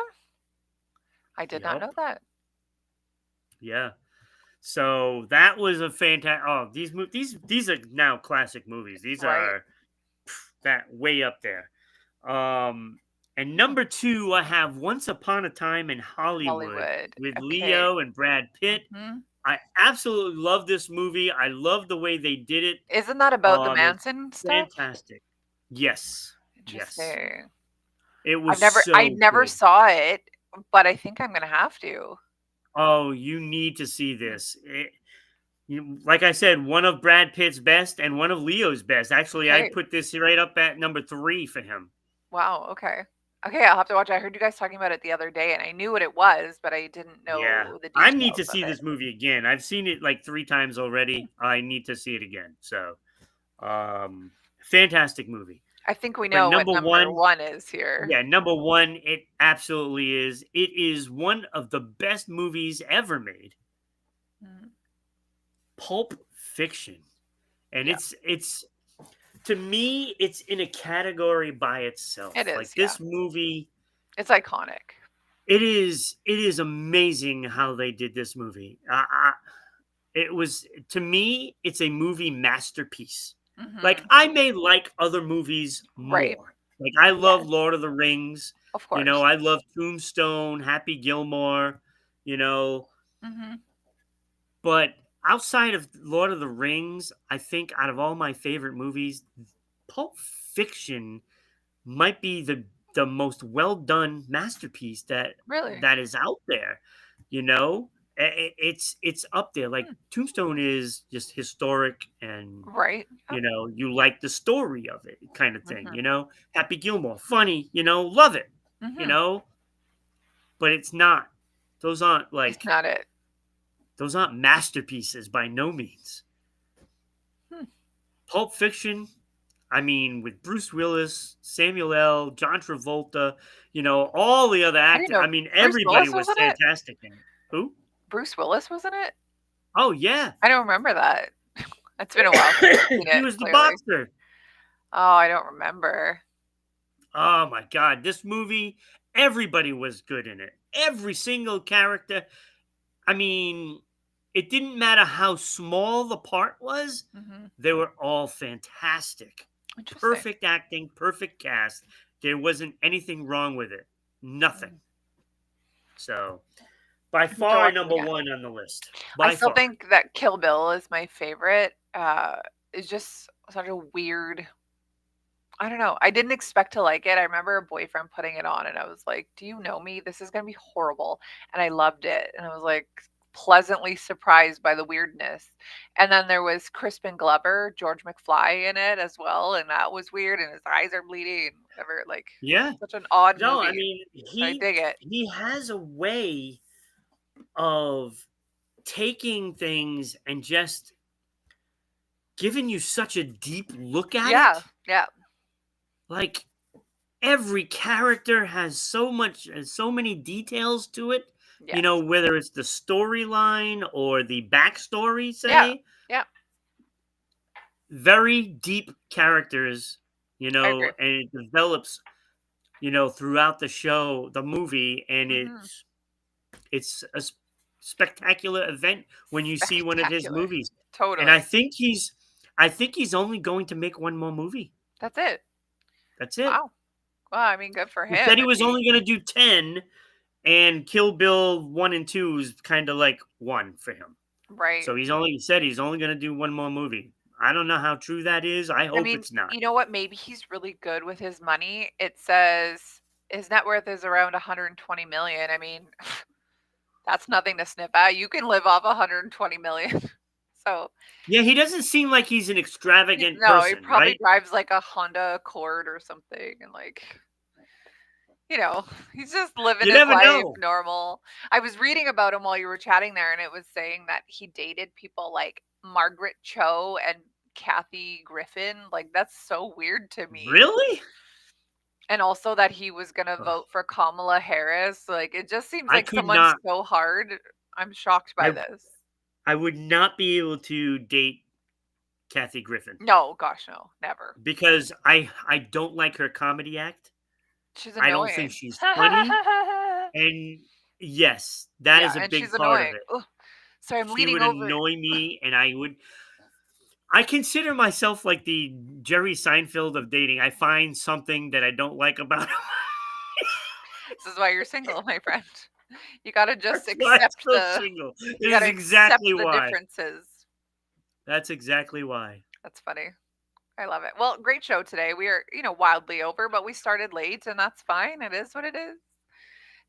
[SPEAKER 1] I did not
[SPEAKER 2] Yup.
[SPEAKER 1] know that.
[SPEAKER 2] Yeah. So that was a fantastic. Oh, these are now classic movies. These
[SPEAKER 1] Right.
[SPEAKER 2] are that way up there. And number 2, I have Once Upon a Time in Hollywood with
[SPEAKER 1] Okay.
[SPEAKER 2] Leo and Brad Pitt.
[SPEAKER 1] Hmm.
[SPEAKER 2] I absolutely love this movie. I love the way they did it.
[SPEAKER 1] Isn't that about the
[SPEAKER 2] It's
[SPEAKER 1] Manson stuff?
[SPEAKER 2] fantastic. Yes. Yes.
[SPEAKER 1] Interesting.
[SPEAKER 2] It was
[SPEAKER 1] I
[SPEAKER 2] so
[SPEAKER 1] never
[SPEAKER 2] good.
[SPEAKER 1] saw it, but I think I'm gonna have to.
[SPEAKER 2] Oh, you need to see this. Like I said, one of Brad Pitt's best and one of Leo's best. Actually,
[SPEAKER 1] Okay.
[SPEAKER 2] I'd put this right up at number 3 for him.
[SPEAKER 1] Wow. Okay. Okay, I'll have to watch it. I heard you guys talking about it the other day, and I knew what it was, but I didn't know
[SPEAKER 2] Yeah.
[SPEAKER 1] the
[SPEAKER 2] I
[SPEAKER 1] details
[SPEAKER 2] need to
[SPEAKER 1] of
[SPEAKER 2] see
[SPEAKER 1] it.
[SPEAKER 2] this movie again. I've seen it like 3 times already. I need to see it again. So, fantastic movie.
[SPEAKER 1] I think we
[SPEAKER 2] But
[SPEAKER 1] know what
[SPEAKER 2] number
[SPEAKER 1] number
[SPEAKER 2] 1,
[SPEAKER 1] one is here.
[SPEAKER 2] yeah, number 1, it absolutely is. It is one of the best movies ever made.
[SPEAKER 1] Mm.
[SPEAKER 2] Pulp Fiction. And
[SPEAKER 1] Yeah.
[SPEAKER 2] it's to me, it's in a category by itself.
[SPEAKER 1] It is,
[SPEAKER 2] Like this movie,
[SPEAKER 1] It's iconic.
[SPEAKER 2] it is amazing how they did this movie. it was, to me, it's a movie masterpiece. Like,
[SPEAKER 1] Mhm.
[SPEAKER 2] I may like other movies
[SPEAKER 1] Right.
[SPEAKER 2] more. Like, I love
[SPEAKER 1] Yes,
[SPEAKER 2] Lord of the Rings.
[SPEAKER 1] of
[SPEAKER 2] You know,
[SPEAKER 1] course.
[SPEAKER 2] I love Tombstone, Happy Gilmore. You know,
[SPEAKER 1] Mhm.
[SPEAKER 2] but outside of Lord of the Rings, I think out of all my favorite movies, Pulp Fiction might be the most well done masterpiece
[SPEAKER 1] Really?
[SPEAKER 2] that is out there. You know, it's up there. Like
[SPEAKER 1] Hmm.
[SPEAKER 2] Tombstone is just historic, and
[SPEAKER 1] Right. Yep.
[SPEAKER 2] you like the story of it, kind of thing.
[SPEAKER 1] Mhm.
[SPEAKER 2] Happy Gilmore, funny. Love it. You
[SPEAKER 1] Mhm.
[SPEAKER 2] know, but it's not. Those aren't
[SPEAKER 1] It's
[SPEAKER 2] like
[SPEAKER 1] not it.
[SPEAKER 2] those aren't masterpieces by no means.
[SPEAKER 1] Hmm.
[SPEAKER 2] Pulp Fiction, I mean, with Bruce Willis, Samuel L., John Travolta, all the other
[SPEAKER 1] I didn't
[SPEAKER 2] actors. I
[SPEAKER 1] know
[SPEAKER 2] mean,
[SPEAKER 1] Bruce
[SPEAKER 2] everybody
[SPEAKER 1] Willis was
[SPEAKER 2] was
[SPEAKER 1] in it.
[SPEAKER 2] fantastic in it. Who?
[SPEAKER 1] Bruce Willis was in it?
[SPEAKER 2] Oh, yeah.
[SPEAKER 1] I don't remember that. It's been a while since I've seen
[SPEAKER 2] He
[SPEAKER 1] it,
[SPEAKER 2] was the
[SPEAKER 1] clearly.
[SPEAKER 2] boxer.
[SPEAKER 1] Oh, I don't remember.
[SPEAKER 2] Oh, my God. This movie, everybody was good in it. Every single character. I mean, it didn't matter how small the part was,
[SPEAKER 1] Mhm.
[SPEAKER 2] they were all fantastic.
[SPEAKER 1] Interesting.
[SPEAKER 2] Perfect acting, perfect cast. There wasn't anything wrong with it. Nothing.
[SPEAKER 1] Mm.
[SPEAKER 2] So, by
[SPEAKER 1] I have to
[SPEAKER 2] far
[SPEAKER 1] watch it
[SPEAKER 2] number
[SPEAKER 1] again.
[SPEAKER 2] one on the list.
[SPEAKER 1] I
[SPEAKER 2] By
[SPEAKER 1] still
[SPEAKER 2] far.
[SPEAKER 1] think that Kill Bill is my favorite. It's just such a weird. I don't know. I didn't expect to like it. I remember a boyfriend putting it on, and I was like, "Do you know me? This is gonna be horrible." And I loved it, and I was like pleasantly surprised by the weirdness. And then there was Crispin Glover, George McFly in it as well, and that was weird. And his eyes are bleeding, and whatever. Like,
[SPEAKER 2] Yeah.
[SPEAKER 1] such an odd
[SPEAKER 2] No, I
[SPEAKER 1] movie,
[SPEAKER 2] mean,
[SPEAKER 1] but I dig it.
[SPEAKER 2] he has a way of taking things and just giving you such a deep look at
[SPEAKER 1] Yeah,
[SPEAKER 2] it.
[SPEAKER 1] yeah,
[SPEAKER 2] Like, every character has so many details to it,
[SPEAKER 1] yes,
[SPEAKER 2] whether it's the storyline or the backstory,
[SPEAKER 1] yeah,
[SPEAKER 2] say.
[SPEAKER 1] yeah.
[SPEAKER 2] Very deep characters,
[SPEAKER 1] I agree.
[SPEAKER 2] and it develops, throughout the movie, and
[SPEAKER 1] Hmm.
[SPEAKER 2] it's a spectacular event when you see one of his
[SPEAKER 1] Spectacular.
[SPEAKER 2] movies. And
[SPEAKER 1] Totally.
[SPEAKER 2] I think he's only going to make one more movie.
[SPEAKER 1] That's it.
[SPEAKER 2] That's it.
[SPEAKER 1] Wow. Well, I mean, good for
[SPEAKER 2] He said
[SPEAKER 1] him
[SPEAKER 2] he
[SPEAKER 1] if
[SPEAKER 2] was
[SPEAKER 1] he.
[SPEAKER 2] only going to do 10, and Kill Bill 1 and 2 is kind of like 1 for him.
[SPEAKER 1] Right.
[SPEAKER 2] So he said he's only going to do one more movie. I don't know how true that is. I
[SPEAKER 1] I
[SPEAKER 2] hope
[SPEAKER 1] mean,
[SPEAKER 2] it's not.
[SPEAKER 1] you know what? Maybe he's really good with his money. It says his net worth is around 120 million. I mean, that's nothing to sniff at. You can live off 120 million. So,
[SPEAKER 2] Yeah, he doesn't seem like he's an extravagant
[SPEAKER 1] no, he
[SPEAKER 2] person,
[SPEAKER 1] probably
[SPEAKER 2] right?
[SPEAKER 1] drives like a Honda Accord or something and like, you know, he's just living
[SPEAKER 2] You
[SPEAKER 1] his
[SPEAKER 2] never
[SPEAKER 1] life
[SPEAKER 2] know.
[SPEAKER 1] normal. I was reading about him while you were chatting there, and it was saying that he dated people like Margaret Cho and Kathy Griffin. Like, that's so weird to me.
[SPEAKER 2] Really?
[SPEAKER 1] And also that he was gonna
[SPEAKER 2] Ugh,
[SPEAKER 1] vote for Kamala Harris. Like, it just seems
[SPEAKER 2] I
[SPEAKER 1] like
[SPEAKER 2] could
[SPEAKER 1] someone
[SPEAKER 2] not.
[SPEAKER 1] so hard. I'm shocked by
[SPEAKER 2] I
[SPEAKER 1] this.
[SPEAKER 2] I would not be able to date Kathy Griffin
[SPEAKER 1] No, gosh, no, never.
[SPEAKER 2] because I don't like her comedy act.
[SPEAKER 1] She's
[SPEAKER 2] I don't think
[SPEAKER 1] annoying.
[SPEAKER 2] she's funny, and yes, that
[SPEAKER 1] Yeah,
[SPEAKER 2] is a
[SPEAKER 1] and
[SPEAKER 2] big
[SPEAKER 1] she's
[SPEAKER 2] part of
[SPEAKER 1] annoying.
[SPEAKER 2] it.
[SPEAKER 1] Ugh. Sorry, I'm
[SPEAKER 2] She
[SPEAKER 1] leaning
[SPEAKER 2] would
[SPEAKER 1] over.
[SPEAKER 2] annoy me, and I consider myself like the Jerry Seinfeld of dating. I find something that I don't like about him.
[SPEAKER 1] This is why you're single, my friend. You gotta just
[SPEAKER 2] That's why I'm
[SPEAKER 1] accept
[SPEAKER 2] still
[SPEAKER 1] the
[SPEAKER 2] single.
[SPEAKER 1] you
[SPEAKER 2] This is
[SPEAKER 1] gotta accept
[SPEAKER 2] exactly
[SPEAKER 1] the
[SPEAKER 2] why.
[SPEAKER 1] differences.
[SPEAKER 2] That's exactly why.
[SPEAKER 1] That's funny. I love it. Well, great show today. We are, wildly over, but we started late and that's fine. It is what it is.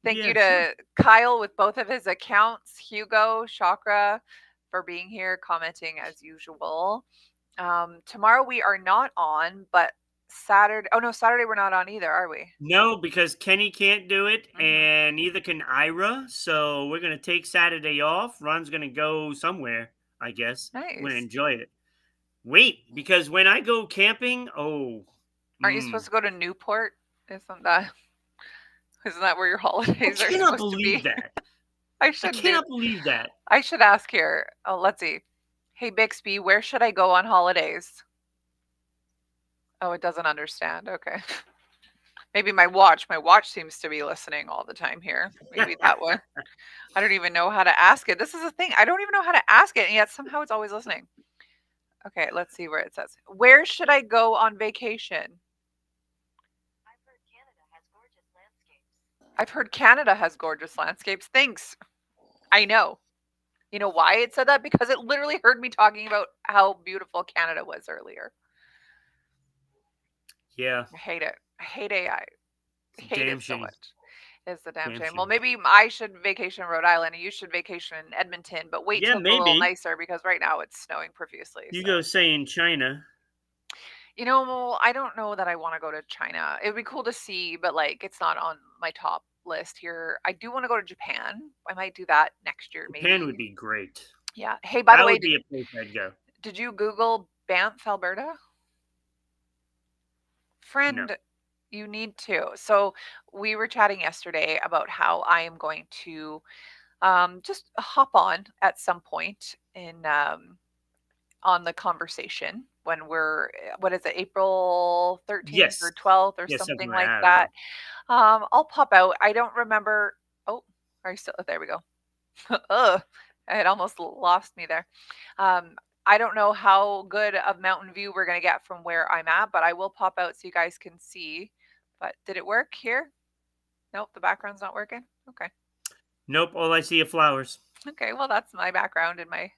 [SPEAKER 1] Thank you
[SPEAKER 2] Yeah, sure.
[SPEAKER 1] to Kyle with both of his accounts, Hugo, Chakra for being here, commenting as usual. Tomorrow we are not on, but Saturday. Oh no, Saturday we're not on either, are we?
[SPEAKER 2] No, because Kenny can't do it,
[SPEAKER 1] Hmm.
[SPEAKER 2] and neither can Ira. So we're gonna take Saturday off. Ron's gonna go somewhere, I guess. I'm gonna
[SPEAKER 1] Nice.
[SPEAKER 2] enjoy it. Wait, because when I go camping,
[SPEAKER 1] Aren't you supposed
[SPEAKER 2] mm,
[SPEAKER 1] to go to Newport? Isn't that where your
[SPEAKER 2] I
[SPEAKER 1] holidays are
[SPEAKER 2] cannot
[SPEAKER 1] supposed to
[SPEAKER 2] believe
[SPEAKER 1] be?
[SPEAKER 2] that.
[SPEAKER 1] I
[SPEAKER 2] I
[SPEAKER 1] should do.
[SPEAKER 2] cannot believe that.
[SPEAKER 1] I should ask here. Oh, let's see. Hey Bixby, where should I go on holidays? Oh, it doesn't understand. Okay. Maybe my watch. My watch seems to be listening all the time here. Maybe that one. I don't even know how to ask it. This is a thing. I don't even know how to ask it, and yet somehow it's always listening. Okay, let's see where it says. Where should I go on vacation? I've heard Canada has gorgeous landscapes. Thanks. I know. You know why it said that? Because it literally heard me talking about how beautiful Canada was earlier.
[SPEAKER 2] Yeah,
[SPEAKER 1] I hate it. I hate AI.
[SPEAKER 2] it's a
[SPEAKER 1] Hate
[SPEAKER 2] damn
[SPEAKER 1] it so
[SPEAKER 2] shame.
[SPEAKER 1] much. It's the damn
[SPEAKER 2] Damn
[SPEAKER 1] shame. Well,
[SPEAKER 2] shame.
[SPEAKER 1] maybe I should vacation in Rhode Island and you should vacation in Edmonton, but wait
[SPEAKER 2] Yeah,
[SPEAKER 1] till it's a little
[SPEAKER 2] maybe.
[SPEAKER 1] nicer because right now it's snowing profusely.
[SPEAKER 2] You
[SPEAKER 1] So,
[SPEAKER 2] go say in China.
[SPEAKER 1] I don't know that I want to go to China. It would be cool to see, but like it's not on my top list here. I do want to go to Japan. I might do that next year,
[SPEAKER 2] Japan would
[SPEAKER 1] maybe.
[SPEAKER 2] be great.
[SPEAKER 1] Yeah. Hey, by the
[SPEAKER 2] That
[SPEAKER 1] way,
[SPEAKER 2] would be a place I'd go.
[SPEAKER 1] did you Google Banff, Alberta?
[SPEAKER 2] No.
[SPEAKER 1] Friend, you need to. So we were chatting yesterday about how I am going to just hop on at some point in on the conversation when we're what is it, April 13th
[SPEAKER 2] Yes.
[SPEAKER 1] or 12th or
[SPEAKER 2] Yeah, something
[SPEAKER 1] something
[SPEAKER 2] like
[SPEAKER 1] like
[SPEAKER 2] that. I don't
[SPEAKER 1] that.
[SPEAKER 2] know.
[SPEAKER 1] I'll pop out. I don't remember. Oh, are you still there? We go. Ugh, it almost lost me there. Um, I don't know how good of mountain view we're gonna get from where I'm at, but I will pop out so you guys can see. But did it work here? Nope, the background's not working. Okay.
[SPEAKER 2] Nope. All I see are flowers.
[SPEAKER 1] Okay, well that's my background and my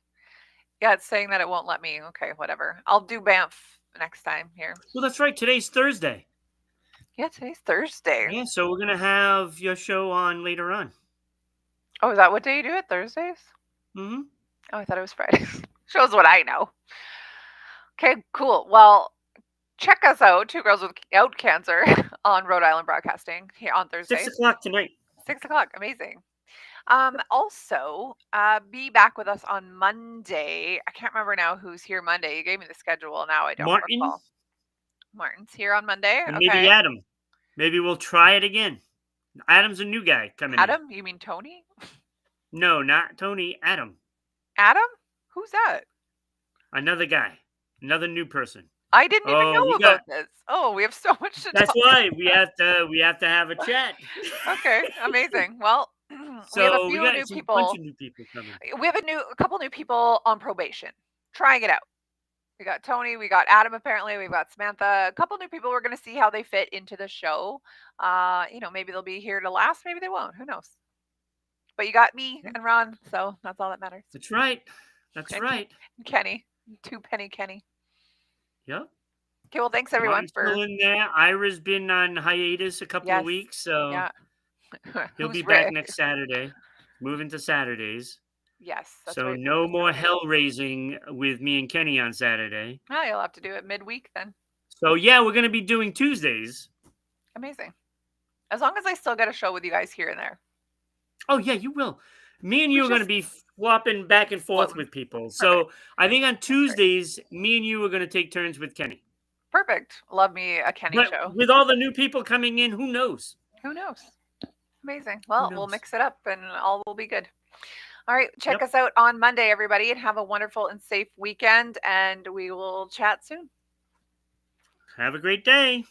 [SPEAKER 1] yeah, it's saying that it won't let me. Okay, whatever. I'll do Banff next time here.
[SPEAKER 2] Well, that's right. Today's Thursday.
[SPEAKER 1] Yeah, today's Thursday.
[SPEAKER 2] Yeah, so we're gonna have your show on later on.
[SPEAKER 1] Oh, is that what day you do it? Thursdays?
[SPEAKER 2] Mm-hmm.
[SPEAKER 1] Oh, I thought it was Fridays. Shows what I know. Okay, cool. Well, check us out, Two Girls Without Cancer, on Rhode Island Broadcasting here on
[SPEAKER 2] 6
[SPEAKER 1] Thursdays,
[SPEAKER 2] o'clock tonight.
[SPEAKER 1] 6 o'clock. Amazing. Also, be back with us on Monday. I can't remember now who's here Monday. You gave me the schedule. Now I don't
[SPEAKER 2] Martin
[SPEAKER 1] recall. Martin's here on Monday.
[SPEAKER 2] and maybe
[SPEAKER 1] Okay.
[SPEAKER 2] Adam. Maybe we'll try it again. Adam's a new guy coming in.
[SPEAKER 1] Adam? You mean Tony?
[SPEAKER 2] No, not Tony. Adam.
[SPEAKER 1] Adam? Who's that?
[SPEAKER 2] Another guy. Another new person.
[SPEAKER 1] I didn't even
[SPEAKER 2] Oh,
[SPEAKER 1] know
[SPEAKER 2] we got.
[SPEAKER 1] about this. Oh, we have so much to
[SPEAKER 2] That's
[SPEAKER 1] talk
[SPEAKER 2] why
[SPEAKER 1] about.
[SPEAKER 2] we have to have a chat.
[SPEAKER 1] Okay, amazing. Well, we have a
[SPEAKER 2] So we
[SPEAKER 1] few
[SPEAKER 2] got
[SPEAKER 1] new
[SPEAKER 2] some bunch
[SPEAKER 1] people.
[SPEAKER 2] of new people coming.
[SPEAKER 1] We have a couple new people on probation, trying it out. We got Tony, we got Adam. Apparently, we've got Samantha. A couple new people. We're going to see how they fit into the show. Maybe they'll be here to last. Maybe they won't. Who knows? But you got me
[SPEAKER 2] Yeah,
[SPEAKER 1] and Ron, so that's all that matters.
[SPEAKER 2] that's right. That's
[SPEAKER 1] And
[SPEAKER 2] right.
[SPEAKER 1] Kenny, two penny Kenny.
[SPEAKER 2] Yep.
[SPEAKER 1] Okay, well, thanks everyone
[SPEAKER 2] Martin's still
[SPEAKER 1] for
[SPEAKER 2] in there. Ira's been on hiatus a couple of
[SPEAKER 1] yes,
[SPEAKER 2] weeks, so
[SPEAKER 1] yeah.
[SPEAKER 2] he'll be
[SPEAKER 1] Who's
[SPEAKER 2] back
[SPEAKER 1] Rick?
[SPEAKER 2] next Saturday. Moving to Saturdays.
[SPEAKER 1] Yes, that's
[SPEAKER 2] So
[SPEAKER 1] right. Rick
[SPEAKER 2] no
[SPEAKER 1] was
[SPEAKER 2] more
[SPEAKER 1] earlier.
[SPEAKER 2] hell raising with me and Kenny on Saturday.
[SPEAKER 1] Oh, you'll have to do it midweek then.
[SPEAKER 2] So yeah, we're gonna be doing Tuesdays.
[SPEAKER 1] Amazing. As long as I still get a show with you guys here and there.
[SPEAKER 2] Oh yeah, you will. Me and
[SPEAKER 1] We
[SPEAKER 2] you are gonna
[SPEAKER 1] just
[SPEAKER 2] be swapping back and forth
[SPEAKER 1] floating.
[SPEAKER 2] with people.
[SPEAKER 1] Perfect.
[SPEAKER 2] So I think on
[SPEAKER 1] That's great.
[SPEAKER 2] Tuesdays, me and you are gonna take turns with Kenny.
[SPEAKER 1] Perfect. Love me a Kenny
[SPEAKER 2] But
[SPEAKER 1] show.
[SPEAKER 2] with all the new people coming in, who knows?
[SPEAKER 1] Who knows? Amazing.
[SPEAKER 2] Who
[SPEAKER 1] Well, we'll
[SPEAKER 2] knows?
[SPEAKER 1] mix it up and all will be good. All right. Check
[SPEAKER 2] Yep.
[SPEAKER 1] us out on Monday, everybody, and have a wonderful and safe weekend. And we will chat soon.
[SPEAKER 2] Have a great day.